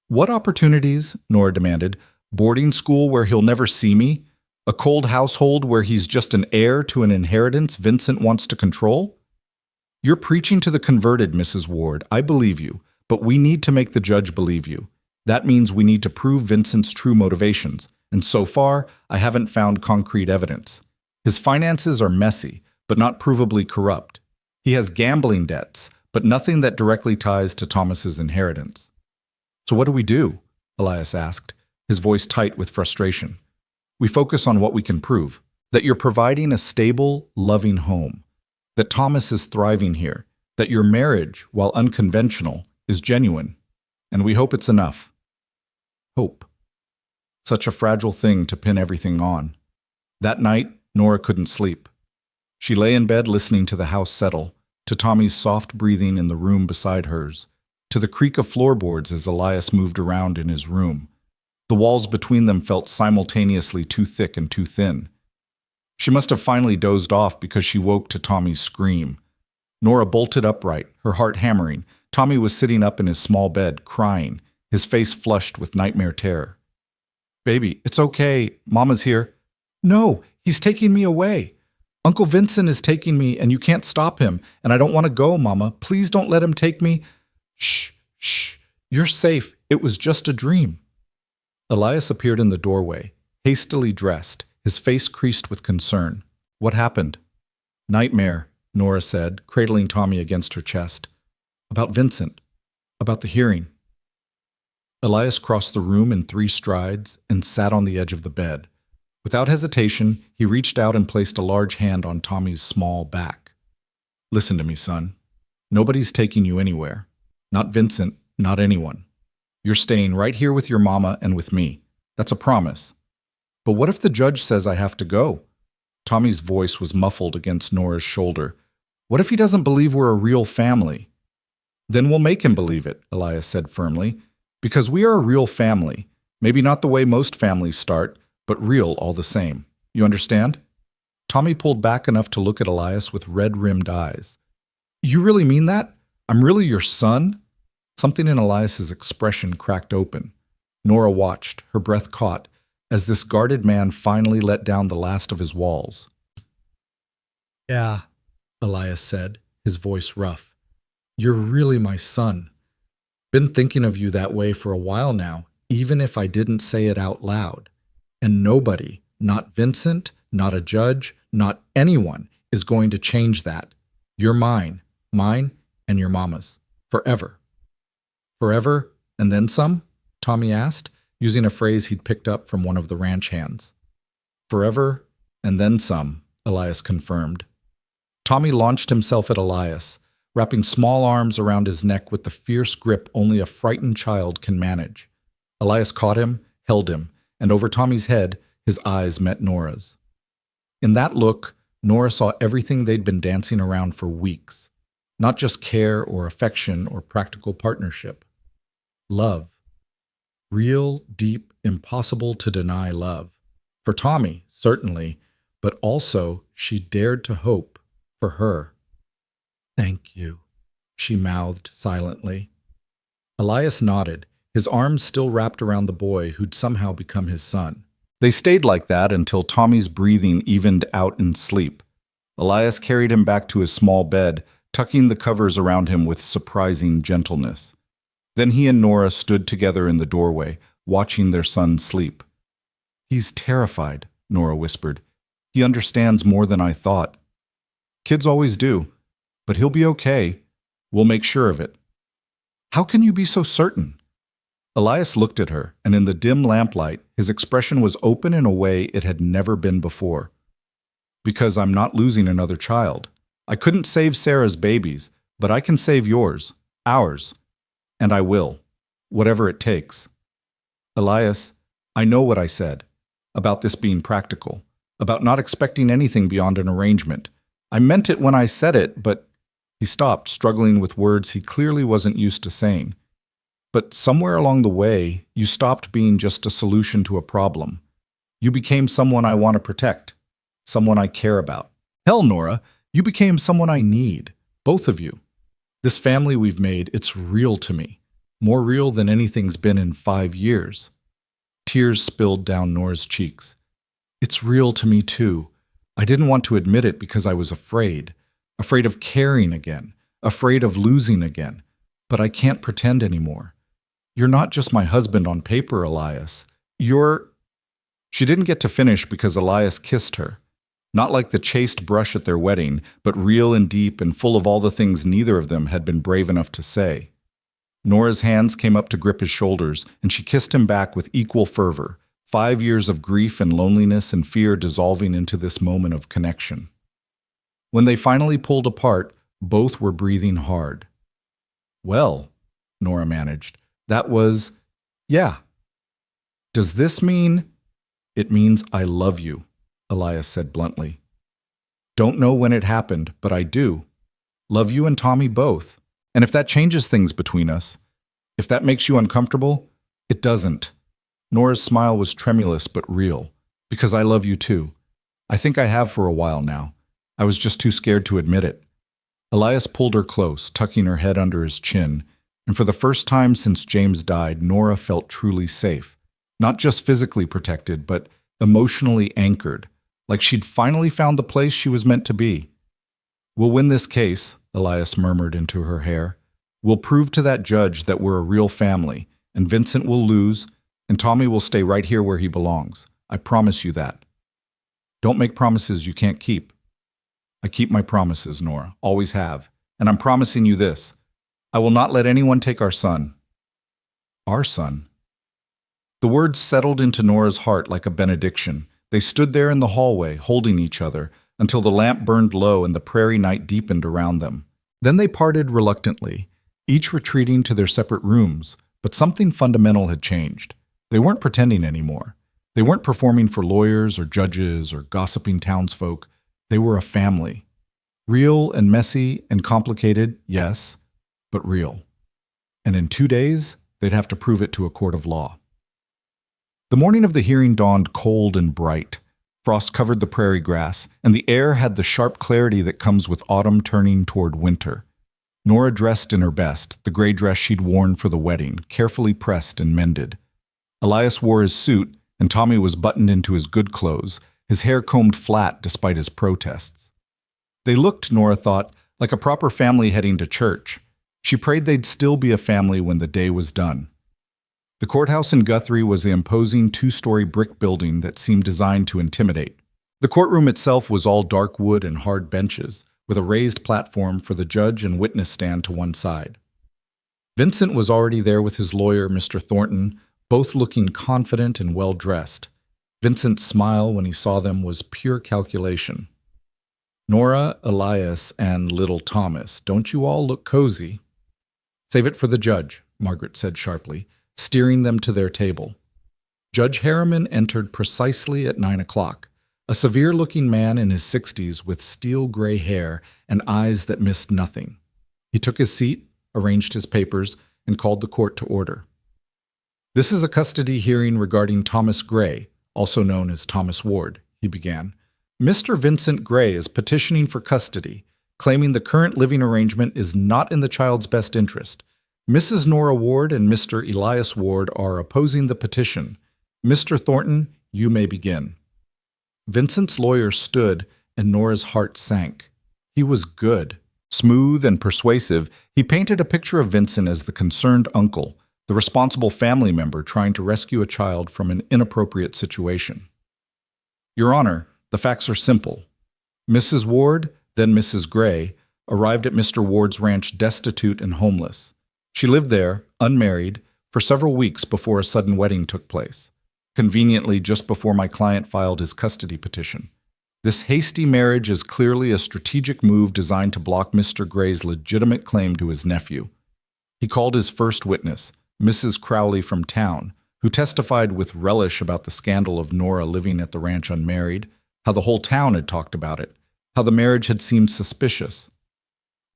What opportunities? Nora demanded. Boarding school where he'll never see me? A cold household where he's just an heir to an inheritance Vincent wants to control? You're preaching to the converted, Mrs. Ward. I believe you, but we need to make the judge believe you. That means we need to prove Vincent's true motivations, and so far, I haven't found concrete evidence. His finances are messy, but not provably corrupt. He has gambling debts, but nothing that directly ties to Thomas's inheritance. So what do we do? Elias asked, his voice tight with frustration. We focus on what we can prove, that you're providing a stable, loving home, that Thomas is thriving here, that your marriage, while unconventional, is genuine, and we hope it's enough. Hope. Such a fragile thing to pin everything on. That night, Nora couldn't sleep. She lay in bed listening to the house settle, to Tommy's soft breathing in the room beside hers, to the creak of floorboards as Elias moved around in his room. The walls between them felt simultaneously too thick and too thin. She must have finally dozed off because she woke to Tommy's scream. Nora bolted upright, her heart hammering. Tommy was sitting up in his small bed, crying, his face flushed with nightmare terror. "Baby, it's okay. Mama's here." "No, he's taking me away. Uncle Vincent is taking me, and you can't stop him, and I don't want to go, Mama. Please don't let him take me." "Shh, shh. You're safe. It was just a dream." Elias appeared in the doorway, hastily dressed, his face creased with concern. "What happened?" "Nightmare," Nora said, cradling Tommy against her chest. "About Vincent. About the hearing." Elias crossed the room in 3 strides and sat on the edge of the bed. Without hesitation, he reached out and placed a large hand on Tommy's small back. "Listen to me, son. Nobody's taking you anywhere. Not Vincent, not anyone. You're staying right here with your mama and with me. That's a promise. But what if the judge says I have to go?" Tommy's voice was muffled against Nora's shoulder. "What if he doesn't believe we're a real family?" "Then we'll make him believe it," Elias said firmly. "Because we are a real family. Maybe not the way most families start, but real all the same. You understand?" Tommy pulled back enough to look at Elias with red-rimmed eyes. "You really mean that? I'm really your son?" Something in Elias's expression cracked open. Nora watched, her breath caught, as this guarded man finally let down the last of his walls. "Yeah," Elias said, his voice rough. "You're really my son. Been thinking of you that way for a while now, even if I didn't say it out loud. And nobody, not Vincent, not a judge, not anyone, is going to change that. You're mine, and your mama's. Forever." "Forever, and then some?" Tommy asked, using a phrase he'd picked up from one of the ranch hands. "Forever, and then some," Elias confirmed. Tommy launched himself at Elias, wrapping small arms around his neck with the fierce grip only a frightened child can manage. Elias caught him, held him, and over Tommy's head, his eyes met Nora's. In that look, Nora saw everything they'd been dancing around for weeks. Not just care or affection or practical partnership. Love. Real, deep, impossible to deny love. For Tommy, certainly, but also, she dared to hope, for her. "Thank you," she mouthed silently. Elias nodded, his arms still wrapped around the boy who'd somehow become his son. They stayed like that until Tommy's breathing evened out in sleep. Elias carried him back to his small bed, tucking the covers around him with surprising gentleness. Then he and Nora stood together in the doorway, watching their son sleep. "He's terrified," Nora whispered. "He understands more than I thought." "Kids always do. But he'll be okay. We'll make sure of it." "How can you be so certain?" Elias looked at her, and in the dim lamplight, his expression was open in a way it had never been before. "Because I'm not losing another child. I couldn't save Sarah's babies, but I can save yours, ours. And I will, whatever it takes." "Elias, I know what I said, about this being practical, about not expecting anything beyond an arrangement. I meant it when I said it, but—" He stopped, struggling with words he clearly wasn't used to saying. "But somewhere along the way, you stopped being just a solution to a problem. You became someone I want to protect, someone I care about. Hell, Nora, you became someone I need, both of you. This family we've made, it's real to me, more real than anything's been in 5 years." Tears spilled down Nora's cheeks. "It's real to me too. I didn't want to admit it because I was afraid of caring again, afraid of losing again. But I can't pretend anymore. You're not just my husband on paper, Elias. You're—" She didn't get to finish because Elias kissed her. Not like the chaste brush at their wedding, but real and deep and full of all the things neither of them had been brave enough to say. Nora's hands came up to grip his shoulders, and she kissed him back with equal fervor, 5 years of grief and loneliness and fear dissolving into this moment of connection. When they finally pulled apart, both were breathing hard. "Well," Nora managed, "that was, yeah. Does this mean—" "It means I love you," Elias said bluntly. "Don't know when it happened, but I do. Love you and Tommy both. And if that changes things between us, if that makes you uncomfortable, it doesn't." Nora's smile was tremulous but real. "Because I love you too. I think I have for a while now. I was just too scared to admit it." Elias pulled her close, tucking her head under his chin, and for the first time since James died, Nora felt truly safe. Not just physically protected, but emotionally anchored, like she'd finally found the place she was meant to be. "We'll win this case," Elias murmured into her hair. "We'll prove to that judge that we're a real family, and Vincent will lose, and Tommy will stay right here where he belongs. I promise you that." "Don't make promises you can't keep." "I keep my promises, Nora, always have, and I'm promising you this. I will not let anyone take our son." "Our son?" The words settled into Nora's heart like a benediction. They stood there in the hallway, holding each other, until the lamp burned low and the prairie night deepened around them. Then they parted reluctantly, each retreating to their separate rooms, but something fundamental had changed. They weren't pretending anymore. They weren't performing for lawyers or judges or gossiping townsfolk. They were a family. Real and messy and complicated, yes, but real. And in 2 days, they'd have to prove it to a court of law. The morning of the hearing dawned cold and bright. Frost covered the prairie grass, and the air had the sharp clarity that comes with autumn turning toward winter. Nora dressed in her best, the gray dress she'd worn for the wedding, carefully pressed and mended. Elias wore his suit, and Tommy was buttoned into his good clothes, his hair combed flat despite his protests. They looked, Nora thought, like a proper family heading to church. She prayed they'd still be a family when the day was done. The courthouse in Guthrie was the imposing 2-story brick building that seemed designed to intimidate. The courtroom itself was all dark wood and hard benches, with a raised platform for the judge and witness stand to one side. Vincent was already there with his lawyer, Mr. Thornton, both looking confident and well-dressed. Vincent's smile when he saw them was pure calculation. "Nora, Elias, and little Thomas, don't you all look cozy?" "Save it for the judge," Margaret said sharply, steering them to their table. Judge Harriman entered precisely at 9 o'clock, a severe-looking man in his 60s with steel-gray hair and eyes that missed nothing. He took his seat, arranged his papers, and called the court to order. "This is a custody hearing regarding Thomas Gray, also known as Thomas Ward," he began. "Mr. Vincent Gray is petitioning for custody, claiming the current living arrangement is not in the child's best interest. Mrs. Nora Ward and Mr. Elias Ward are opposing the petition. Mr. Thornton, you may begin." Vincent's lawyer stood, and Nora's heart sank. He was good. Smooth and persuasive, he painted a picture of Vincent as the concerned uncle, the responsible family member trying to rescue a child from an inappropriate situation. "Your Honor, the facts are simple. Mrs. Ward, then Mrs. Gray, arrived at Mr. Ward's ranch destitute and homeless. She lived there, unmarried, for several weeks before a sudden wedding took place, conveniently just before my client filed his custody petition. This hasty marriage is clearly a strategic move designed to block Mr. Gray's legitimate claim to his nephew. He called his first witness, Mrs. Crowley from town, who testified with relish about the scandal of Nora living at the ranch unmarried, how the whole town had talked about it, how the marriage had seemed suspicious.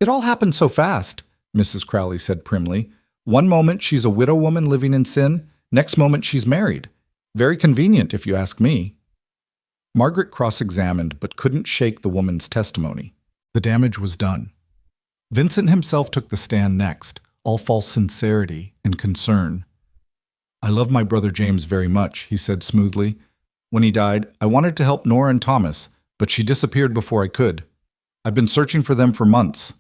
"It all happened so fast," Mrs. Crowley said primly. "One moment she's a widow woman living in sin, next moment she's married. Very convenient, if you ask me." Margaret cross-examined but couldn't shake the woman's testimony. The damage was done. Vincent himself took the stand next, all false sincerity and concern. "I love my brother James very much," he said smoothly. "When he died, I wanted to help Nora and Thomas, but she disappeared before I could. I've been searching for them for months.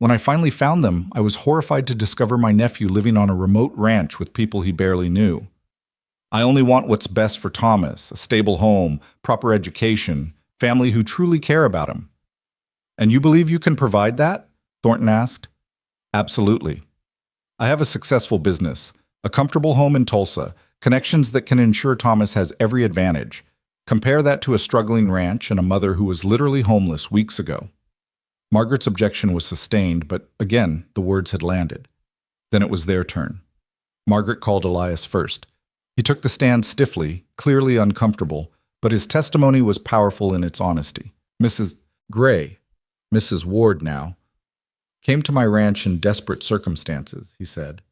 When I finally found them, I was horrified to discover my nephew living on a remote ranch with people he barely knew. I only want what's best for Thomas, a stable home, proper education, family who truly care about him. And you believe you can provide that? Thornton asked. Absolutely. I have a successful business, a comfortable home in Tulsa, connections that can ensure Thomas has every advantage. Compare that to a struggling ranch and a mother who was literally homeless weeks ago. Margaret's objection was sustained, but again, the words had landed. Then it was their turn. Margaret called Elias first. He took the stand stiffly, clearly uncomfortable, but his testimony was powerful in its honesty. Mrs. Gray, Mrs. Ward now, came to my ranch in desperate circumstances, he said.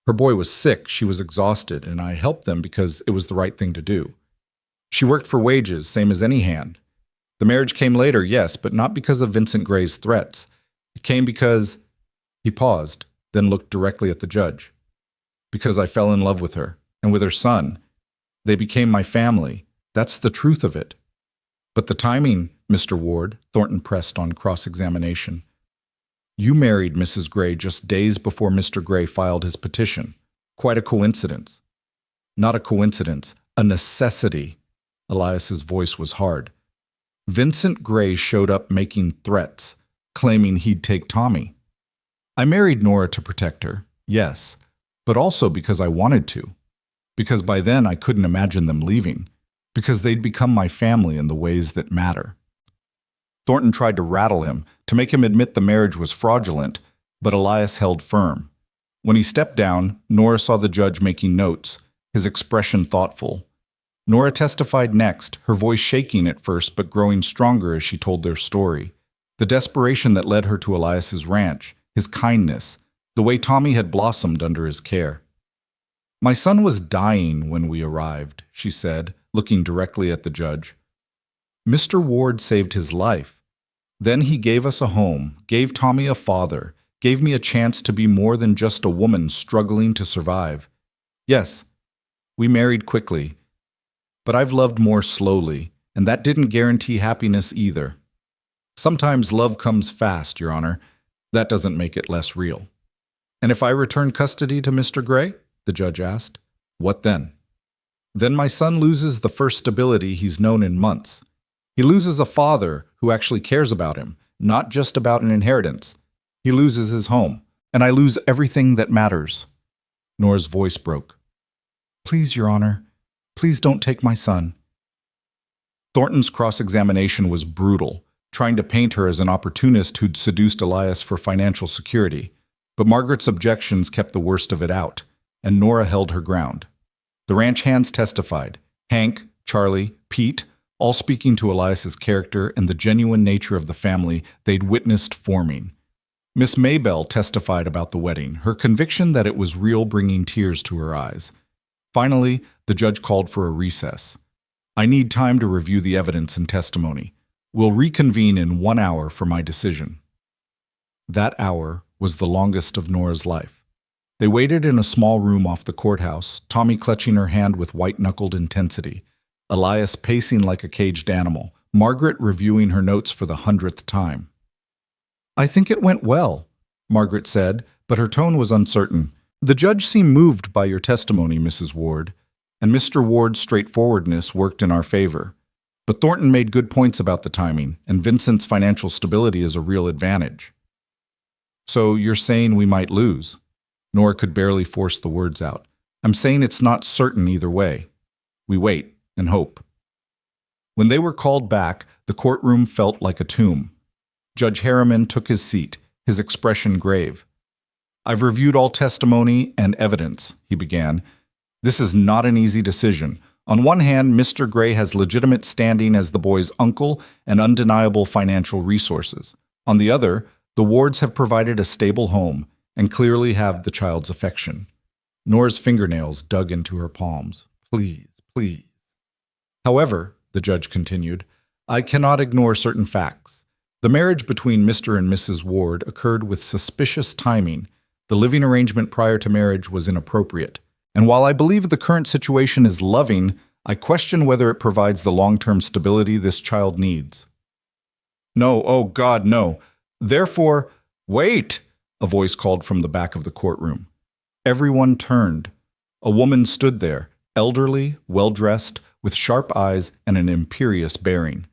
Her boy was sick, she was exhausted, and I helped them because it was the right thing to do. She worked for wages, same as any hand. The marriage came later, yes, but not because of Vincent Gray's threats. It came because... He paused, then looked directly at the judge. Because I fell in love with her, and with her son. They became my family. That's the truth of it. But the timing, Mr. Ward, Thornton pressed on cross-examination. You married Mrs. Gray just days before Mr. Gray filed his petition. Quite a coincidence. Not a coincidence, a necessity. Elias's voice was hard. Vincent Gray showed up making threats, claiming he'd take Tommy. I married Nora to protect her, yes, but also because I wanted to. Because by then I couldn't imagine them leaving. Because they'd become my family in the ways that matter. Thornton tried to rattle him, to make him admit the marriage was fraudulent, but Elias held firm. When he stepped down, Nora saw the judge making notes, his expression thoughtful. Nora testified next, her voice shaking at first but growing stronger as she told their story. The desperation that led her to Elias's ranch, his kindness, the way Tommy had blossomed under his care. My son was dying when we arrived, she said, looking directly at the judge. Mr. Ward saved his life. Then he gave us a home, gave Tommy a father, gave me a chance to be more than just a woman struggling to survive. Yes, we married quickly, but I've loved more slowly, and that didn't guarantee happiness either. Sometimes love comes fast, Your Honor. That doesn't make it less real. And if I return custody to Mr. Gray? The judge asked. What then? Then my son loses the first stability he's known in months. He loses a father who actually cares about him, not just about an inheritance. He loses his home, and I lose everything that matters. Nora's voice broke. Please, Your Honor, please don't take my son. Thornton's cross-examination was brutal, trying to paint her as an opportunist who'd seduced Elias for financial security. But Margaret's objections kept the worst of it out, and Nora held her ground. The ranch hands testified, Hank, Charlie, Pete, all speaking to Elias's character and the genuine nature of the family they'd witnessed forming. Miss Maybell testified about the wedding, her conviction that it was real bringing tears to her eyes. Finally, the judge called for a recess. I need time to review the evidence and testimony. We'll reconvene in 1 hour for my decision. That hour was the longest of Nora's life. They waited in a small room off the courthouse, Tommy clutching her hand with white-knuckled intensity, Elias pacing like a caged animal, Margaret reviewing her notes for the 100th time. I think it went well, Margaret said, but her tone was uncertain. The judge seemed moved by your testimony, Mrs. Ward, and Mr. Ward's straightforwardness worked in our favor. But Thornton made good points about the timing, and Vincent's financial stability is a real advantage. So you're saying we might lose? Nora could barely force the words out. I'm saying it's not certain either way. We wait and hope. When they were called back, the courtroom felt like a tomb. Judge Harriman took his seat, his expression grave. I've reviewed all testimony and evidence, he began. This is not an easy decision. On one hand, Mr. Gray has legitimate standing as the boy's uncle and undeniable financial resources. On the other, the Wards have provided a stable home and clearly have the child's affection. Nora's fingernails dug into her palms. Please, please. However, the judge continued, I cannot ignore certain facts. The marriage between Mr. and Mrs. Ward occurred with suspicious timing. The living arrangement prior to marriage was inappropriate. And while I believe the current situation is loving, I question whether it provides the long-term stability this child needs. No, oh God, no. Therefore, wait, a voice called from the back of the courtroom. Everyone turned. A woman stood there, elderly, well-dressed, with sharp eyes and an imperious bearing.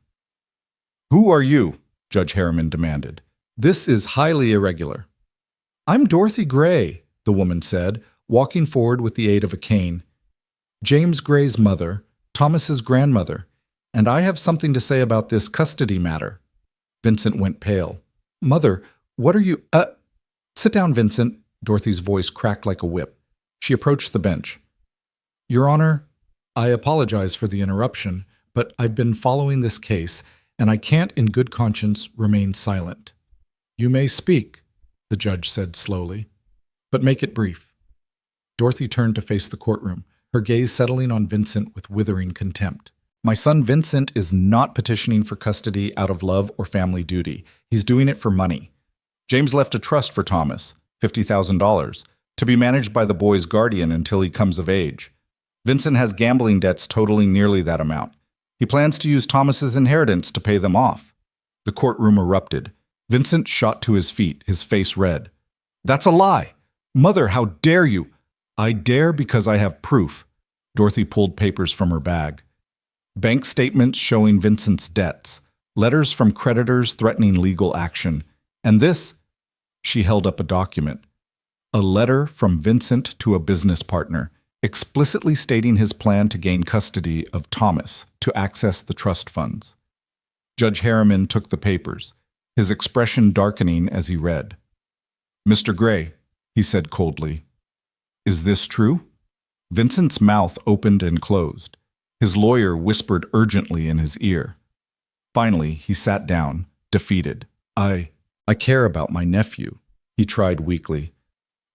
Who are you? Judge Harriman demanded. This is highly irregular. I'm Dorothy Gray, the woman said, walking forward with the aid of a cane. James Gray's mother, Thomas's grandmother, and I have something to say about this custody matter. Vincent went pale. Mother, what are you— Sit down, Vincent. Dorothy's voice cracked like a whip. She approached the bench. Your Honor, I apologize for the interruption, but I've been following this case, and I can't in good conscience remain silent. You may speak, the judge said slowly, but make it brief. Dorothy turned to face the courtroom, her gaze settling on Vincent with withering contempt. My son Vincent is not petitioning for custody out of love or family duty. He's doing it for money. James left a trust for Thomas, $50,000, to be managed by the boy's guardian until he comes of age. Vincent has gambling debts totaling nearly that amount. He plans to use Thomas's inheritance to pay them off. The courtroom erupted. Vincent shot to his feet, his face red. That's a lie! Mother, how dare you! I dare because I have proof. Dorothy pulled papers from her bag. Bank statements showing Vincent's debts, letters from creditors threatening legal action, and this— She held up a document. A letter from Vincent to a business partner, explicitly stating his plan to gain custody of Thomas to access the trust funds. Judge Harriman took the papers, his expression darkening as he read. Mr. Gray, he said coldly, is this true? Vincent's mouth opened and closed. His lawyer whispered urgently in his ear. Finally, he sat down, defeated. I care about my nephew, he tried weakly.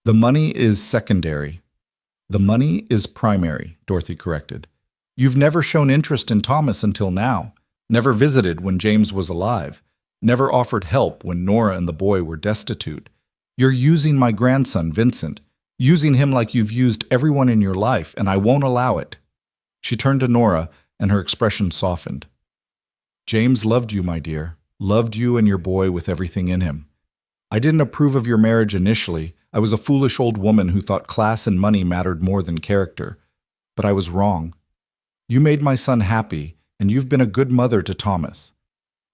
The money is secondary. The money is primary, Dorothy corrected. You've never shown interest in Thomas until now, never visited when James was alive, never offered help when Nora and the boy were destitute. You're using my grandson, Vincent, using him like you've used everyone in your life, and I won't allow it. She turned to Nora, and her expression softened. James loved you, my dear, loved you and your boy with everything in him. I didn't approve of your marriage initially. I was a foolish old woman who thought class and money mattered more than character. But I was wrong. You made my son happy, and you've been a good mother to Thomas.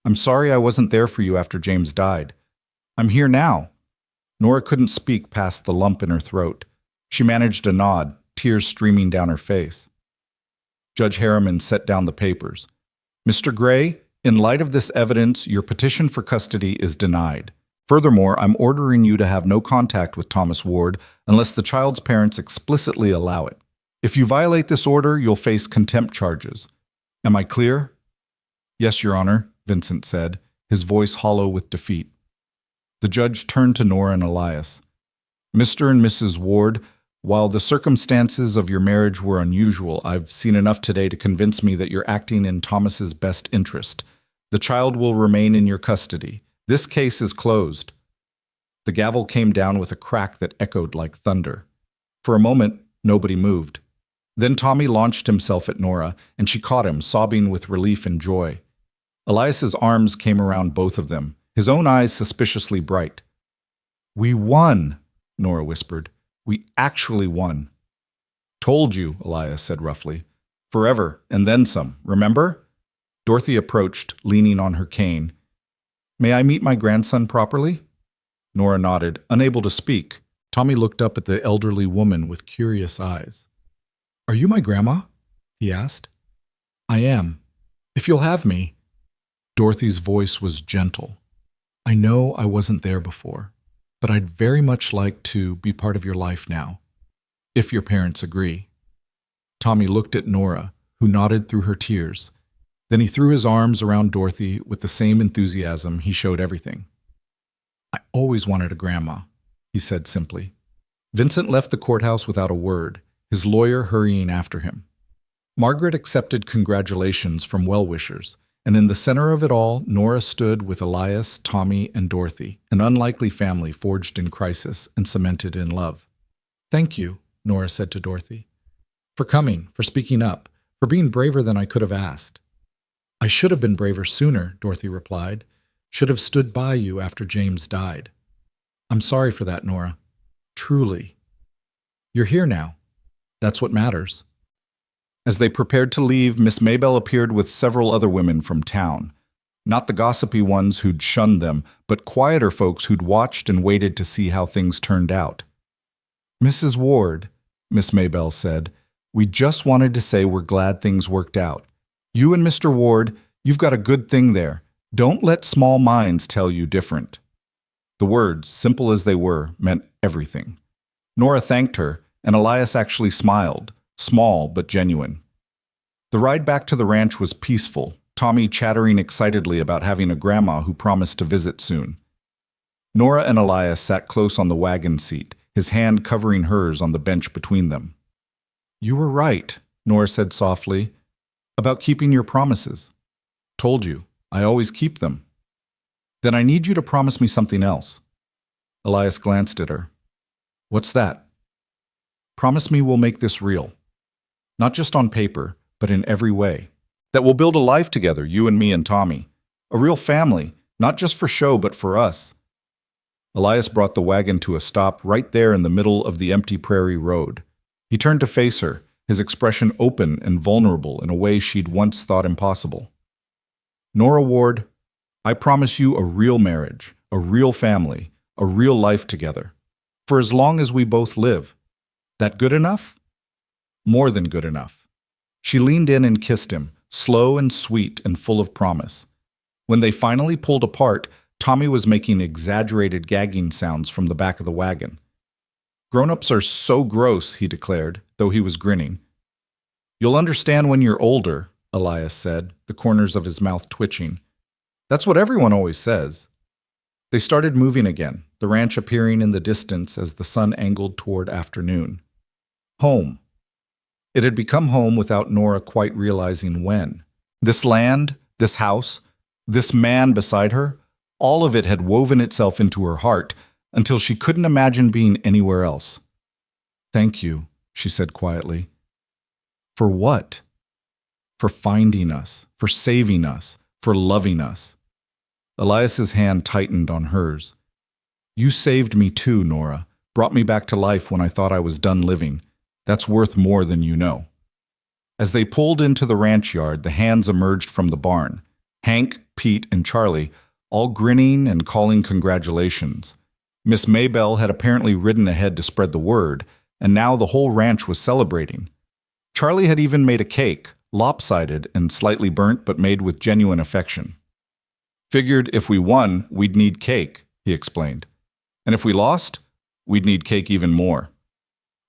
I'm sorry I wasn't there for you after James died. I'm here now. Nora couldn't speak past the lump in her throat. She managed a nod, tears streaming down her face. Judge Harriman set down the papers. Mr. Gray, in light of this evidence, your petition for custody is denied. Furthermore, I'm ordering you to have no contact with Thomas Ward unless the child's parents explicitly allow it. If you violate this order, you'll face contempt charges. Am I clear? Yes, Your Honor, Vincent said, his voice hollow with defeat. The judge turned to Nora and Elias. Mr. and Mrs. Ward, while the circumstances of your marriage were unusual, I've seen enough today to convince me that you're acting in Thomas's best interest. The child will remain in your custody. This case is closed. The gavel came down with a crack that echoed like thunder. For a moment, nobody moved. Then Tommy launched himself at Nora, and she caught him, sobbing with relief and joy. Elias's arms came around both of them, his own eyes suspiciously bright. We won, Nora whispered. We actually won. Told you, Elias said roughly. Forever, and then some, remember? Dorothy approached, leaning on her cane. May I meet my grandson properly? Nora nodded, unable to speak. Tommy looked up at the elderly woman with curious eyes. Are you my grandma? He asked. I am. If you'll have me. Dorothy's voice was gentle. I know I wasn't there before, but I'd very much like to be part of your life now, if your parents agree. Tommy looked at Nora, who nodded through her tears. Then he threw his arms around Dorothy with the same enthusiasm he showed everything. I always wanted a grandma, he said simply. Vincent left the courthouse without a word, his lawyer hurrying after him. Margaret accepted congratulations from well-wishers, and in the center of it all, Nora stood with Elias, Tommy, and Dorothy, an unlikely family forged in crisis and cemented in love. Thank you, Nora said to Dorothy, for coming, for speaking up, for being braver than I could have asked. I should have been braver sooner, Dorothy replied. Should have stood by you after James died. I'm sorry for that, Nora. Truly. You're here now. That's what matters. As they prepared to leave, Miss Maybelle appeared with several other women from town. Not the gossipy ones who'd shunned them, but quieter folks who'd watched and waited to see how things turned out. "Mrs. Ward," Miss Maybell said, "we just wanted to say we're glad things worked out. You and Mr. Ward, you've got a good thing there. Don't let small minds tell you different." The words, simple as they were, meant everything. Nora thanked her, and Elias actually smiled, small but genuine. The ride back to the ranch was peaceful, Tommy chattering excitedly about having a grandma who promised to visit soon. Nora and Elias sat close on the wagon seat, his hand covering hers on the bench between them. "You were right," Nora said softly, "about keeping your promises. Told you, I always keep them." "Then I need you to promise me something else." Elias glanced at her. "What's that?" "Promise me we'll make this real. Not just on paper, but in every way. That we'll build a life together, you and me and Tommy. A real family, not just for show, but for us." Elias brought the wagon to a stop right there in the middle of the empty prairie road. He turned to face her, his expression open and vulnerable in a way she'd once thought impossible. "Nora Ward, I promise you a real marriage, a real family, a real life together. For as long as we both live. That good enough?" "More than good enough." She leaned in and kissed him, slow and sweet and full of promise. When they finally pulled apart, Tommy was making exaggerated gagging sounds from the back of the wagon. "Grown-ups are so gross," he declared, though he was grinning. "You'll understand when you're older," Elias said, the corners of his mouth twitching. "That's what everyone always says." They started moving again, the ranch appearing in the distance as the sun angled toward afternoon. Home. It had become home without Nora quite realizing when. This land, this house, this man beside her, all of it had woven itself into her heart until she couldn't imagine being anywhere else. "Thank you," she said quietly. "For what?" "For finding us, for saving us, for loving us." Elias's hand tightened on hers. "You saved me too, Nora, brought me back to life when I thought I was done living. That's worth more than you know." As they pulled into the ranch yard, the hands emerged from the barn. Hank, Pete, and Charlie, all grinning and calling congratulations. Miss Maybell had apparently ridden ahead to spread the word, and now the whole ranch was celebrating. Charlie had even made a cake, lopsided and slightly burnt but made with genuine affection. "Figured if we won, we'd need cake," he explained. "And if we lost, we'd need cake even more."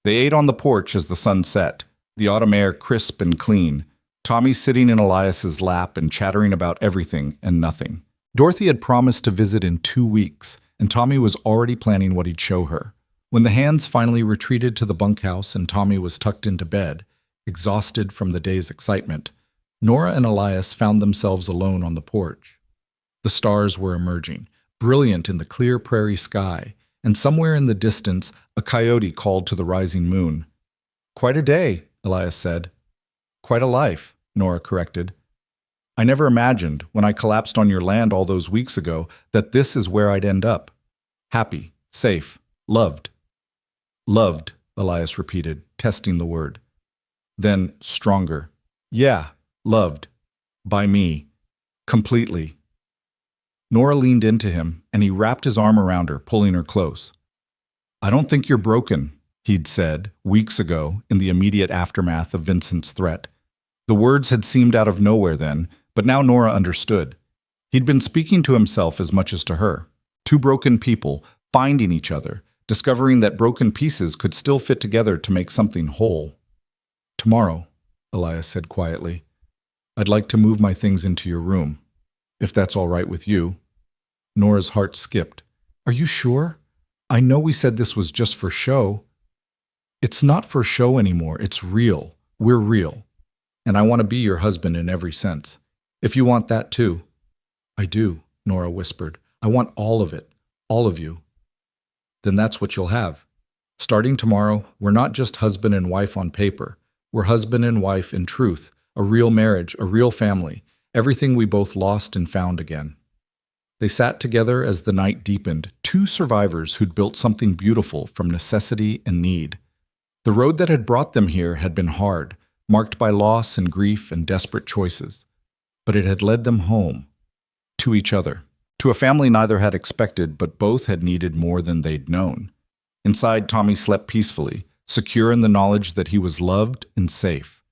They ate on the porch as the sun set, the autumn air crisp and clean, Tommy sitting in Elias's lap and chattering about everything and nothing. Dorothy had promised to visit in 2 weeks, and Tommy was already planning what he'd show her. When the hands finally retreated to the bunkhouse and Tommy was tucked into bed, exhausted from the day's excitement, Nora and Elias found themselves alone on the porch. The stars were emerging, brilliant in the clear prairie sky, and somewhere in the distance, a coyote called to the rising moon. "Quite a day," Elias said. "Quite a life," Nora corrected. "I never imagined, when I collapsed on your land all those weeks ago, that this is where I'd end up. Happy, safe, loved." "Loved," Elias repeated, testing the word. Then, stronger. "Yeah, loved. By me. Completely." Nora leaned into him, and he wrapped his arm around her, pulling her close. "I don't think you're broken," he'd said, weeks ago, in the immediate aftermath of Vincent's threat. The words had seemed out of nowhere then, but now Nora understood. He'd been speaking to himself as much as to her. Two broken people, finding each other, discovering that broken pieces could still fit together to make something whole. "Tomorrow," Elias said quietly, "I'd like to move my things into your room, if that's all right with you." Nora's heart skipped. "Are you sure? I know we said this was just for show." "It's not for show anymore. It's real. We're real. And I want to be your husband in every sense. If you want that too." "I do," Nora whispered. "I want all of it. All of you." "Then that's what you'll have. Starting tomorrow, we're not just husband and wife on paper. We're husband and wife in truth, a real marriage, a real family, everything we both lost and found again." They sat together as the night deepened, two survivors who'd built something beautiful from necessity and need. The road that had brought them here had been hard, marked by loss and grief and desperate choices. But it had led them home. to each other, to a family neither had expected, but both had needed more than they'd known. Inside, Tommy slept peacefully, secure in the knowledge that he was loved and safe,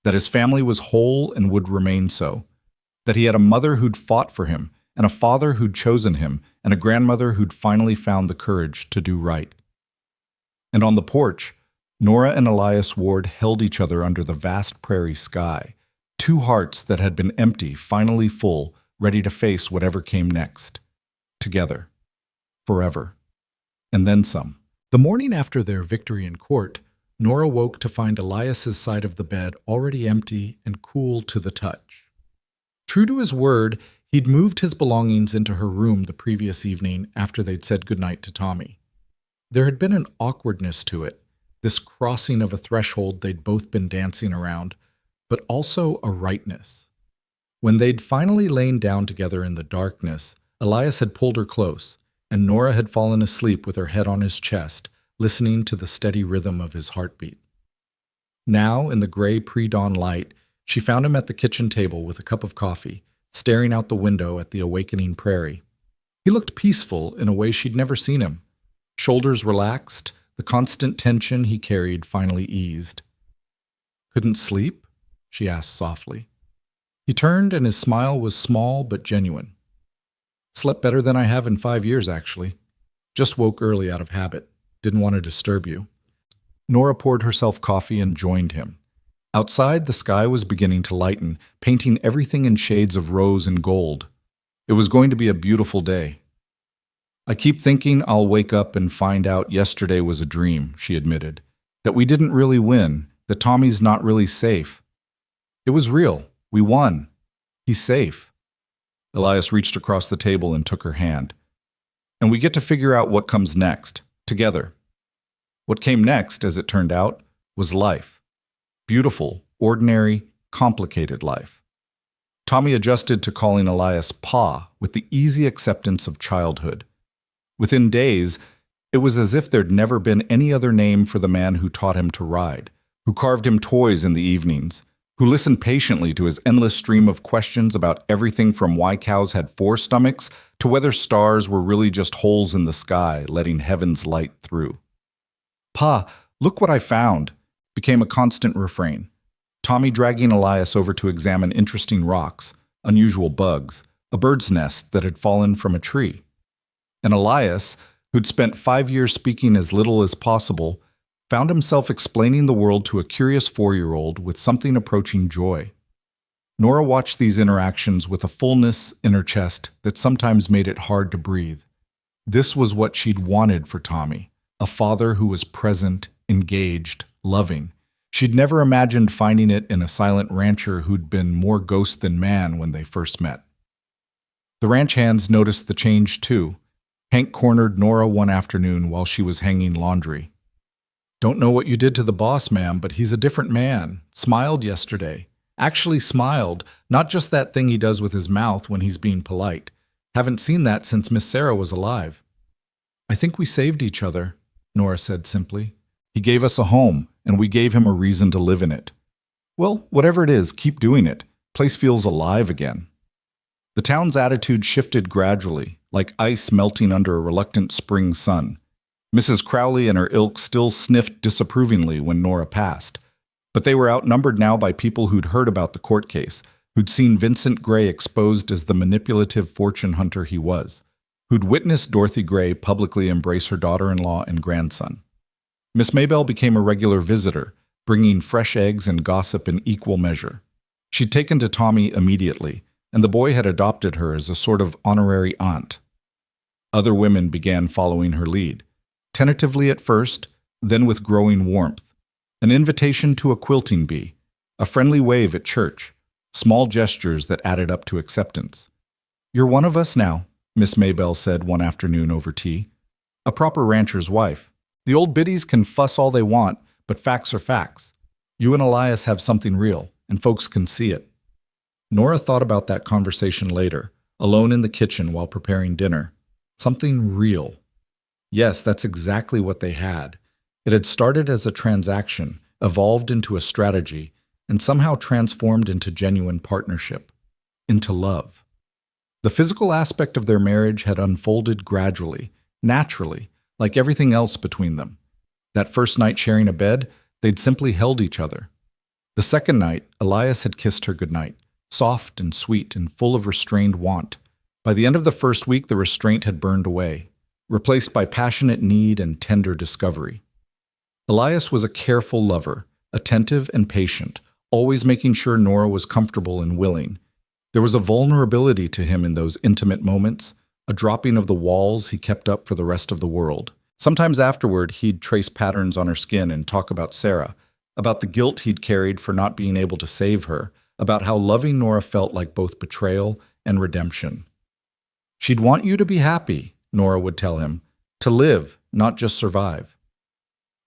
that his family was whole and would remain so, that he had a mother who'd fought for him, and a father who'd chosen him, and a grandmother who'd finally found the courage to do right. And on the porch, Nora and Elias Ward held each other under the vast prairie sky, two hearts that had been empty, finally full, ready to face whatever came next. Together. Forever. And then some. The morning after their victory in court, Nora woke to find Elias's side of the bed already empty and cool to the touch. True to his word, he'd moved his belongings into her room the previous evening after they'd said goodnight to Tommy. There had been an awkwardness to it, this crossing of a threshold they'd both been dancing around, but also a rightness. When they'd finally lain down together in the darkness, Elias had pulled her close, and Nora had fallen asleep with her head on his chest, listening to the steady rhythm of his heartbeat. Now, in the gray pre-dawn light, she found him at the kitchen table with a cup of coffee, staring out the window at the awakening prairie. He looked peaceful in a way she'd never seen him. Shoulders relaxed, the constant tension he carried finally eased. "Couldn't sleep?" she asked softly. He turned, and his smile was small but genuine. "Slept better than I have in 5 years, actually. Just woke early out of habit. Didn't want to disturb you." Nora poured herself coffee and joined him. Outside, the sky was beginning to lighten, painting everything in shades of rose and gold. It was going to be a beautiful day. "I keep thinking I'll wake up and find out yesterday was a dream," she admitted. "That we didn't really win, that Tommy's not really safe. It was real. We won. He's safe." Elias reached across the table and took her hand. "And we get to figure out what comes next, together." What came next, as it turned out, was life. Beautiful, ordinary, complicated life. Tommy adjusted to calling Elias Pa with the easy acceptance of childhood. Within days, it was as if there'd never been any other name for the man who taught him to ride, who carved him toys in the evenings, who listened patiently to his endless stream of questions about everything from why cows had 4 stomachs to whether stars were really just holes in the sky letting heaven's light through. "Pa, look what I found," became a constant refrain. Tommy dragging Elias over to examine interesting rocks, unusual bugs, a bird's nest that had fallen from a tree. And Elias, who'd spent 5 years speaking as little as possible, found himself explaining the world to a curious 4-year-old with something approaching joy. Nora watched these interactions with a fullness in her chest that sometimes made it hard to breathe. This was what she'd wanted for Tommy, a father who was present, engaged, loving. She'd never imagined finding it in a silent rancher who'd been more ghost than man when they first met. The ranch hands noticed the change too. Hank cornered Nora one afternoon while she was hanging laundry. "Don't know what you did to the boss, ma'am, but he's a different man. Smiled yesterday. Actually smiled, not just that thing he does with his mouth when he's being polite. Haven't seen that since Miss Sarah was alive." "I think we saved each other," Nora said simply. "He gave us a home, and we gave him a reason to live in it. Well, whatever it is, keep doing it. Place feels alive again." The town's attitude shifted gradually, like ice melting under a reluctant spring sun. Mrs. Crowley and her ilk still sniffed disapprovingly when Nora passed, but they were outnumbered now by people who'd heard about the court case, who'd seen Vincent Gray exposed as the manipulative fortune hunter he was, who'd witnessed Dorothy Gray publicly embrace her daughter-in-law and grandson. Miss Maybelle became a regular visitor, bringing fresh eggs and gossip in equal measure. She'd taken to Tommy immediately, and the boy had adopted her as a sort of honorary aunt. Other women began following her lead, tentatively at first, then with growing warmth. An invitation to a quilting bee, a friendly wave at church, small gestures that added up to acceptance. "You're one of us now," Miss Maybelle said one afternoon over tea. "A proper rancher's wife. The old biddies can fuss all they want, but facts are facts. You and Elias have something real, and folks can see it." Nora thought about that conversation later, alone in the kitchen while preparing dinner. Something real. Yes, that's exactly what they had. It had started as a transaction, evolved into a strategy, and somehow transformed into genuine partnership, into love. The physical aspect of their marriage had unfolded gradually, naturally, like everything else between them. That first night sharing a bed, they'd simply held each other. The second night, Elias had kissed her goodnight, soft and sweet and full of restrained want. By the end of the first week, the restraint had burned away, replaced by passionate need and tender discovery. Elias was a careful lover, attentive and patient, always making sure Nora was comfortable and willing. There was a vulnerability to him in those intimate moments, a dropping of the walls he kept up for the rest of the world. Sometimes afterward, he'd trace patterns on her skin and talk about Sarah, about the guilt he'd carried for not being able to save her, about how loving Nora felt like both betrayal and redemption. "She'd want you to be happy," Nora would tell him, "to live, not just survive."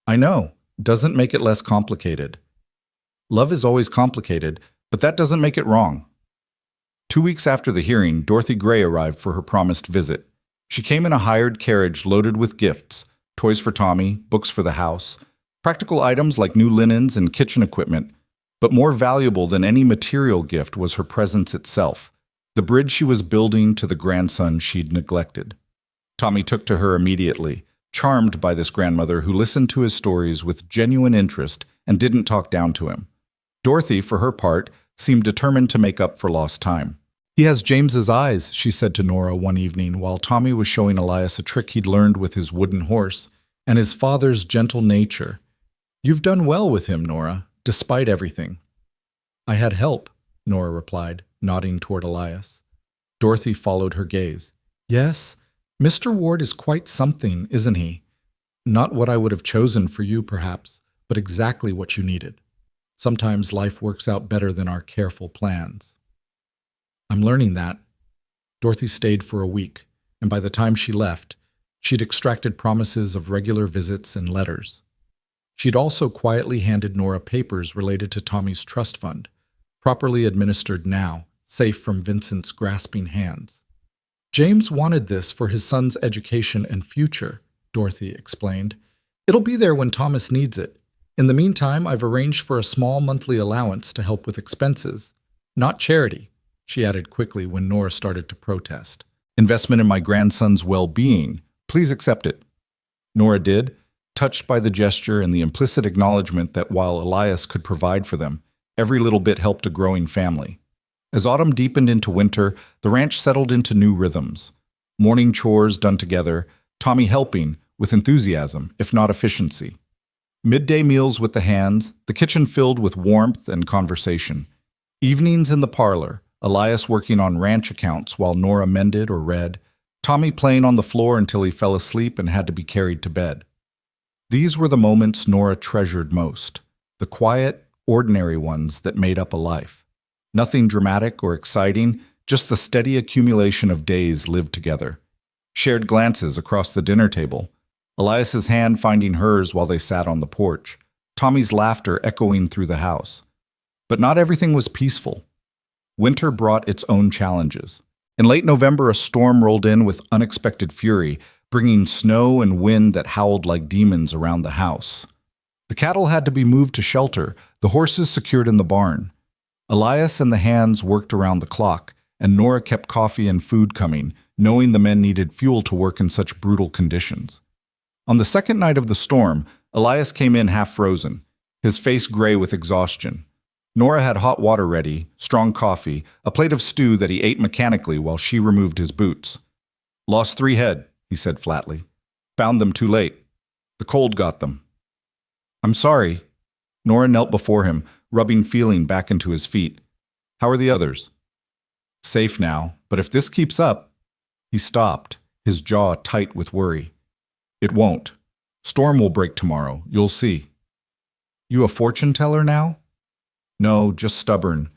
"I know, doesn't make it less complicated." Love is always complicated, but that doesn't make it wrong. 2 weeks after the hearing, Dorothy Gray arrived for her promised visit. She came in a hired carriage loaded with gifts, toys for Tommy, books for the house, practical items like new linens and kitchen equipment. But more valuable than any material gift was her presence itself, the bridge she was building to the grandson she'd neglected. Tommy took to her immediately, charmed by this grandmother who listened to his stories with genuine interest and didn't talk down to him. Dorothy, for her part, seemed determined to make up for lost time. "He has James's eyes," she said to Nora one evening while Tommy was showing Elias a trick he'd learned with his wooden horse, "and his father's gentle nature. You've done well with him, Nora, despite everything." "I had help," Nora replied, nodding toward Elias. Dorothy followed her gaze. "Yes, Mr. Ward is quite something, isn't he? Not what I would have chosen for you, perhaps, but exactly what you needed. Sometimes life works out better than our careful plans." "I'm learning that." Dorothy stayed for a week, and by the time she left, she'd extracted promises of regular visits and letters. She'd also quietly handed Nora papers related to Tommy's trust fund, properly administered now, safe from Vincent's grasping hands. "James wanted this for his son's education and future," Dorothy explained. "It'll be there when Thomas needs it. In the meantime, I've arranged for a small monthly allowance to help with expenses. Not charity," she added quickly when Nora started to protest. "Investment in my grandson's well-being. Please accept it." Nora did, touched by the gesture and the implicit acknowledgement that while Elias could provide for them, every little bit helped a growing family. As autumn deepened into winter, the ranch settled into new rhythms. Morning chores done together, Tommy helping, with enthusiasm, if not efficiency. Midday meals with the hands, the kitchen filled with warmth and conversation. Evenings in the parlor, Elias working on ranch accounts while Nora mended or read, Tommy playing on the floor until he fell asleep and had to be carried to bed. These were the moments Nora treasured most, the quiet, ordinary ones that made up a life. Nothing dramatic or exciting, just the steady accumulation of days lived together. Shared glances across the dinner table, Elias's hand finding hers while they sat on the porch, Tommy's laughter echoing through the house. But not everything was peaceful. Winter brought its own challenges. In late November, a storm rolled in with unexpected fury, bringing snow and wind that howled like demons around the house. The cattle had to be moved to shelter, the horses secured in the barn. Elias and the hands worked around the clock, and Nora kept coffee and food coming, knowing the men needed fuel to work in such brutal conditions. On the second night of the storm, Elias came in half frozen, his face gray with exhaustion. Nora had hot water ready, strong coffee, a plate of stew that he ate mechanically while she removed his boots. "Lost 3 head," he said flatly. "Found them too late. The cold got them." "I'm sorry." Nora knelt before him, rubbing feeling back into his feet. "How are the others?" "Safe now, but if this keeps up—" He stopped, his jaw tight with worry. "It won't. Storm will break tomorrow, you'll see." "You a fortune teller now?" "No, just stubborn.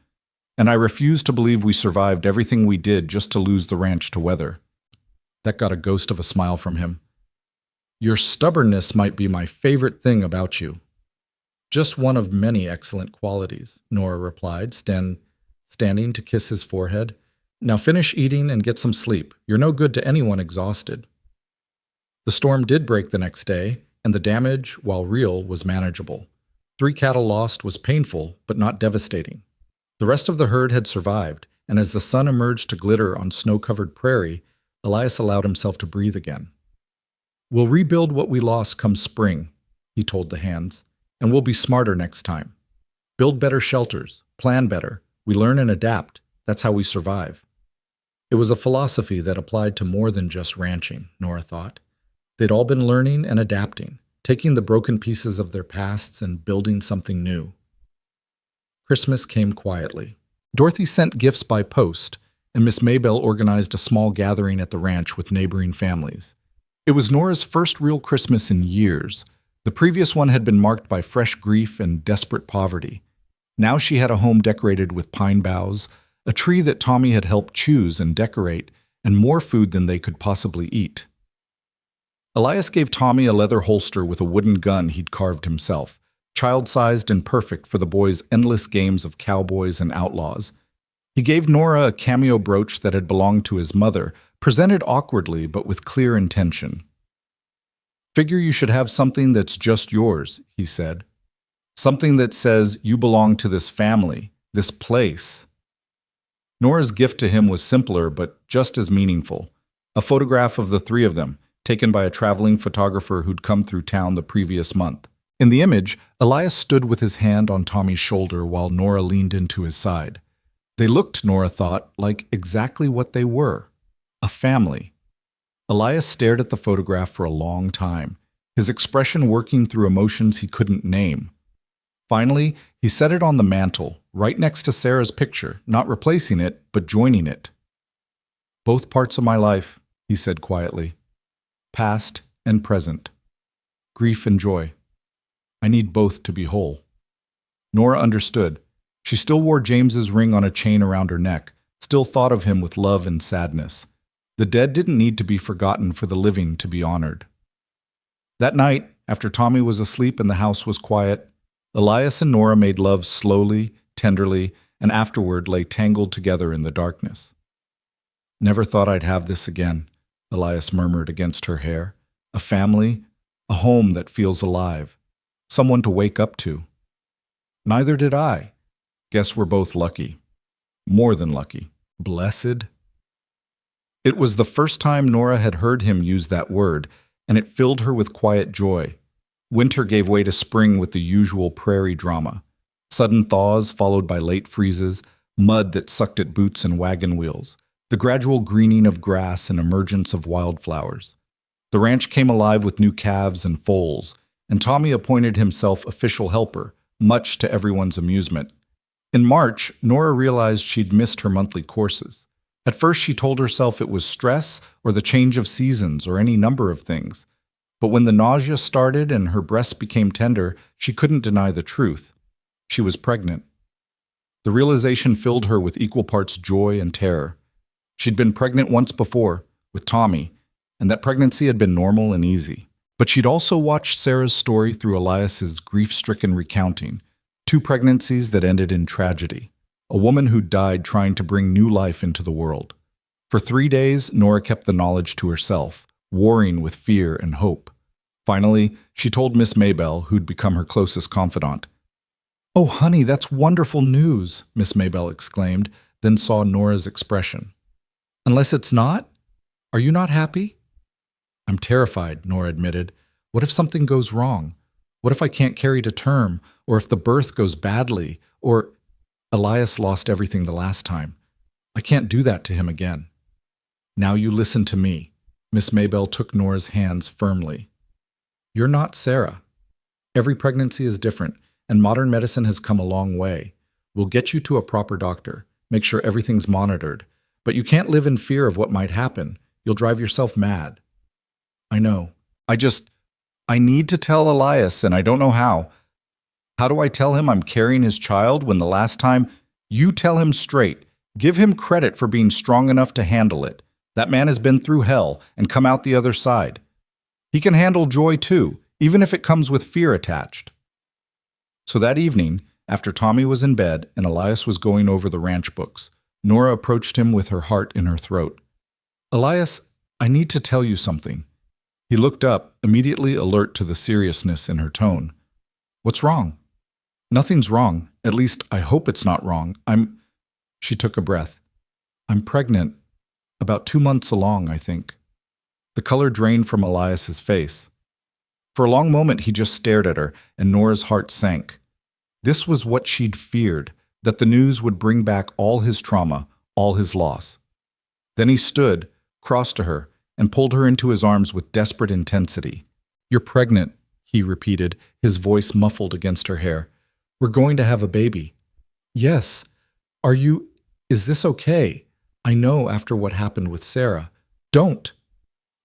And I refuse to believe we survived everything we did just to lose the ranch to weather." That got a ghost of a smile from him. "Your stubbornness might be my favorite thing about you." "Just one of many excellent qualities," Nora replied, standing to kiss his forehead. "Now finish eating and get some sleep. You're no good to anyone exhausted." The storm did break the next day, and the damage, while real, was manageable. 3 cattle lost was painful, but not devastating. The rest of the herd had survived, and as the sun emerged to glitter on snow-covered prairie, Elias allowed himself to breathe again. "We'll rebuild what we lost come spring," he told the hands, "and we'll be smarter next time. Build better shelters, plan better. We learn and adapt. That's how we survive." It was a philosophy that applied to more than just ranching, Nora thought. They'd all been learning and adapting, taking the broken pieces of their pasts and building something new. Christmas came quietly. Dorothy sent gifts by post, and Miss Maybelle organized a small gathering at the ranch with neighboring families. It was Nora's first real Christmas in years. The previous one had been marked by fresh grief and desperate poverty. Now she had a home decorated with pine boughs, a tree that Tommy had helped choose and decorate, and more food than they could possibly eat. Elias gave Tommy a leather holster with a wooden gun he'd carved himself, child-sized and perfect for the boys' endless games of cowboys and outlaws. He gave Nora a cameo brooch that had belonged to his mother, presented awkwardly but with clear intention. "Figure you should have something that's just yours," he said. "Something that says you belong to this family, this place." Nora's gift to him was simpler but just as meaningful. A photograph of the three of them, taken by a traveling photographer who'd come through town the previous month. In the image, Elias stood with his hand on Tommy's shoulder while Nora leaned into his side. They looked, Nora thought, like exactly what they were, a family. Elias stared at the photograph for a long time, his expression working through emotions he couldn't name. Finally, he set it on the mantel, right next to Sarah's picture, not replacing it, but joining it. "Both parts of my life," he said quietly. "Past and present. Grief and joy. I need both to be whole." Nora understood. She still wore James's ring on a chain around her neck, still thought of him with love and sadness. The dead didn't need to be forgotten for the living to be honored. That night, after Tommy was asleep and the house was quiet, Elias and Nora made love slowly, tenderly, and afterward lay tangled together in the darkness. "Never thought I'd have this again," Elias murmured against her hair. "A family, a home that feels alive, someone to wake up to." "Neither did I. Guess we're both lucky. More than lucky. Blessed." It was the first time Nora had heard him use that word, and it filled her with quiet joy. Winter gave way to spring with the usual prairie drama. Sudden thaws followed by late freezes, mud that sucked at boots and wagon wheels, the gradual greening of grass and emergence of wildflowers. The ranch came alive with new calves and foals, and Tommy appointed himself official helper, much to everyone's amusement. In March, Nora realized she'd missed her monthly courses. At first, she told herself it was stress or the change of seasons or any number of things. But when the nausea started and her breasts became tender, she couldn't deny the truth. She was pregnant. The realization filled her with equal parts joy and terror. She'd been pregnant once before, with Tommy, and that pregnancy had been normal and easy. But she'd also watched Sarah's story through Elias's grief-stricken recounting, 2 pregnancies that ended in tragedy. A woman who died trying to bring new life into the world. For 3 days, Nora kept the knowledge to herself, warring with fear and hope. Finally, she told Miss Maybelle, who'd become her closest confidant. "Oh, honey, that's wonderful news," Miss Maybelle exclaimed, then saw Nora's expression. "Unless it's not? Are you not happy?" "I'm terrified," Nora admitted. "What if something goes wrong? What if I can't carry to term? Or if the birth goes badly? Or Elias lost everything the last time. I can't do that to him again." "Now you listen to me." Miss Maybelle took Nora's hands firmly. "You're not Sarah. Every pregnancy is different, and modern medicine has come a long way. We'll get you to a proper doctor, make sure everything's monitored. But you can't live in fear of what might happen. You'll drive yourself mad." "I know. I need to tell Elias, and I don't know how. How do I tell him I'm carrying his child when the last time—" "You tell him straight. Give him credit for being strong enough to handle it. That man has been through hell and come out the other side. He can handle joy too, even if it comes with fear attached." So that evening, after Tommy was in bed and Elias was going over the ranch books, Nora approached him with her heart in her throat. "Elias, I need to tell you something." He looked up, immediately alert to the seriousness in her tone. "What's wrong?" "Nothing's wrong. At least, I hope it's not wrong. She took a breath. I'm pregnant. About 2 months along, I think. The color drained from Elias's face. For a long moment, he just stared at her, and Nora's heart sank. This was what she'd feared, that the news would bring back all his trauma, all his loss. Then he stood, crossed to her, and pulled her into his arms with desperate intensity. You're pregnant, he repeated, his voice muffled against her hair. We're going to have a baby. Yes. Is this okay? I know after what happened with Sarah. Don't.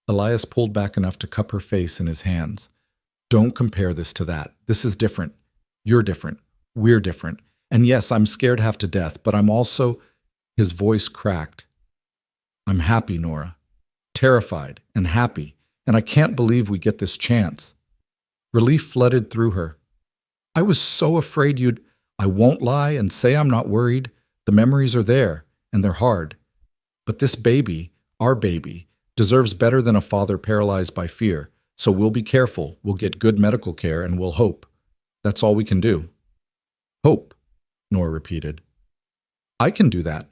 Elias pulled back enough to cup her face in his hands. Don't compare this to that. This is different. You're different. We're different. And yes, I'm scared half to death, but I'm also... His voice cracked. I'm happy, Nora. Terrified and happy, and I can't believe we get this chance. Relief flooded through her. I was so afraid you'd... I won't lie and say I'm not worried. The memories are there, and they're hard. But this baby, our baby, deserves better than a father paralyzed by fear, so we'll be careful, we'll get good medical care, and we'll hope. That's all we can do. Hope, Nora repeated. I can do that.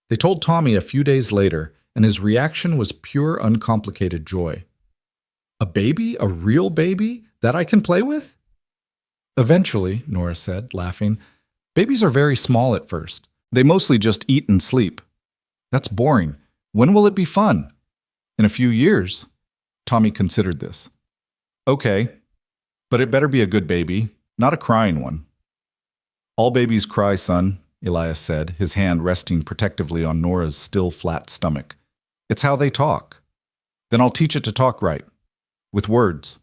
They told Tommy a few days later, and his reaction was pure, uncomplicated joy. A baby? A real baby? That I can play with? Eventually, Nora said, laughing. Babies are very small at first. They mostly just eat and sleep. That's boring. When will it be fun? In a few years. Tommy considered this. Okay, but it better be a good baby, not a crying one. All babies cry, son, Elias said, his hand resting protectively on Nora's still flat stomach. It's how they talk. Then I'll teach it to talk right, with words.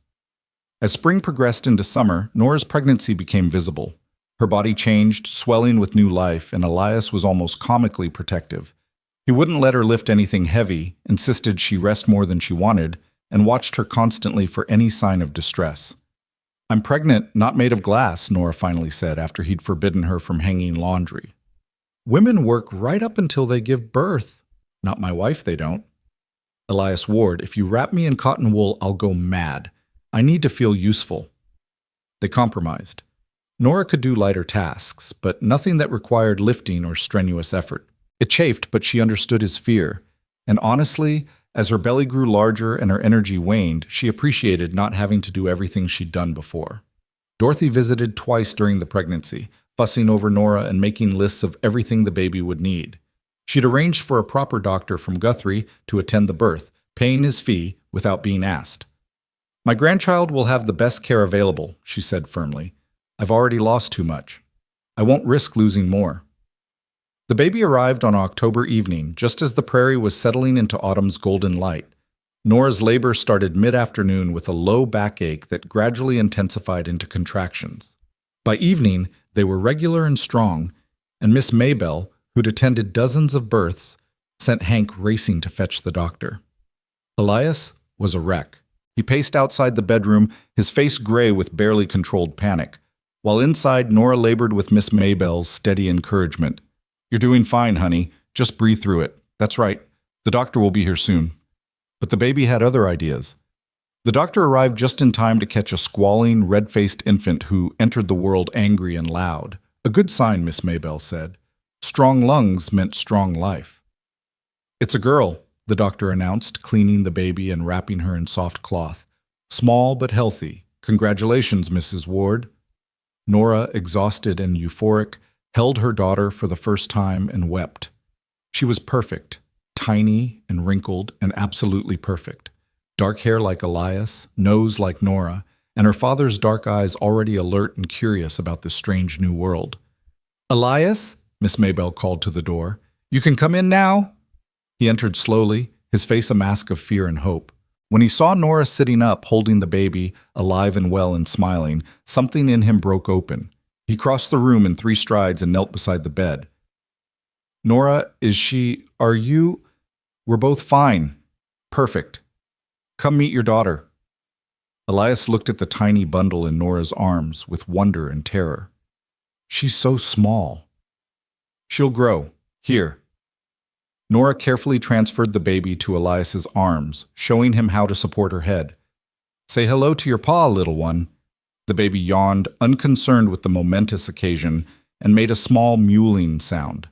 As spring progressed into summer, Nora's pregnancy became visible. Her body changed, swelling with new life, and Elias was almost comically protective. He wouldn't let her lift anything heavy, insisted she rest more than she wanted, and watched her constantly for any sign of distress. I'm pregnant, not made of glass, Nora finally said after he'd forbidden her from hanging laundry. Women work right up until they give birth. Not my wife, they don't. Elias Ward, if you wrap me in cotton wool, I'll go mad. I need to feel useful. They compromised. Nora could do lighter tasks, but nothing that required lifting or strenuous effort. It chafed, but she understood his fear. And honestly, as her belly grew larger and her energy waned, she appreciated not having to do everything she'd done before. Dorothy visited twice during the pregnancy, fussing over Nora and making lists of everything the baby would need. She'd arranged for a proper doctor from Guthrie to attend the birth, paying his fee without being asked. My grandchild will have the best care available, she said firmly. I've already lost too much. I won't risk losing more. The baby arrived on October evening, just as the prairie was settling into autumn's golden light. Nora's labor started mid-afternoon with a low backache that gradually intensified into contractions. By evening, they were regular and strong, and Miss Maybelle, who'd attended dozens of births, sent Hank racing to fetch the doctor. Elias was a wreck. He paced outside the bedroom, his face gray with barely controlled panic. While inside, Nora labored with Miss Maybelle's steady encouragement. You're doing fine, honey. Just breathe through it. That's right. The doctor will be here soon. But the baby had other ideas. The doctor arrived just in time to catch a squalling, red-faced infant who entered the world angry and loud. A good sign, Miss Maybelle said. Strong lungs meant strong life. It's a girl, the doctor announced, cleaning the baby and wrapping her in soft cloth. Small but healthy. Congratulations, Mrs. Ward. Nora, exhausted and euphoric, held her daughter for the first time and wept. She was perfect, tiny and wrinkled and absolutely perfect. Dark hair like Elias, nose like Nora, and her father's dark eyes already alert and curious about this strange new world. Elias, Miss Maybelle called to the door. You can come in now. He entered slowly, his face a mask of fear and hope. When he saw Nora sitting up, holding the baby, alive and well and smiling, something in him broke open. He crossed the room in 3 strides and knelt beside the bed. Nora, are you? We're both fine. Perfect. Come meet your daughter. Elias looked at the tiny bundle in Nora's arms with wonder and terror. She's so small. She'll grow. Here. Nora carefully transferred the baby to Elias's arms, showing him how to support her head. Say hello to your pa, little one. The baby yawned, unconcerned with the momentous occasion, and made a small mewling sound.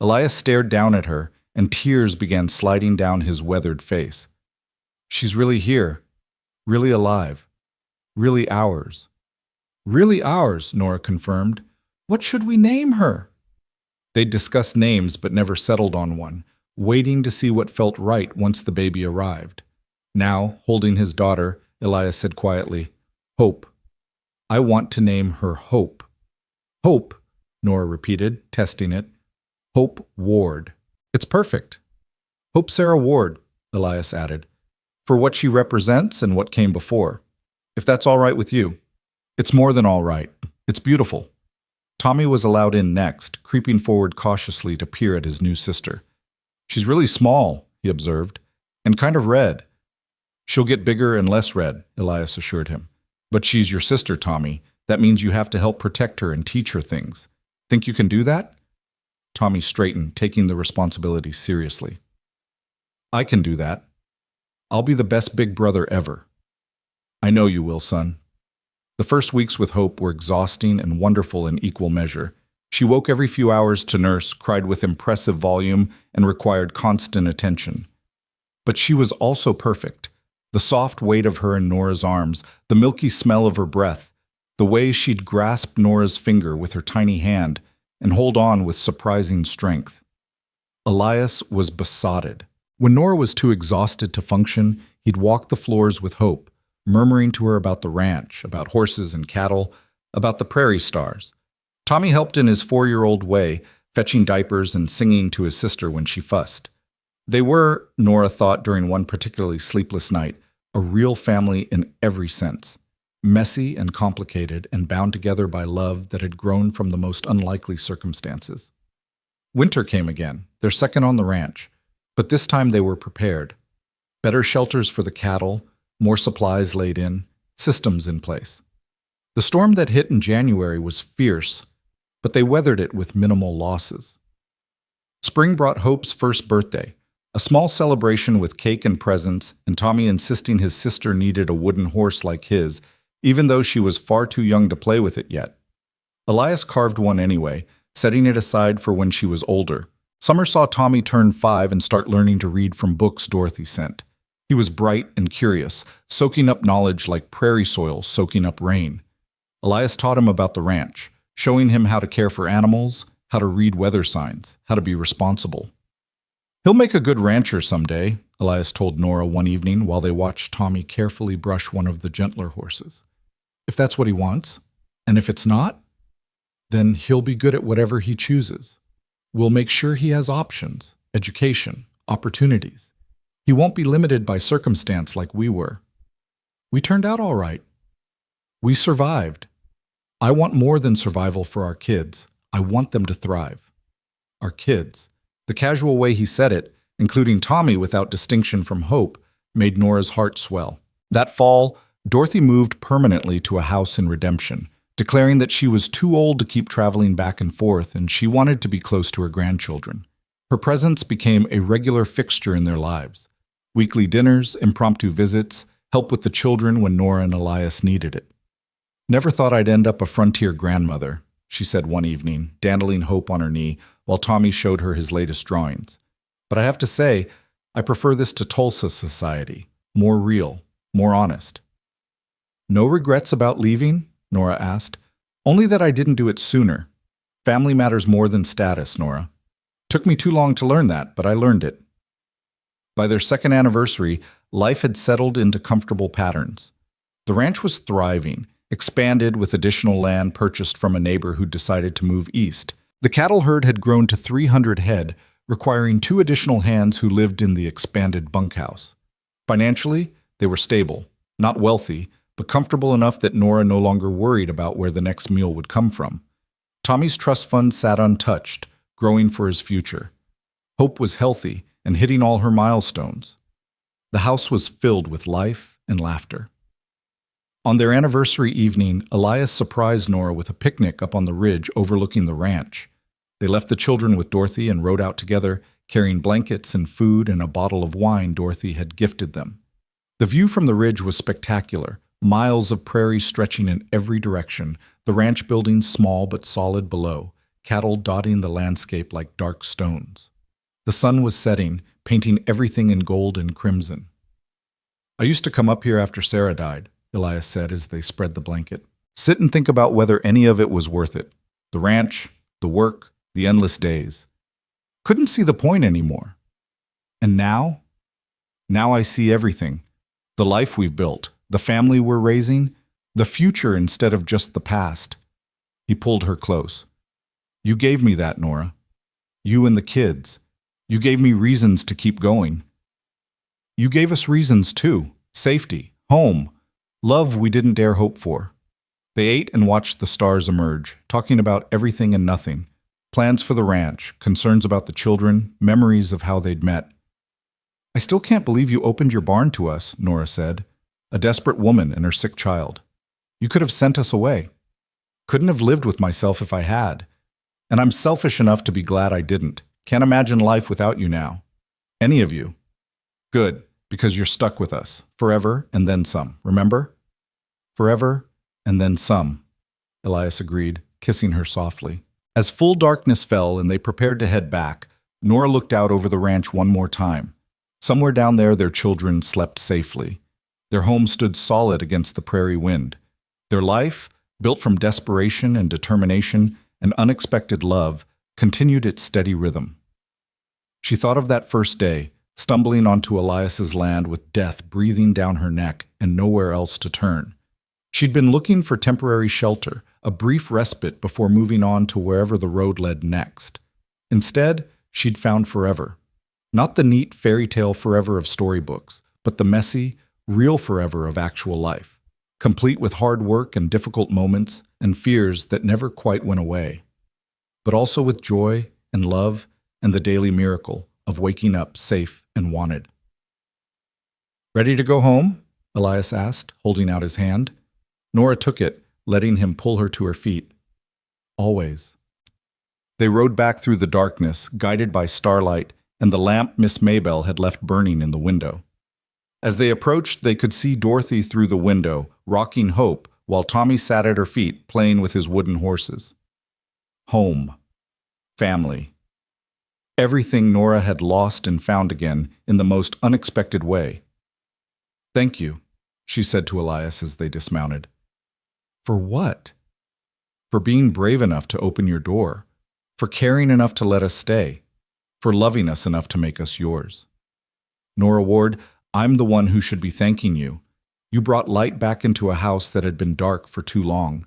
Elias stared down at her, and tears began sliding down his weathered face. She's really here. Really alive. Really ours. Really ours, Nora confirmed. What should we name her? They'd discussed names but never settled on one, waiting to see what felt right once the baby arrived. Now, holding his daughter, Elias said quietly, Hope. I want to name her Hope. Hope, Nora repeated, testing it. Hope Ward. It's perfect. Hope Sarah Ward, Elias added, for what she represents and what came before. If that's all right with you. It's more than all right. It's beautiful. Tommy was allowed in next, creeping forward cautiously to peer at his new sister. She's really small, he observed, and kind of red. She'll get bigger and less red, Elias assured him. But she's your sister, Tommy. That means you have to help protect her and teach her things. Think you can do that? Tommy straightened, taking the responsibility seriously. I can do that. I'll be the best big brother ever. I know you will, son. The first weeks with Hope were exhausting and wonderful in equal measure. She woke every few hours to nurse, cried with impressive volume, and required constant attention. But she was also perfect. The soft weight of her in Nora's arms, the milky smell of her breath, the way she'd grasp Nora's finger with her tiny hand and hold on with surprising strength. Elias was besotted. When Nora was too exhausted to function, he'd walk the floors with Hope, murmuring to her about the ranch, about horses and cattle, about the prairie stars. Tommy helped in his 4-year-old way, fetching diapers and singing to his sister when she fussed. They were, Nora thought during one particularly sleepless night, a real family in every sense, messy and complicated and bound together by love that had grown from the most unlikely circumstances. Winter came again, their second on the ranch, but this time they were prepared. Better shelters for the cattle, more supplies laid in, systems in place. The storm that hit in January was fierce, but they weathered it with minimal losses. Spring brought Hope's first birthday, a small celebration with cake and presents, and Tommy insisting his sister needed a wooden horse like his, even though she was far too young to play with it yet. Elias carved one anyway, setting it aside for when she was older. Summer saw Tommy turn 5 and start learning to read from books Dorothy sent. He was bright and curious, soaking up knowledge like prairie soil soaking up rain. Elias taught him about the ranch, showing him how to care for animals, how to read weather signs, how to be responsible. He'll make a good rancher someday, Elias told Nora one evening while they watched Tommy carefully brush one of the gentler horses. If that's what he wants, and if it's not, then he'll be good at whatever he chooses. We'll make sure he has options, education, opportunities. He won't be limited by circumstance like we were. We turned out all right. We survived. I want more than survival for our kids. I want them to thrive. Our kids. The casual way he said it, including Tommy without distinction from Hope, made Nora's heart swell. That fall, Dorothy moved permanently to a house in Redemption, declaring that she was too old to keep traveling back and forth and she wanted to be close to her grandchildren. Her presence became a regular fixture in their lives. Weekly dinners, impromptu visits, help with the children when Nora and Elias needed it. Never thought I'd end up a frontier grandmother, she said one evening, dandling Hope on her knee while Tommy showed her his latest drawings. But I have to say, I prefer this to Tulsa society. More real, more honest. No regrets about leaving? Nora asked. Only that I didn't do it sooner. Family matters more than status, Nora. Took me too long to learn that, but I learned it. By their second anniversary, life had settled into comfortable patterns. The ranch was thriving, expanded with additional land purchased from a neighbor who decided to move east. The cattle herd had grown to 300 head, requiring 2 additional hands who lived in the expanded bunkhouse. Financially, they were stable, not wealthy, but comfortable enough that Nora no longer worried about where the next meal would come from. Tommy's trust fund sat untouched, growing for his future. Hope was healthy and hitting all her milestones. The house was filled with life and laughter. On their anniversary evening, Elias surprised Nora with a picnic up on the ridge overlooking the ranch. They left the children with Dorothy and rode out together, carrying blankets and food and a bottle of wine Dorothy had gifted them. The view from the ridge was spectacular, miles of prairie stretching in every direction, the ranch buildings small but solid below, cattle dotting the landscape like dark stones. The sun was setting, painting everything in gold and crimson. "I used to come up here after Sarah died," Elias said as they spread the blanket. "Sit and think about whether any of it was worth it. The ranch, the work, the endless days. Couldn't see the point anymore. And now? Now I see everything. The life we've built, the family we're raising, the future instead of just the past." He pulled her close. "You gave me that, Nora. You and the kids. You gave me reasons to keep going. You gave us reasons too. Safety, home, love we didn't dare hope for." They ate and watched the stars emerge, talking about everything and nothing. Plans for the ranch, concerns about the children, memories of how they'd met. "I still can't believe you opened your barn to us," Nora said. "A desperate woman and her sick child. You could have sent us away. Couldn't have lived with myself if I had. And I'm selfish enough to be glad I didn't. Can't imagine life without you now. Any of you. Good, because you're stuck with us. Forever and then some, remember? Forever and then some," Elias agreed, kissing her softly. As full darkness fell and they prepared to head back, Nora looked out over the ranch one more time. Somewhere down there their children slept safely. Their home stood solid against the prairie wind. Their life, built from desperation and determination and unexpected love, continued its steady rhythm. She thought of that first day, stumbling onto Elias's land with death breathing down her neck and nowhere else to turn. She'd been looking for temporary shelter, a brief respite before moving on to wherever the road led next. Instead, she'd found forever. Not the neat fairy tale forever of storybooks, but the messy, real forever of actual life, complete with hard work and difficult moments and fears that never quite went away, but also with joy and love and the daily miracle of waking up safe and wanted. "Ready to go home?" Elias asked, holding out his hand. Nora took it, letting him pull her to her feet. "Always." They rode back through the darkness, guided by starlight and the lamp Miss Maybelle had left burning in the window. As they approached, they could see Dorothy through the window, rocking Hope, while Tommy sat at her feet, playing with his wooden horses. Home. Family. Everything Nora had lost and found again in the most unexpected way. "Thank you," she said to Elias as they dismounted. "For what?" "For being brave enough to open your door, for caring enough to let us stay, for loving us enough to make us yours. Nora Ward, I'm the one who should be thanking you. You brought light back into a house that had been dark for too long.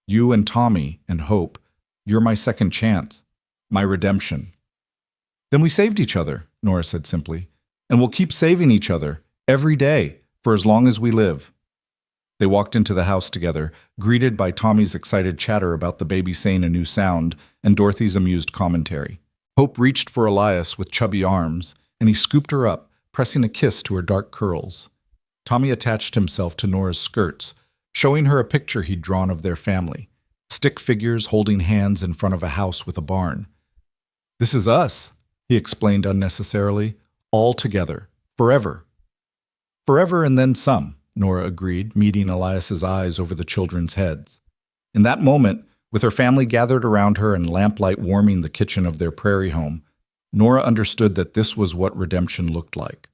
You and Tommy and Hope, you're my second chance, my redemption." "Then we saved each other," Nora said simply, "and we'll keep saving each other, every day, for as long as we live." They walked into the house together, greeted by Tommy's excited chatter about the baby saying a new sound and Dorothy's amused commentary. Hope reached for Elias with chubby arms, and he scooped her up, pressing a kiss to her dark curls. Tommy attached himself to Nora's skirts, showing her a picture he'd drawn of their family, stick figures holding hands in front of a house with a barn. "This is us," he explained unnecessarily, "all together, forever." "Forever and then some," Nora agreed, meeting Elias's eyes over the children's heads. In that moment, with her family gathered around her and lamplight warming the kitchen of their prairie home, Nora understood that this was what redemption looked like.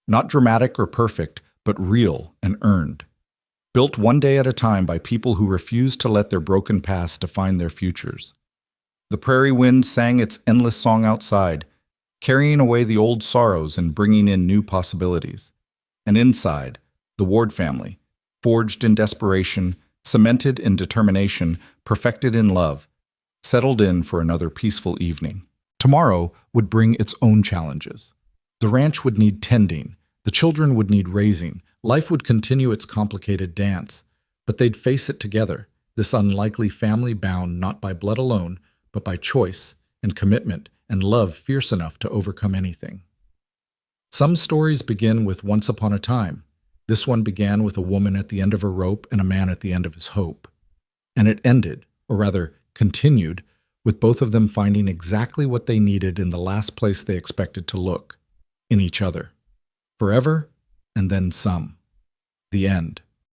Not dramatic or perfect, but real and earned. Built one day at a time by people who refused to let their broken past define their futures. The prairie wind sang its endless song outside, carrying away the old sorrows and bringing in new possibilities. And inside, the Ward family, forged in desperation, cemented in determination, perfected in love, settled in for another peaceful evening. Tomorrow would bring its own challenges. The ranch would need tending, the children would need raising, life would continue its complicated dance, but they'd face it together, this unlikely family bound not by blood alone, but by choice and commitment and love fierce enough to overcome anything. Some stories begin with once upon a time. This one began with a woman at the end of her rope and a man at the end of his hope. And it ended, or rather continued, with both of them finding exactly what they needed in the last place they expected to look, in each other. Forever, and then some. The end.